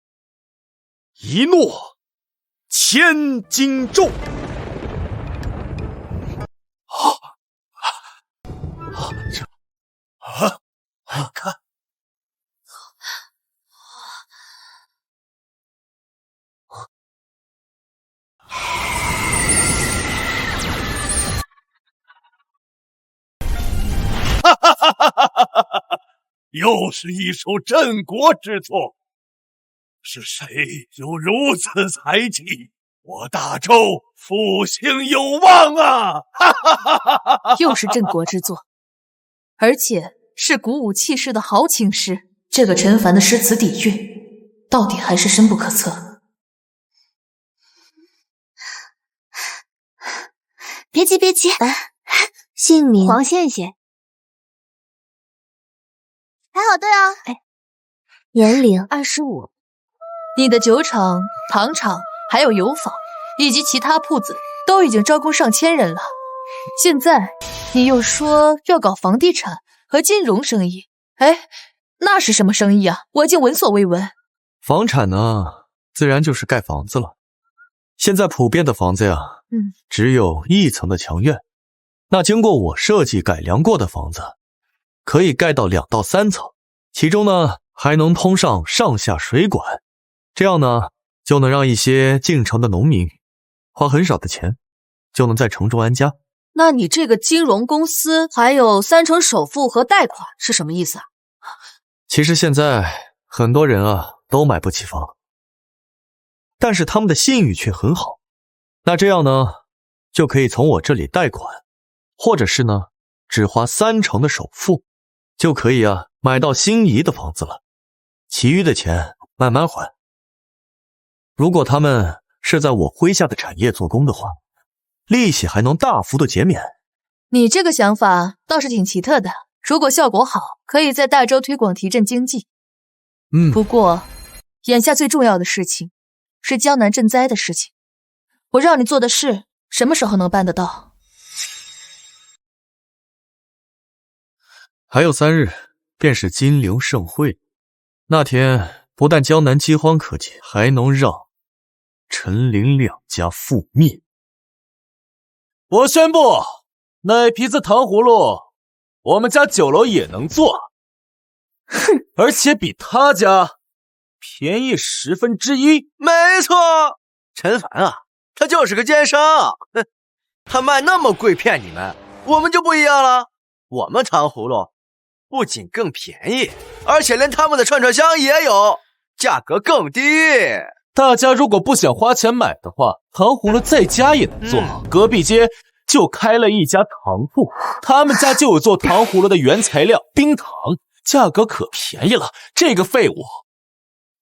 A: 一诺千斤重。
O: 看。
B: 哈哈哈哈哈哈！又是一首镇国之作，是谁有如此才气？我大周复兴有望啊！哈哈哈哈哈！
G: 又是镇国之作，而且是鼓舞气势的豪情诗。这个陈凡的诗词底蕴，到底还是深不可测。
K: 别急，别急，
E: 姓名
K: 黄羡羡。还好对啊，
E: 年龄
K: 25。
G: 你的酒厂、糖厂还有油坊以及其他铺子都已经招工上千人了，现在你又说要搞房地产和金融生意，那是什么生意啊？我竟闻所未闻。
I: 房产呢，自然就是盖房子了。现在普遍的房子呀，只有一层的墙院，那经过我设计改良过的房子，可以盖到2到3层，其中呢还能通上上下水管，这样呢就能让一些进城的农民花很少的钱，就能在城中安家。
F: 那你这个金融公司还有3成首付和贷款是什么意思啊？
I: 其实现在很多人啊都买不起房，但是他们的信誉却很好，那这样呢就可以从我这里贷款，或者是呢只花3成的首付，就可以啊买到心仪的房子了，其余的钱慢慢还。如果他们是在我麾下的产业做工的话，利息还能大幅的减免。
G: 你这个想法倒是挺奇特的，如果效果好，可以在大周推广提振经济。不过眼下最重要的事情是江南赈灾的事情，我让你做的事什么时候能办得到？
I: 还有3日便是金陵盛会，那天不但江南饥荒可解，还能让陈林2家覆灭。
D: 我宣布，奶皮子糖葫芦，我们家酒楼也能做，而且比他家便宜1/10。
J: 没错，陈凡啊，他就是个奸商，他卖那么贵骗你们，我们就不一样了。我们糖葫芦不仅更便宜，而且连他们的串串香也有，价格更低。
D: 大家如果不想花钱买的话，糖葫芦在家也能做。隔壁街就开了一家糖铺，他们家就有做糖葫芦的原材料冰糖，价格可便宜了。这个废物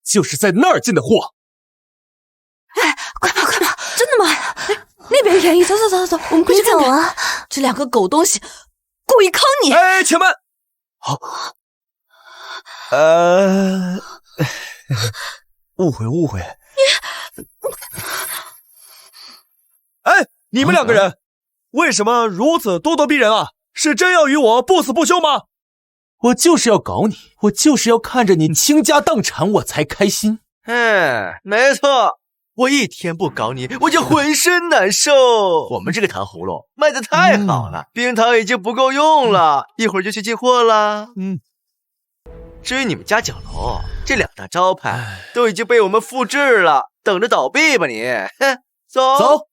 D: 就是在那儿进的货。
C: 快跑快跑！真的吗？那边便宜，走，我们快去看看
F: 啊！这2个狗东西故意坑你！
A: 且慢！误会。你们2个人为什么如此咄咄逼人啊？是真要与我不死不休吗？
D: 我就是要搞你，我就是要看着你倾家荡产我才开心。
J: 没错，我一天不搞你，我就浑身难受。我们这个糖葫芦卖的太好了，冰糖已经不够用了，一会儿就去进货了。至于你们家酒楼，这2大招牌都已经被我们复制了，等着倒闭吧你！走。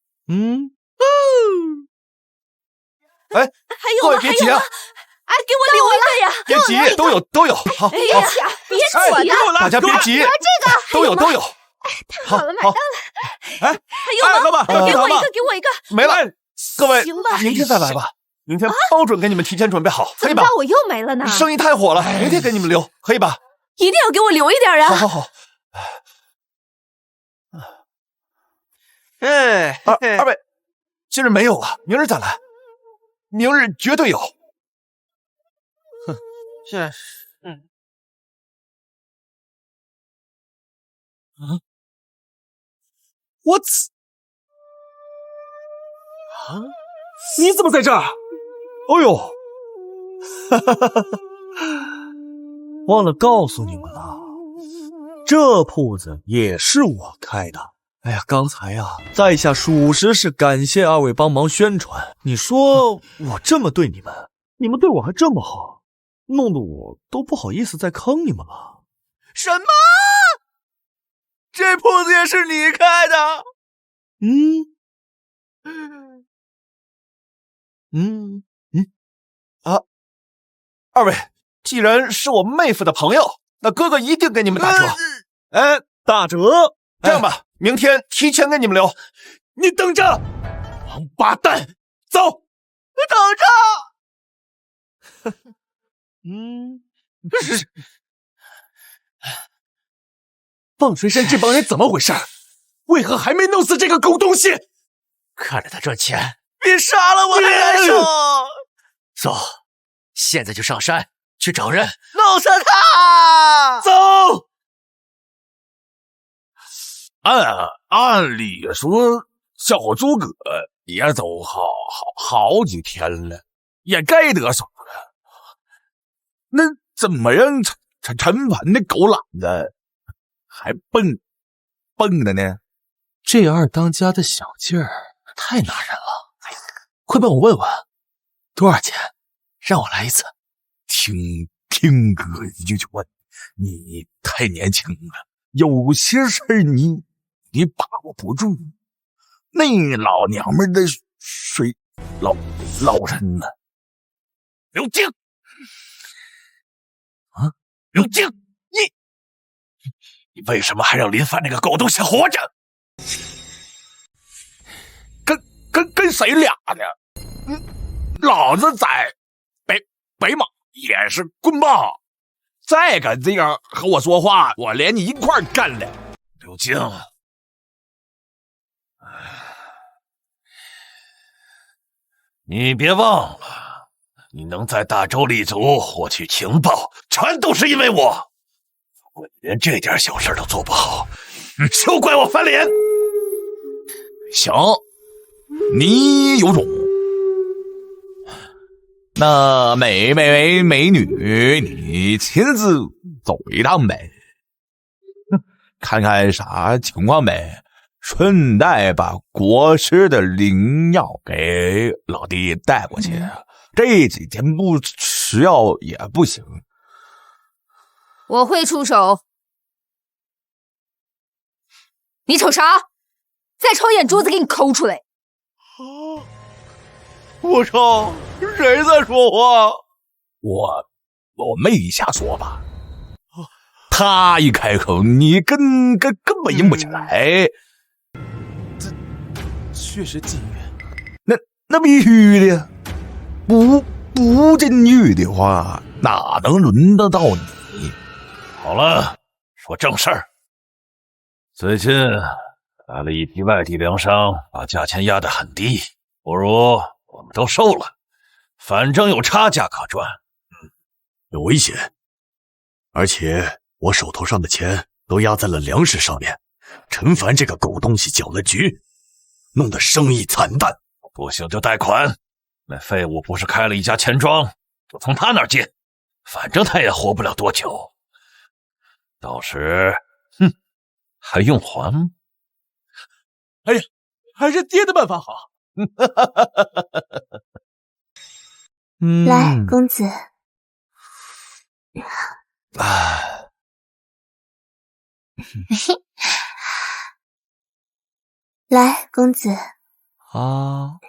C: 还有
A: 别急啊！
C: 给我留一个呀！
A: 别急，都有。好，
C: 别急啊！
A: 大家别急，
C: 这个
A: 都有。
C: 太好了，买单了。还有吗？
A: 老板，
C: 给我一个。
A: 没了，各位，
C: 行吧，
A: 明天再来吧。明天包准给你们提前准备好，可以吧？
C: 我又没了呢。
A: 生意太火了，明天给你们留，可以吧？
C: 一定要给我留一点啊！
O: 好。
J: 哎，
O: 二位，今日没有了，明日再来，明日绝对有。
J: 哼，这是，
D: 我你怎么在这儿？
A: 哎呦，忘了告诉你们了，这铺子也是我开的。哎呀，刚才呀，在下属实是感谢二位帮忙宣传。你说我这么对你们，你们对我还这么好，弄得我都不好意思再坑你们了。
J: 什么？这铺子也是你开的？
O: 二位，既然是我妹夫的朋友，那哥哥一定给你们打折。
A: 打折？
O: 这样吧，明天提前给你们留。
D: 你等着，王八蛋，走！
J: 等着。
D: 放水山这帮人怎么回事？为何还没弄死这个狗东西？
M: 看着他赚钱，
J: 比杀了我还难受。
M: 走，现在就上山去找人，
J: 弄死他！
D: 走。
N: 按理说，小诸葛也走好几天了，也该得手了。那怎么让陈凡那狗懒子还蹦的呢？
D: 这二当家的小劲儿太拿人了，快帮我问问多少钱，让我来一次。
N: 听哥一句话，你太年轻了，有些事儿你把握不住。那老娘们的水老深了。
B: 刘静啊，刘静，你为什么还让林凡那个狗东西活着？
N: 跟谁俩呢？老子在北莽也是棍棒，再敢这样和我说话，我连你一块干了。
B: 刘静，你别忘了，你能在大周立足获取情报，全都是因为我。我连这点小事都做不好，休怪我翻脸。
N: 行，你有种。那美女，你亲自走一趟呗，看看啥情况呗，顺带把国师的灵药给老弟带过去，这几天不吃药也不行。
G: 我会出手。你瞅啥？再瞅眼珠子给你抠出来！
J: 我操，谁在说话？
N: 我妹瞎说吧。他一开口，你根本硬不起来。
D: 这确实禁欲。
N: 那必须的，不禁欲的话，哪能轮得到你？
B: 好了，说正事儿。最近来了一批外地粮商，把价钱压得很低，不如我们都收了，反正有差价可赚。
L: 有危险，而且我手头上的钱都压在了粮食上面。陈凡这个狗东西搅了局，弄得生意惨淡。
B: 不行就贷款，那废物不是开了一家钱庄，就从他那儿借，反正他也活不了多久。到时，还用还吗？
D: 哎呀，还是爹的办法好。
E: 来，公子。来，公子。
A: 啊！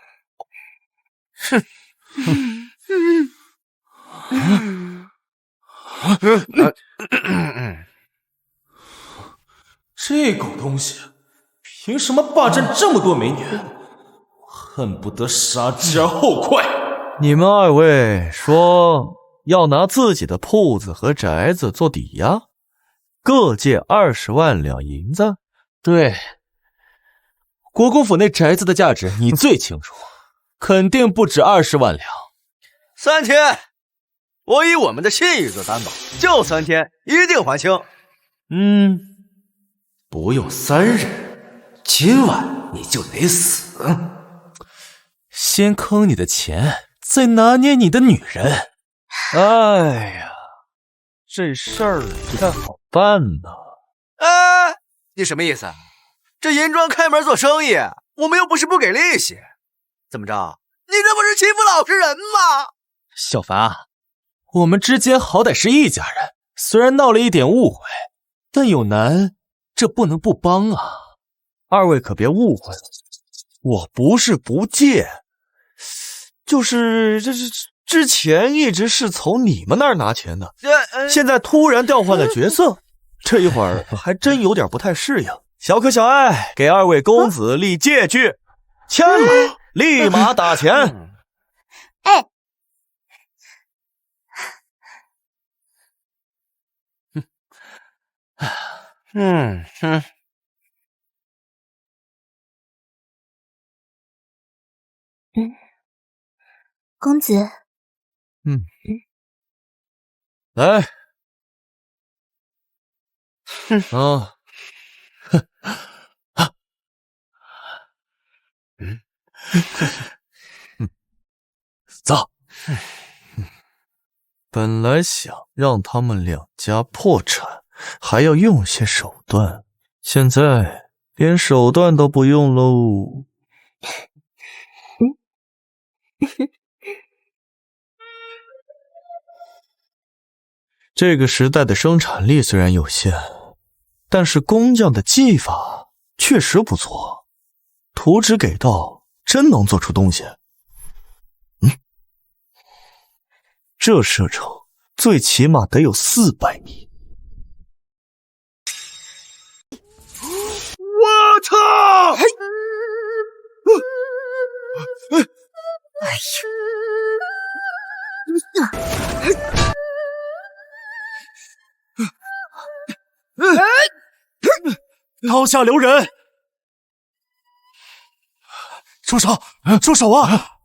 D: 这狗东西凭什么霸占这么多美女？恨不得杀之而后快。
A: 你们二位说要拿自己的铺子和宅子做抵押？各借20万两银子。
D: 对，国公府那宅子的价值你最清楚，肯定不止20万两。
J: 3天，我以我们的信誉做担保，就3天，一定还清。
I: 不用3日，今晚你就得死。
D: 先坑你的钱，再拿捏你的女人。
A: 哎呀，这事儿不太好办呢。
J: 你什么意思？这银庄开门做生意，我们又不是不给利息，怎么着？你这不是欺负老实人吗？
D: 小凡，我们之间好歹是一家人，虽然闹了一点误会，但有难这不能不帮啊。
A: 二位可别误会了，我不是不借，就是之前一直是从你们那儿拿钱的，现在突然调换了角色，这一会儿还真有点不太适应。小可小爱，给2位公子立借据，签了立马打钱。
K: 哎，
E: 公子，
A: 来，走。本来想让他们2家破产，还要用些手段，现在连手段都不用喽。这个时代的生产力虽然有限，但是工匠的技法确实不错，图纸给到，真能做出东西。这射程最起码得有400米。我操！
I: 刀下留人！住手！住手啊！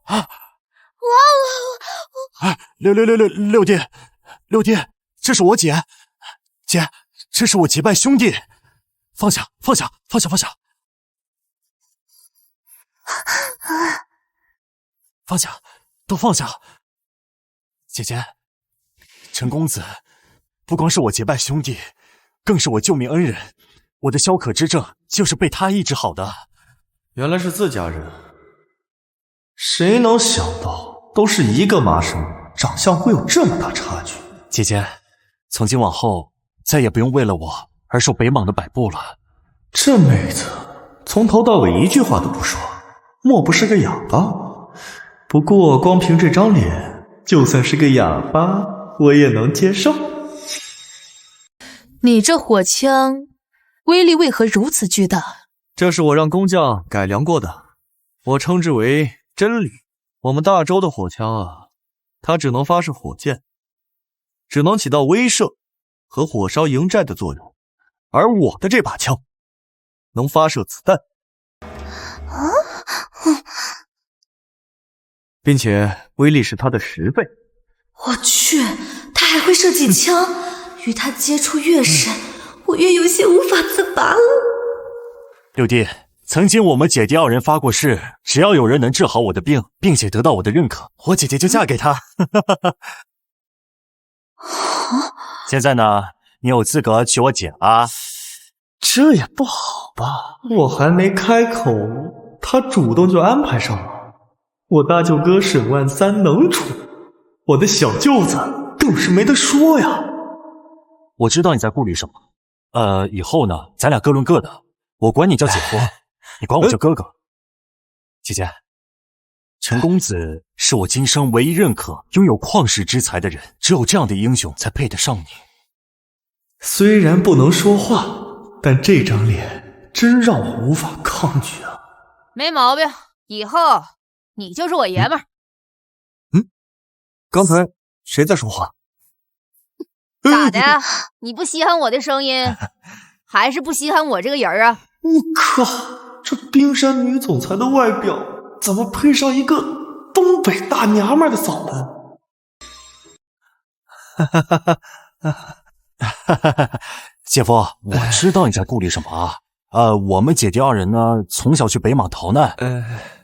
I: 六弟，这是我姐，这是我结拜兄弟，放下！都放下！姐，陈公子不光是我结拜兄弟，更是我救命恩人，我的萧可之症就是被他医治好的。
A: 原来是自家人，谁能想到都是一个麻生，长相会有这么大差距。
I: 姐，从今往后再也不用为了我而受北莽的摆布了。
A: 这妹子从头到尾一句话都不说，莫不是个哑巴？不过光凭这张脸，就算是个哑巴我也能接受。
G: 你这火枪威力为何如此巨大？
A: 这是我让工匠改良过的，我称之为真铝。我们大周的火枪啊，它只能发射火箭，只能起到威慑和火烧营寨的作用，而我的这把枪能发射子弹，并且威力是它的10倍。
E: 我去，他还会射击枪，与他接触越深，我越有些无法自拔了。
I: 六弟，曾经我们姐弟2人发过誓，只要有人能治好我的病，并且得到我的认可，我姐姐就嫁给他。现在呢，你有资格娶我姐了。
A: 这也不好吧？我还没开口，他主动就安排上了。我大舅哥沈万三能处，我的小舅子更是没得说呀。
I: 我知道你在顾虑什么，以后呢，咱俩各论各的，我管你叫姐夫，你管我叫哥哥。姐，陈公子是我今生唯一认可拥有旷世之才的人，只有这样的英雄才配得上你。
A: 虽然不能说话，但这张脸真让我无法抗拒啊。
G: 没毛病，以后你就是我爷们儿。
A: 刚才谁在说话？
G: 咋的？你不稀罕我的声音，还是不稀罕我这个人啊？
I: 我靠，这冰山女总裁的外表，怎么配上一个东北大娘们的嗓门？
L: 姐夫，我知道你在顾虑什么啊。我们姐弟二人呢，从小去北莽逃难。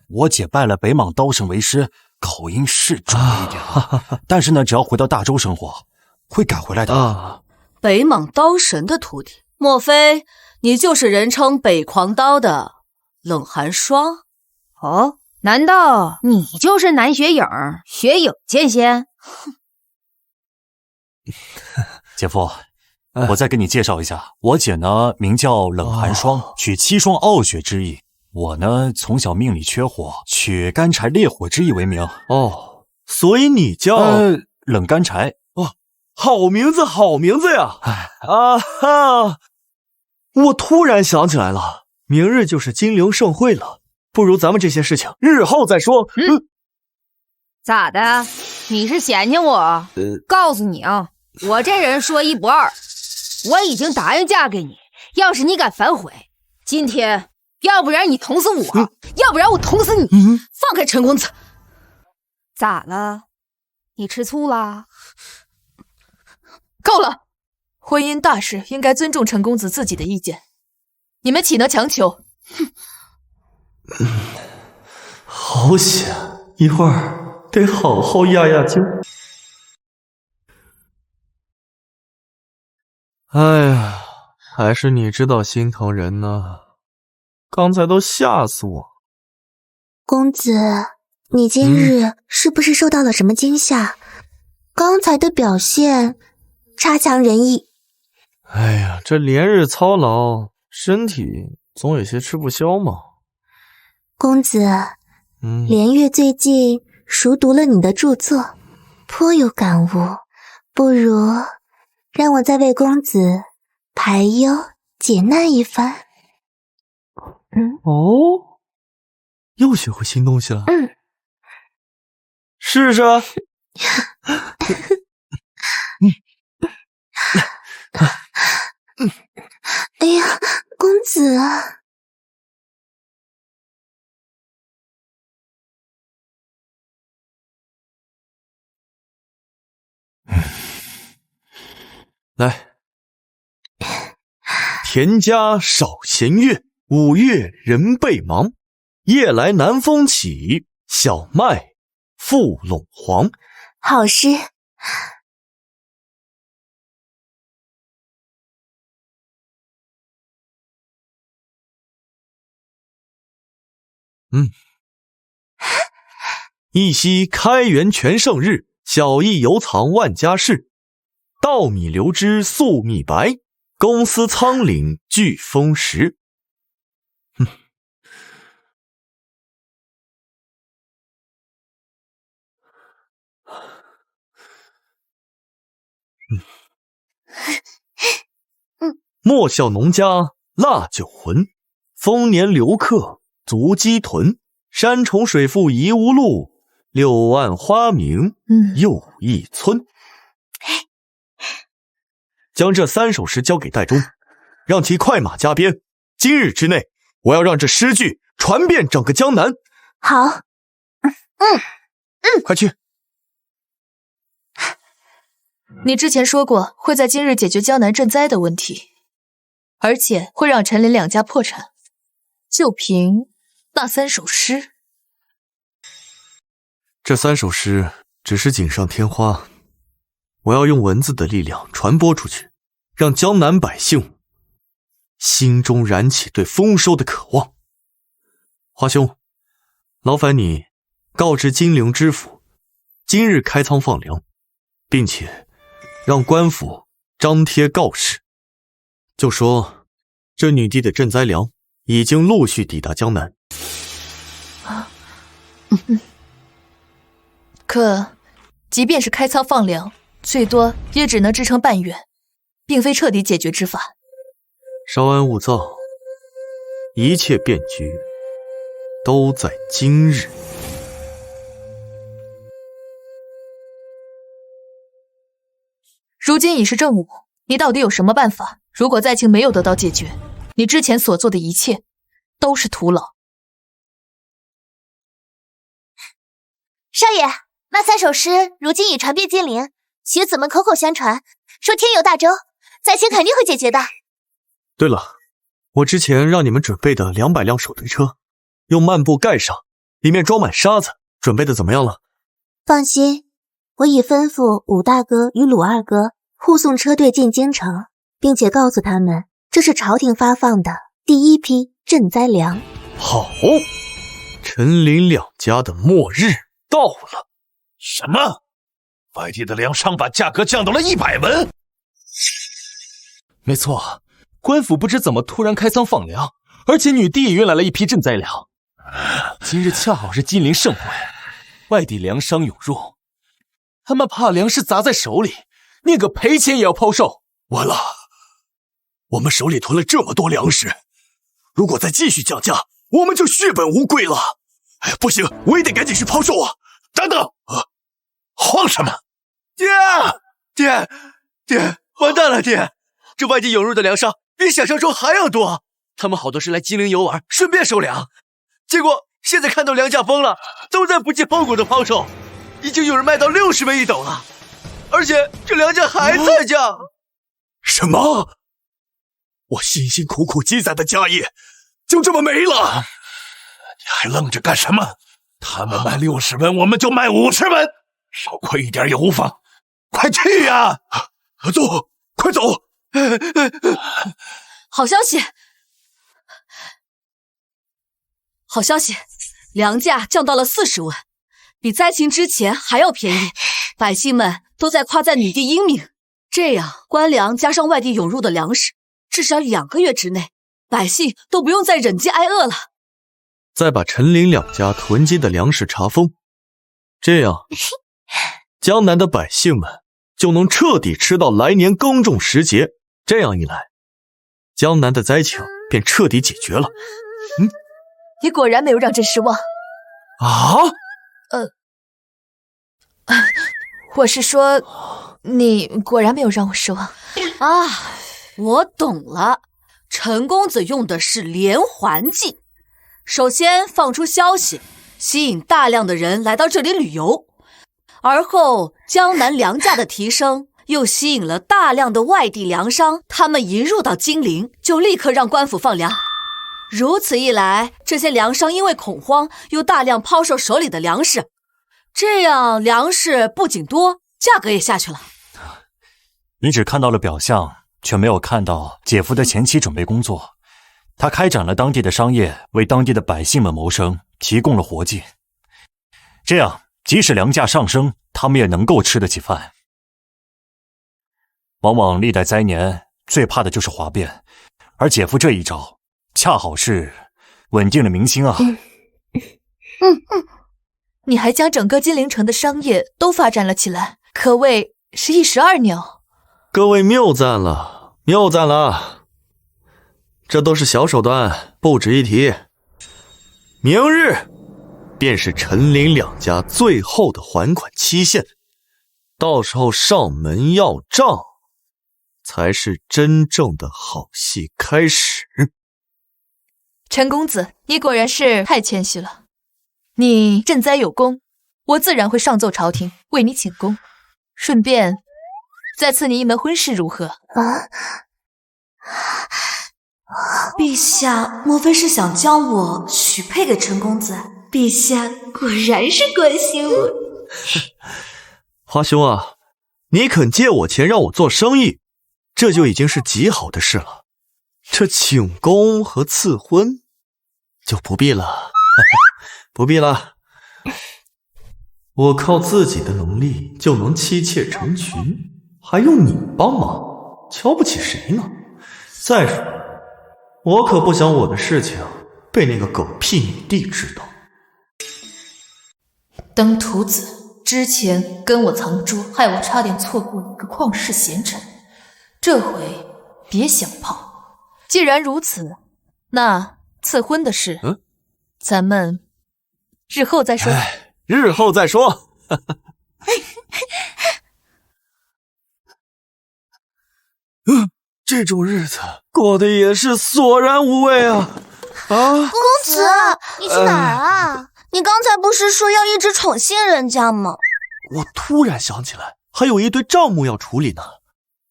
L: 我姐拜了北莽刀神为师，口音是重了一点，但是呢，只要回到大周生活，会改回来的。
F: 北莽刀神的徒弟，莫非你就是人称北狂刀的冷寒霜？
G: 哦，难道你就是南雪影？雪影剑仙？
L: 姐夫，我再给你介绍一下，我姐呢名叫冷寒霜，取七霜傲雪之意。我呢从小命里缺火，取干柴烈火之意为名。
I: 哦，所以你叫
L: 冷干柴。
I: 哦，好名字，好名字呀！啊哈！我突然想起来了，明日就是金陵盛会了，不如咱们这些事情日后再说。
G: 咋的？你是嫌弃我？告诉你啊，我这人说一不二，我已经答应嫁给你。要是你敢反悔，今天要不然你捅死我，要不然我捅死你。放开陈公子！咋了？你吃醋啦？
Q: 够了！婚姻大事应该尊重陈公子自己的意见，你们岂能强求？
I: 好险，一会儿得好好压压惊。哎呀，还是你知道心疼人呢，刚才都吓死我。
E: 公子，你今日是不是受到了什么惊吓？刚才的表现差强人意。
I: 哎呀，这连日操劳，身体总有些吃不消嘛。
E: 公子，连月最近熟读了你的著作，颇有感悟，不如让我再为公子排忧解难一番。
I: 哦，又学会新东西了。试试。
E: 哎呀，公子啊！
I: 来，田家少闲月，5月人备忙。夜来南风起，小麦覆陇黄。
E: 好诗。
I: 一夕开元全盛日，小邑犹藏万家事。稻米流脂粟米白，公司仓廪俱丰实。莫笑农家腊酒浑，丰年留客足鸡豚。山重水复疑无路，6岸花明又一村。将这3首诗交给戴忠，让其快马加鞭。今日之内，我要让这诗句传遍整个江南。
E: 好，
I: 快去。
Q: 你之前说过会在今日解决江南赈灾的问题，而且会让陈林2家破产。就凭那3首诗，
I: 这3首诗只是锦上添花，我要用文字的力量传播出去，让江南百姓心中燃起对丰收的渴望。华兄，劳烦你告知金陵知府，今日开仓放粮，并且让官府张贴告示，就说这女帝的赈灾粮已经陆续抵达江南。
Q: 可即便是开仓放粮，最多也只能支撑半月，并非彻底解决之法。
I: 稍安勿躁，一切变局都在今日。
Q: 如今已是正午，你到底有什么办法？如果灾情没有得到解决，你之前所做的一切都是徒劳。
K: 少爷，那3首诗如今已传遍金陵，棋子们口口相传，说天有大舟，灾情肯定会解决的。
A: 对了，我之前让你们准备的200辆手推车，用幔布盖上，里面装满沙子，准备的怎么样了？
E: 放心，我已吩咐武大哥与鲁二哥护送车队进京城，并且告诉他们，这是朝廷发放的第一批赈灾粮。
A: 好，陈林两家的末日到了。
B: 什么？外地的粮商把价格降到了100文？
D: 没错，官府不知怎么突然开仓放粮，而且女帝也运来了一批赈灾粮。今日恰好是金陵盛会，外地粮商涌入，他们怕粮食砸在手里，宁可赔钱也要抛售。
A: 完了，我们手里囤了这么多粮食，如果再继续降价，我们就血本无归了。哎，不行，我也得赶紧去抛售啊！
B: 等等，慌什么？
J: 爹，完蛋了，爹！这外地涌入的粮商比想象中还要多，他们好多是来金陵游玩，顺便收粮。结果现在看到粮价崩了，都在不计后果的抛售，已经有人卖到60文一斗了，而且这粮价还在降。
A: 什么？我辛辛苦苦积攒的家业就这么没了？
B: 你还愣着干什么？他们卖60文，我们就卖50文，少亏一点也无妨。快去呀！
A: 走，快走！
F: 好消息！好消息！粮价降到了40文，比灾情之前还要便宜。百姓们都在夸赞女帝英明。这样，官粮加上外地涌入的粮食，至少2个月之内，百姓都不用再忍饥挨饿了。
A: 再把陈林两家囤积的粮食查封，这样江南的百姓们就能彻底吃到来年耕种时节。这样一来，江南的灾情便彻底解决了。
Q: 你果然没有让朕失望。
A: 啊？
Q: 我是说，你果然没有让我失望。
F: 啊，我懂了，陈公子用的是连环计。首先放出消息，吸引大量的人来到这里旅游，而后江南粮价的提升又吸引了大量的外地粮商，他们一入到金陵就立刻让官府放粮。如此一来，这些粮商因为恐慌，又大量抛售手里的粮食，这样粮食不仅多，价格也下去了。
L: 你只看到了表象，却没有看到姐夫的前期准备工作。他开展了当地的商业，为当地的百姓们谋生提供了活计。这样，即使粮价上升，他们也能够吃得起饭。往往历代灾年最怕的就是哗变，而姐夫这一招恰好是稳定了民心啊。
Q: 你还将整个金陵城的商业都发展了起来，可谓是一石二鸟。
A: 各位谬赞了，谬赞了。这都是小手段，不值一提。明日便是陈林两家最后的还款期限，到时候上门要账，才是真正的好戏开始。
Q: 陈公子，你果然是太谦虚了。你赈灾有功，我自然会上奏朝廷为你请功，顺便再赐你一门婚事，如何？
E: 陛下莫非是想将我许配给陈公子？陛下果然是关心我。
A: 华兄啊，你肯借我钱让我做生意，这就已经是极好的事了。这请功和赐婚就不必了。不必了，我靠自己的能力就能妻妾成群，还用你帮忙？瞧不起谁呢？再说，我可不想我的事情被那个狗屁女帝知道。
Q: 登徒子之前跟我藏拙，害我差点错过一个旷世贤臣，这回别想跑。既然如此，那赐婚的事，咱们日后再说。
A: 日后再说。这种日子过得也是索然无味啊！
K: 公子，你去哪儿啊？你刚才不是说要一直宠幸人家吗？
A: 我突然想起来，还有一堆账目要处理呢。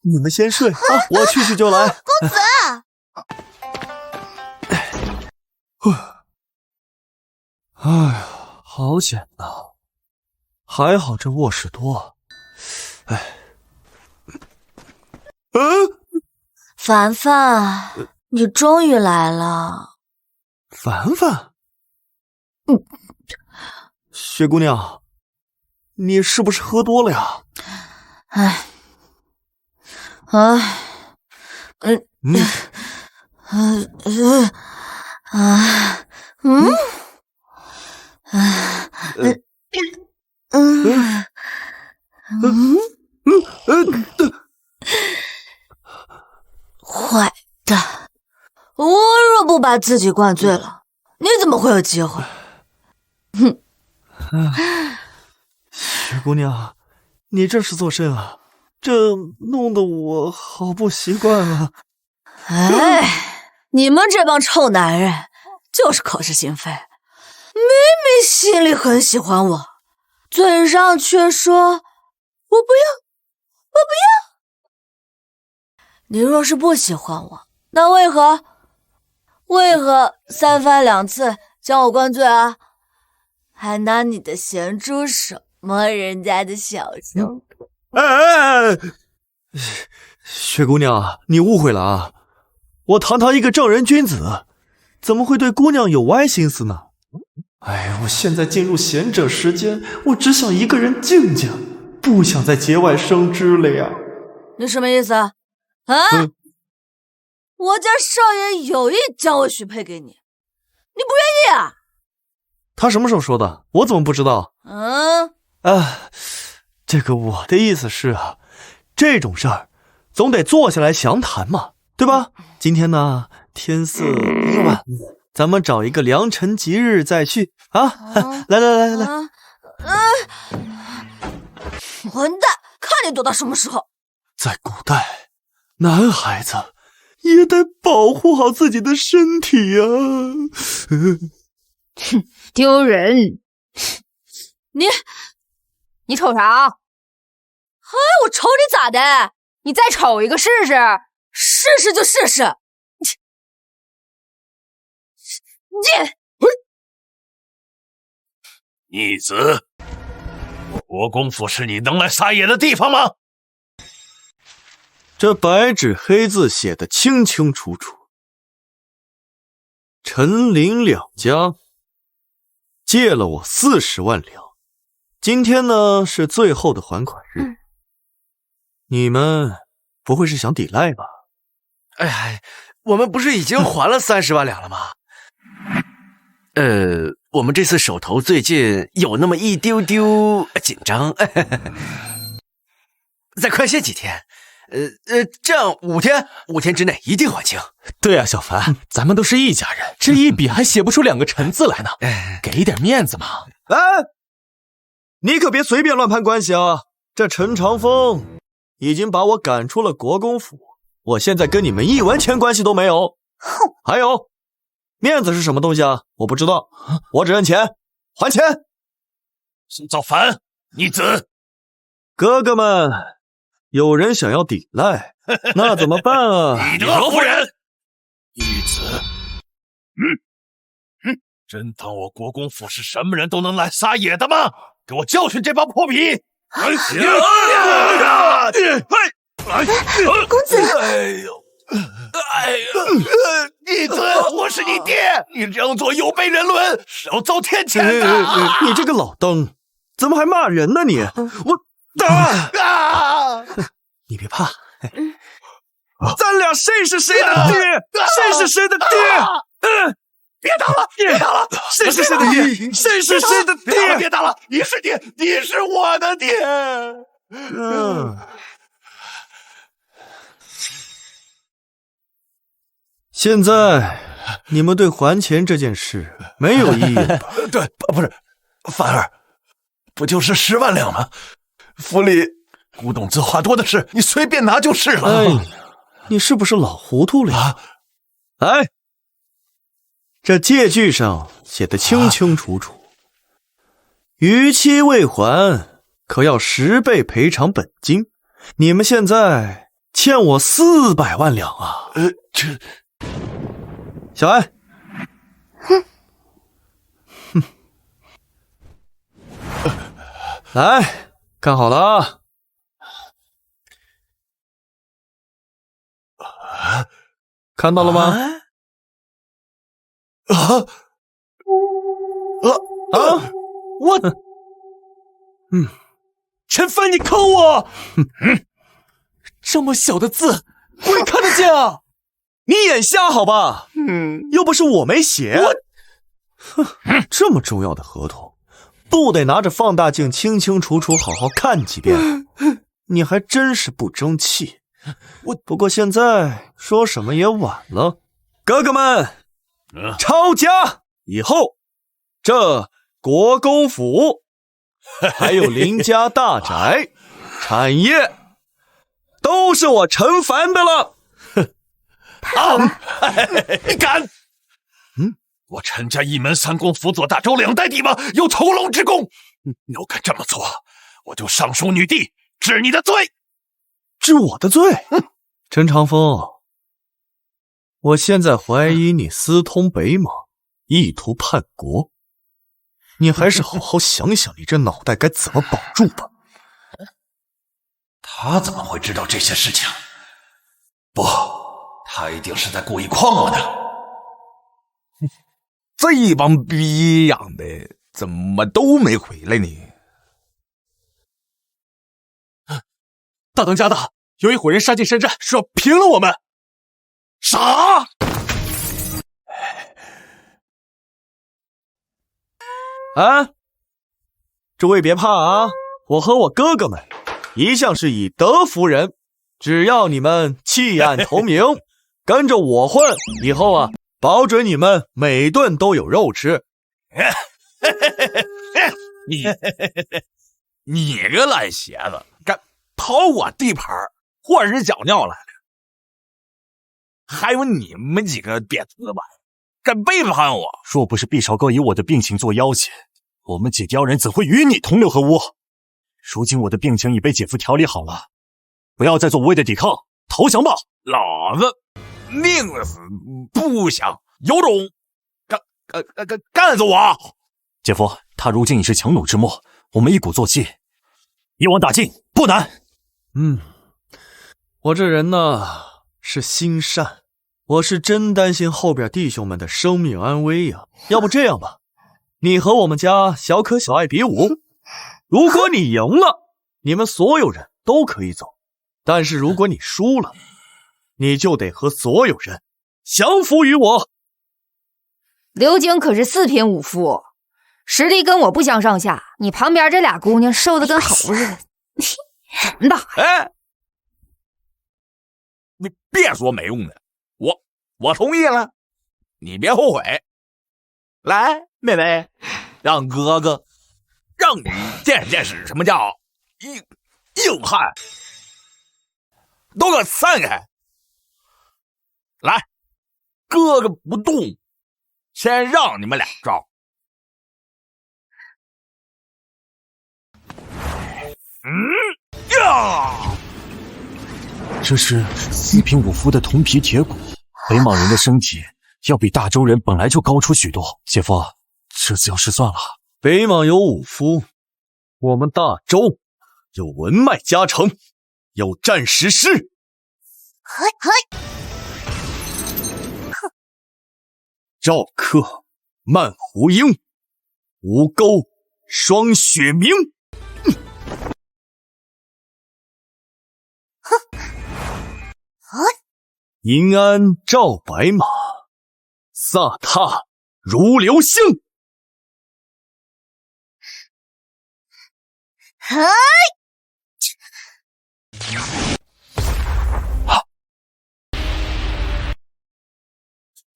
A: 你们先睡啊，我去就来。
K: 公子，
A: 哎呀，好险呐！还好这卧室多。哎，
K: 凡凡，你终于来了。
A: 凡凡，雪姑娘，你是不是喝多了呀？
F: 坏蛋！我若不把自己灌醉了，你怎么会有机会？哼！
A: 雪姑娘，你这是做甚啊？这弄得我好不习惯啊！
F: 哎，你们这帮臭男人就是口是心非，明明心里很喜欢我，嘴上却说我不要，我不要。你若是不喜欢我，那为何三番两次将我灌醉啊？还拿你的咸猪手摸人家的小胸。
A: 哎，雪姑娘，你误会了啊！我堂堂一个正人君子，怎么会对姑娘有歪心思呢？哎，我现在进入贤者时间，我只想一个人静静，不想再节外生枝了呀。
F: 你什么意思啊？我家少爷有意将我许配给你，你不愿意啊？
A: 他什么时候说的？我怎么不知道？这个我的意思是啊，这种事儿总得坐下来详谈嘛，对吧？今天呢，天色已晚，咱们找一个良辰吉日再去啊！来，
F: 混蛋，看你躲到什么时候！
A: 在古代，男孩子也得保护好自己的身体啊！
G: 哼，丢人！你瞅啥？
F: 我瞅你咋的？
G: 你再瞅一个试试？
F: 试试就试试。
B: 逆子，我国公府是你能来撒野的地方吗？
A: 这白纸黑字写的清清楚楚，陈林两家借了我40万两，今天呢是最后的还款日。你们不会是想抵赖吧？
J: 哎，我们不是已经还了30万两了吗？我们这次手头最近有那么一丢丢紧张，再宽限几天。这样5天之内一定还清。
D: 对啊，小凡，咱们都是一家人，这一笔还写不出2个陈字来呢，给点面子嘛。
A: 哎，你可别随便乱攀关系啊！这陈长风已经把我赶出了国公府，我现在跟你们一文钱关系都没有。哼！还有，面子是什么东西啊？我不知道，我只认钱，还钱！
B: 造反，逆子！
A: 哥哥们，有人想要抵赖，那怎么办啊？
B: 以德服人，逆子！真当我国公府是什么人都能来撒野的吗？给我教训这帮破皮！
K: 公子，
B: 逆子，我是你爹，你这样做有悖人伦，是要遭天谴的。
A: 你这个老登，怎么还骂人呢你？我打！你别怕，咱俩谁是谁的爹？谁是谁的爹？
B: 别打了，别打了！
A: 谁是谁的爹？谁是谁的爹？
B: 别打了！你是爹，你是我的爹。
A: 现在你们对还钱这件事没有异议吧？
O: 对，不是，凡儿，不就是10万两吗？府里古董字画多的是，你随便拿就是了。
A: 哎呀，你是不是老糊涂了呀？哎，这借据上写的清清楚楚，逾期未还，可要10倍赔偿本金。你们现在欠我400万两啊！小安，哼，来，看好了啊！看到了吗？我，
D: 陈帆，你坑我！这么小的字，鬼看得见啊！
A: 你眼瞎好吧？又不是我没写。这么重要的合同，不得拿着放大镜清清楚楚好好看几遍？你还真是不争气。不过现在说什么也晚了，哥哥们，抄家以后，这国公府还有林家大宅产业都是我陈凡的了。
B: 你敢？我陈家一门3公辅佐大周2代帝王，有屠龙之功。你要敢这么做，我就上书女帝治你的罪。
A: 治我的罪？陈长风，我现在怀疑你私通北莽，意图叛国，你还是好好想想你这脑袋该怎么保住吧。
B: 他怎么会知道这些事情？不，他一定是在故意诓我的。
N: 这帮逼养的怎么都没回来呢？
D: 大当家的，有一伙人杀进山寨，说要平了我们。
B: 啥？
A: 诸位别怕啊，我和我哥哥们一向是以德服人，只要你们弃暗投明，跟着我混，以后啊，保准你们每顿都有肉吃。
N: 你个烂鞋子，敢跑我地盘，祸人脚尿来了！还有你们几个瘪子吧，敢背叛我！
L: 若不是毕少哥以我的病情做要挟，我们姐弟2人怎会与你同流合污？如今我的病情已被姐夫调理好了，不要再做无谓的抵抗，投降吧！
N: 老子宁死不降，有种干死我！
L: 姐夫，他如今已是强弩之末，我们一鼓作气，一网打尽，不难。
A: 我这人呢是心善，我是真担心后边弟兄们的生命安危呀。要不这样吧，你和我们家小可小爱比武，如果你赢了，你们所有人都可以走，但是如果你输了，你就得和所有人降服于我。
R: 刘景可是4品武夫，实力跟我不相上下，你旁边这俩姑娘瘦得跟猴似的，怎么打？
N: 哎，你别说没用的，我同意了，你别后悔。来，妹妹，让哥哥让你见识见识什么叫硬汉，都给我散开！来，哥哥不动，先让你们俩招。
L: 这是4品武夫的铜皮铁骨，北莽人的身体要比大周人本来就高出许多。姐夫，这次要失算了。
A: 北莽有武夫，我们大周有文脉加成，有战时师。赵克、慢胡鹰、吴钩、双雪明。银安赵白马，萨踏如流星。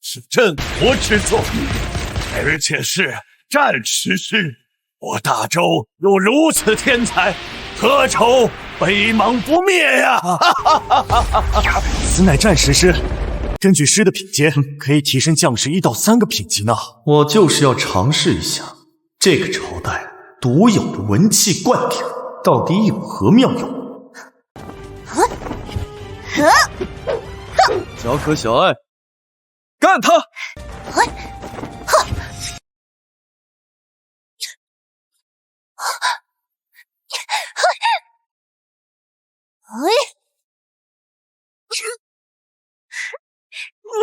B: 是镇国之作，而且是战时师。我大周有如此天才，何愁北莽不灭呀？
L: 此乃战时诗，根据诗的品阶，可以提升将士1到3个品级呢。
I: 我就是要尝试一下这个朝代独有的文气灌顶到底有何妙用。
J: 小可小爱，
A: 干他！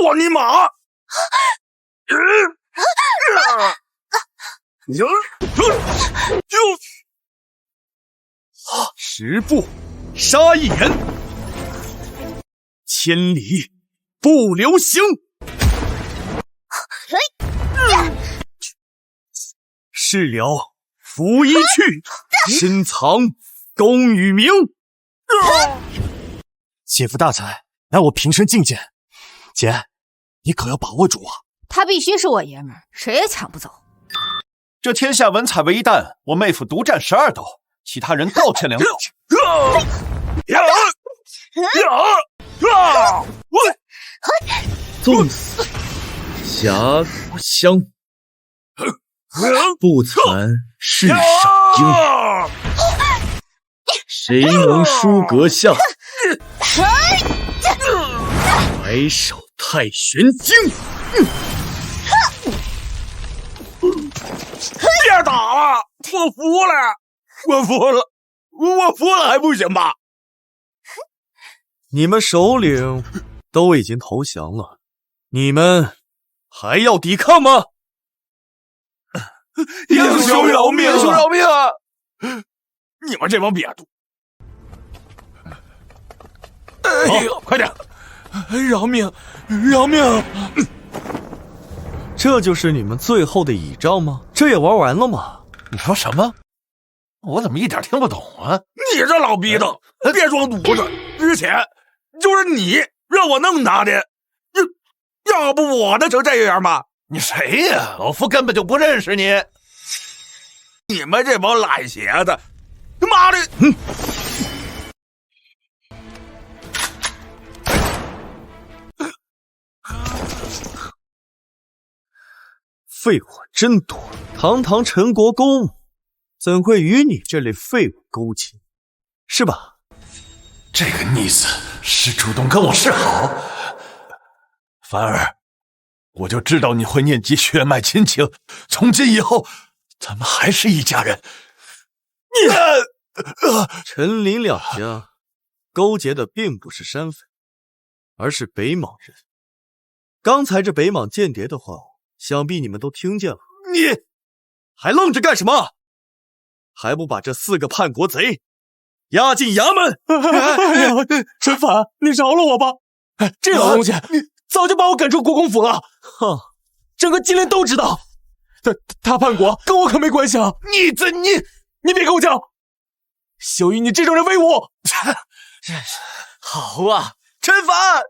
N: 我尼玛！10
A: 步杀一人，千里不留行。事了拂衣去，深藏功与名。
L: 姐夫大才，乃我平生觐见。姐，你可要把握住啊！
R: 他必须是我爷们儿，谁也抢不走。
O: 这天下文采为一旦，我妹夫独占12斗，其他人倒欠2斗。
J: 纵死侠国香，不惭世上英。谁能输阁下？白手太玄经。
N: 别打了，我服了，我服了还不行吧？
A: 你们首领都已经投降了，你们还要抵抗吗？
N: 英雄饶命！英雄饶命啊！你们这帮瘪犊！哎呦，快点！饶命！饶命！
A: 这就是你们最后的倚仗吗？这也玩完了吗？
O: 你说什么？我怎么一点听不懂啊？
N: 你这老逼斗，别装犊子！之前就是你让我弄他的，要不我能成这样吗？
O: 你谁呀？老夫根本就不认识你！
N: 你们这帮懒鞋子，他妈的！
A: 废话真多，堂堂陈国公怎会与你这类废物勾结，是吧？
O: 这个逆子是主动跟我示好，凡儿，我就知道你会念及血脉亲情，从今以后咱们还是一家人。
A: 陈林两家勾结的并不是山匪，而是北莽人。刚才这北莽间谍的话，想必你们都听见了。你还愣着干什么？还不把这4个叛国贼押进衙门！
D: 哎呀，陈凡，你饶了我吧！这老东西早就把我赶出国公府了。
A: 哼，
D: 整个金陵都知道，他叛国跟我可没关系啊！你别跟我犟！休以你这种人为伍！
J: 好啊，陈凡，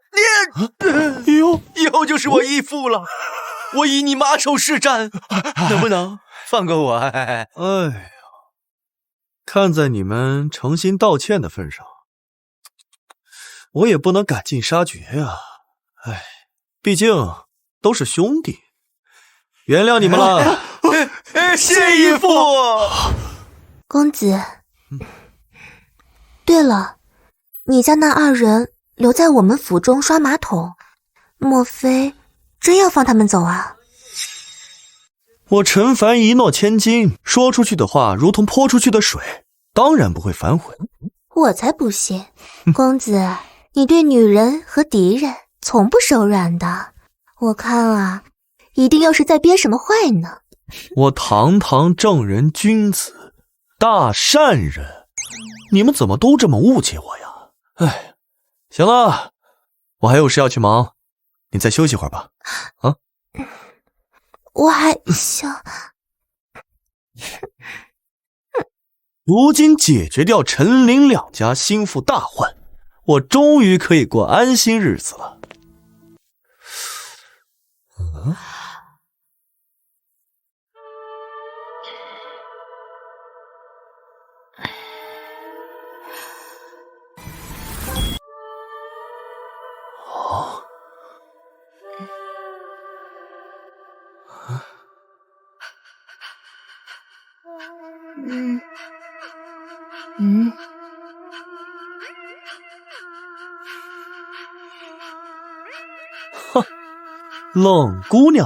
J: 你以后就是我义父了。我以你马首是瞻，能不能放过我？哎
A: 呀，看在你们诚心道歉的份上，我也不能赶尽杀绝呀。毕竟都是兄弟，原谅你们了。
J: 谢义父。
E: 公子，对了，你家那2人留在我们府中刷马桶，莫非真要放他们走啊？
A: 我陈凡一诺千金，说出去的话如同泼出去的水，当然不会反悔。
E: 我才不信，公子，你对女人和敌人从不手软的。我看啊，一定又是在编什么坏呢。
A: 我堂堂正人君子，大善人，你们怎么都这么误解我呀？行了，我还有事要去忙，你再休息会儿吧。啊？
E: 我还想……
A: 如今解决掉陈林两家心腹大患，我终于可以过安心日子了。哼，冷姑娘，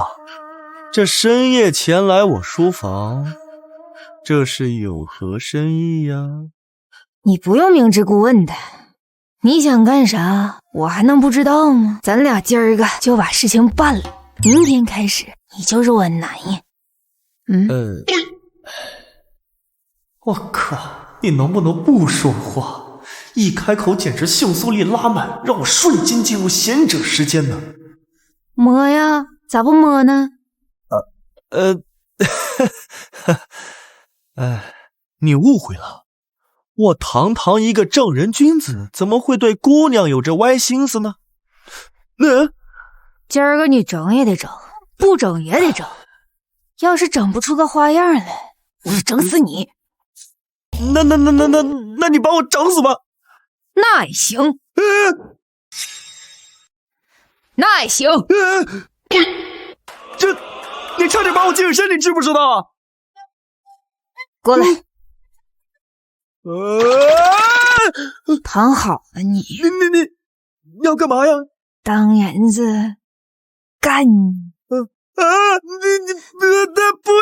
A: 这深夜前来我书房，这是有何深意呀？
R: 你不用明知故问的，你想干啥，我还能不知道吗？咱俩今儿个就把事情办了，明天开始你就是我男人。
I: 我靠，你能不能不说话？一开口简直性速力拉满，让我瞬间进入贤者时间呢。
R: 摸呀，咋不摸呢？
A: 你误会了，我堂堂一个正人君子，怎么会对姑娘有这歪心思呢？
R: 今儿个你整也得整，不整也得整。要是整不出个花样来，我就整死你。
A: 那你把我整死吧。
R: 那也行。那也行。
A: 这，你差点把我近身，你知不知道？
R: 过来。躺好了你。
A: 你要干嘛呀？
R: 当然是干你。
A: 不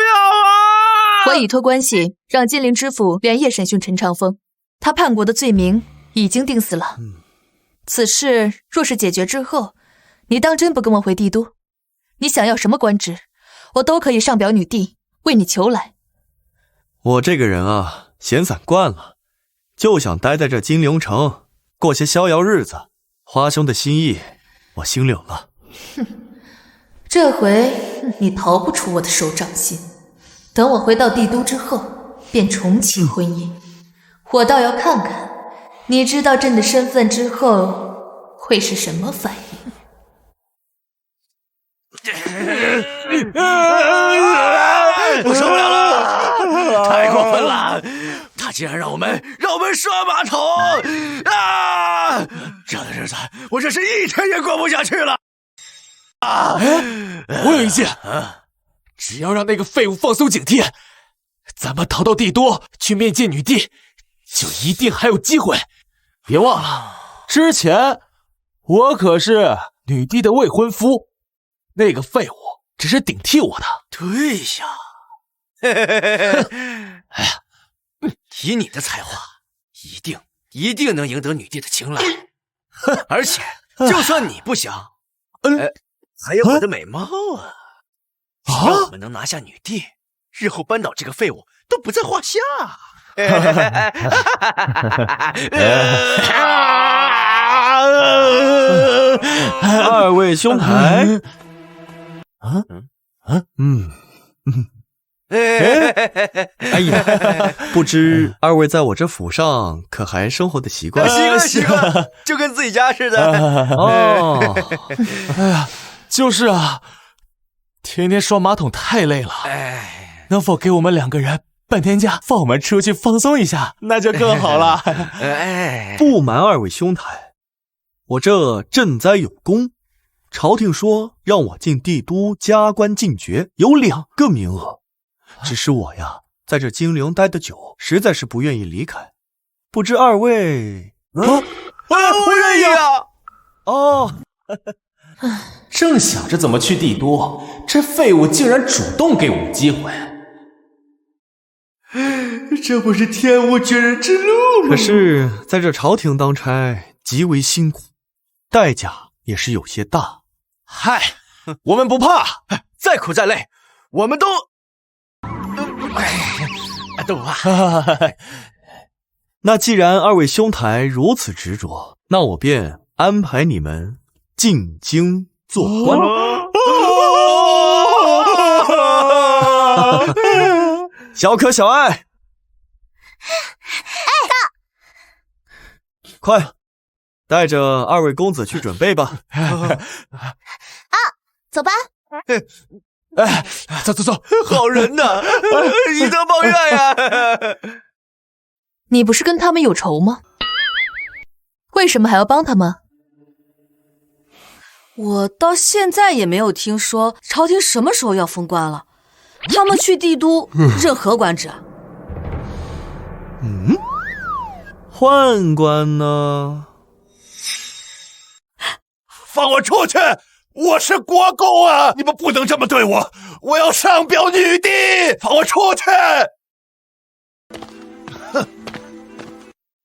A: 要啊！
G: 我以托关系让金陵知府连夜审讯陈长风，他叛国的罪名已经定死了。此事若是解决之后，你当真不跟我回帝都？你想要什么官职，我都可以上表女帝为你求来。
A: 我这个人啊，闲散惯了，就想待在这金陵城，过些逍遥日子。花兄的心意，我心领了。
Q: 哼，这回你逃不出我的手掌心。等我回到帝都之后，便重启婚姻。我倒要看看，你知道朕的身份之后会是什么反应。
M: 我受不了了，太过分了！他竟然让我们刷马桶啊！这样的日子，我真是一天也过不下去了。
D: 我有一计，只要让那个废物放松警惕，咱们逃到帝都去面见女帝，就一定还有机会。别忘了，之前我可是女帝的未婚夫，那个废物只是顶替我的。
M: 对呀，哎呀，以你的才华，一定能赢得女帝的青睐。而且，就算你不想，还有我的美貌啊！只要我们能拿下女帝，日后扳倒这个废物都不在话下。
A: 二位兄台，哎呀，不知二位在我这府上可还生活的习惯？
J: 习惯，就跟自己家似的。
A: 哦，
D: 哎呀，就是啊，天天刷马桶太累了。能否给我们2个人半天假，放我们出去放松一下，那就更好了。
A: 不瞒二位兄台，我这赈灾有功，朝廷说让我进帝都加官进爵，有2个名额。只是我呀，在这金陵待得久，实在是不愿意离开。不知二位……
J: 我愿意啊！
A: 哦，
D: 正想着怎么去帝都，这废物竟然主动给我们机会。
I: 这不是天无绝人之路吗？
A: 可是在这朝廷当差极为辛苦，代价也是有些大。
M: 嗨，我们不怕，再苦再累，我们都不怕。
A: 那既然二位兄台如此执着，那我便安排你们进京做官。小可小爱，快带着2位公子去准备吧。
K: 走吧。
D: 走，
J: 好人呐，以德报怨呀！
G: 你不是跟他们有仇吗？为什么还要帮他们？
F: 我到现在也没有听说朝廷什么时候要封官了，他们去帝都任何官职啊？
I: 宦官呢？
O: 放我出去！我是国公啊！你们不能这么对我！我要上表女帝！放我出去！哼！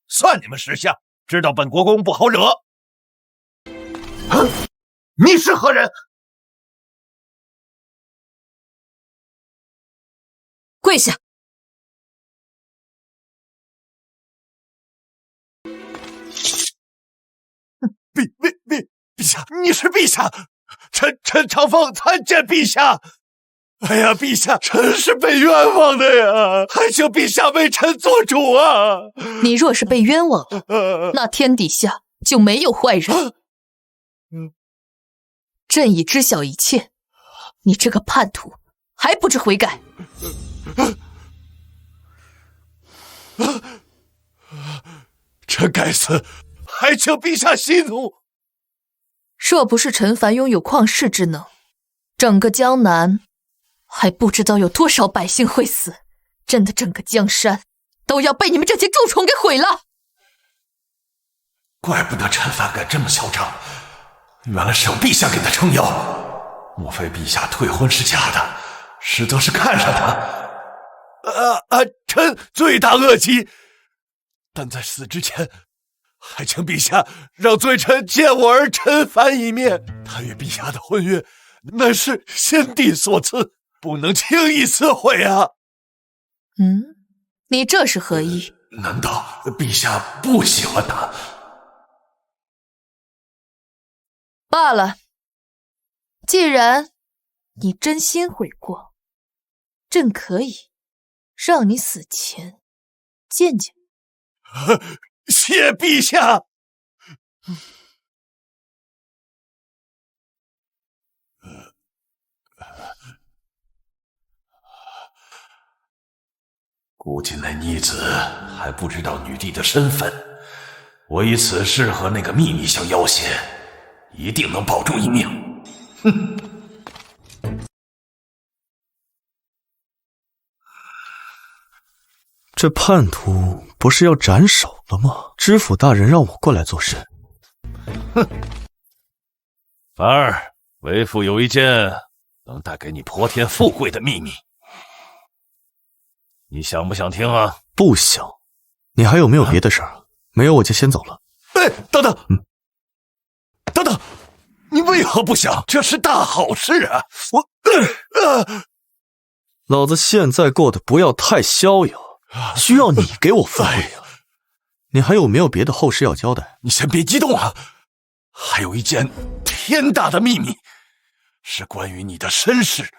O: 算你们识相，知道本国公不好惹。你是何人？
F: 跪下！
O: 陛下，你是陛下！臣长风参见陛下。哎呀，陛下，臣是被冤枉的呀，还请陛下为臣做主啊！
Q: 你若是被冤枉了，那天底下就没有坏人。朕已知晓一切，你这个叛徒还不知悔改。
O: 臣该死，还请陛下息怒。
Q: 若不是陈凡拥有旷世之能，整个江南还不知道有多少百姓会死，朕的整个江山都要被你们这些蛀虫给毁了。
O: 怪不得陈凡敢这么嚣张，原来是有陛下给他撑腰。莫非陛下退婚是假的，实则是看上他？臣罪大恶极，但在死之前，还请陛下让罪臣见我儿陈凡一面。他与陛下的婚约乃是先帝所赐，不能轻易撕毁啊！
Q: 你这是何意？
O: 难道陛下不喜欢他？
Q: 罢了，既然你真心悔过，朕可以让你死前见见。
O: 谢陛下。估计那逆子还不知道女帝的身份，我以此事和那个秘密相要挟，一定能保住一命。哼！
I: 这叛徒不是要斩首了吗？知府大人让我过来做事。
O: 哼！凡儿，为父有一件能带给你颇天富贵的秘密，你想不想听啊？
I: 不想。你还有没有别的事儿？没有我就先走了。
O: 哎，等等，等等，你为何不想？这是大好事啊！
I: 老子现在过得不要太逍遥，需要你给我富贵啊！你还有没有别的后事要交代？
O: 你先别激动啊，还有一件天大的秘密，是关于你的身世。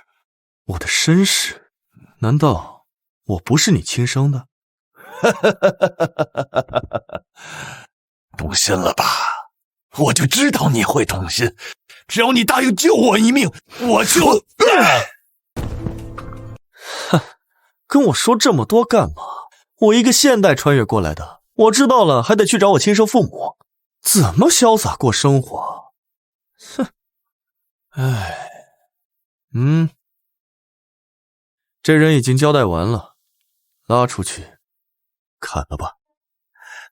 I: 我的身世？难道我不是你亲生的？
O: 动心了吧？我就知道你会动心，只要你答应救我一命，我就……
I: 哼，跟我说这么多干嘛？我一个现代穿越过来的，我知道了还得去找我亲生父母，怎么潇洒过生活？哼，哎，这人已经交代完了，拉出去砍了吧。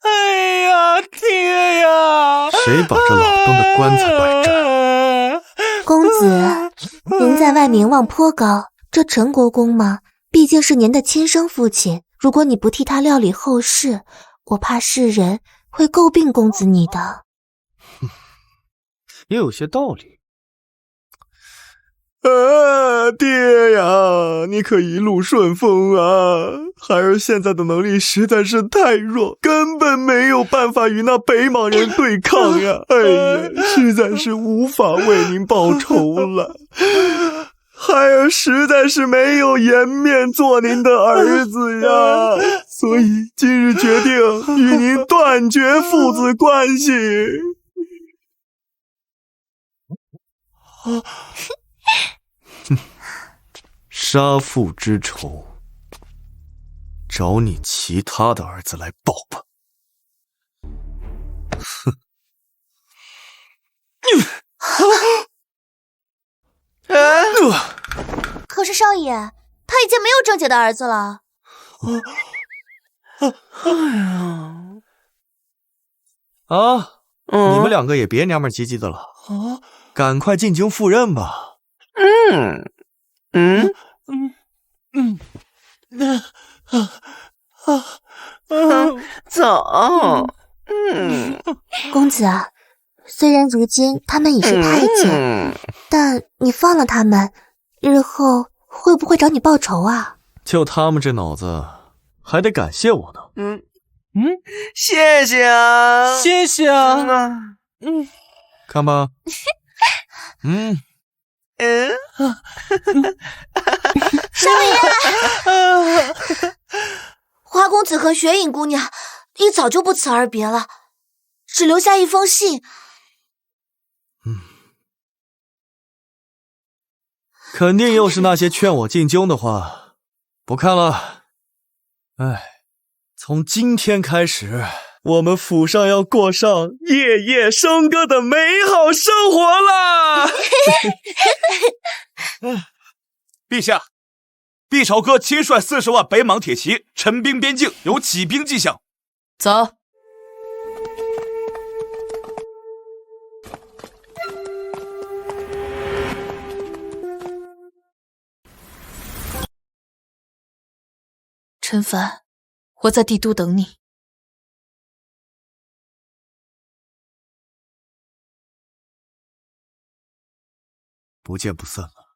P: 哎呀，爹呀！
I: 谁把这老登的棺材摆这？
E: 公子，您在外名望颇高，这陈国公嘛，毕竟是您的亲生父亲。如果你不替他料理后事，我怕世人会诟病公子你的。
I: 也有些道理。
A: 爹呀，你可一路顺风啊！孩儿现在的能力实在是太弱，根本没有办法与那北莽人对抗呀！哎呀，实在是无法为您报仇了。孩儿实在是没有颜面做您的儿子呀，所以今日决定与您断绝父子关系。
I: 杀父之仇，找你其他的儿子来报吧。哼！
K: 可是少爷，他已经没有正解的儿子了。
A: 你们两个也别娘们唧唧的了，赶快进京赴任吧。
K: 走。公子啊，虽然如今他们已是太监，但你放了他们，日后会不会找你报仇啊？
A: 就他们这脑子，还得感谢我呢。
J: 谢谢啊，
D: 谢谢啊。
A: 看吧。
K: 少爷，花公子和雪影姑娘一早就不辞而别了，只留下一封信。
A: 肯定又是那些劝我进京的话。不看了。从今天开始，我们府上要过上夜夜笙歌的美好生活啦！
N: 陛下，毕朝歌亲率40万北莽铁骑陈兵边境，有起兵迹象。
Q: 走。陈凡，我在帝都等你。
A: 不见不散了。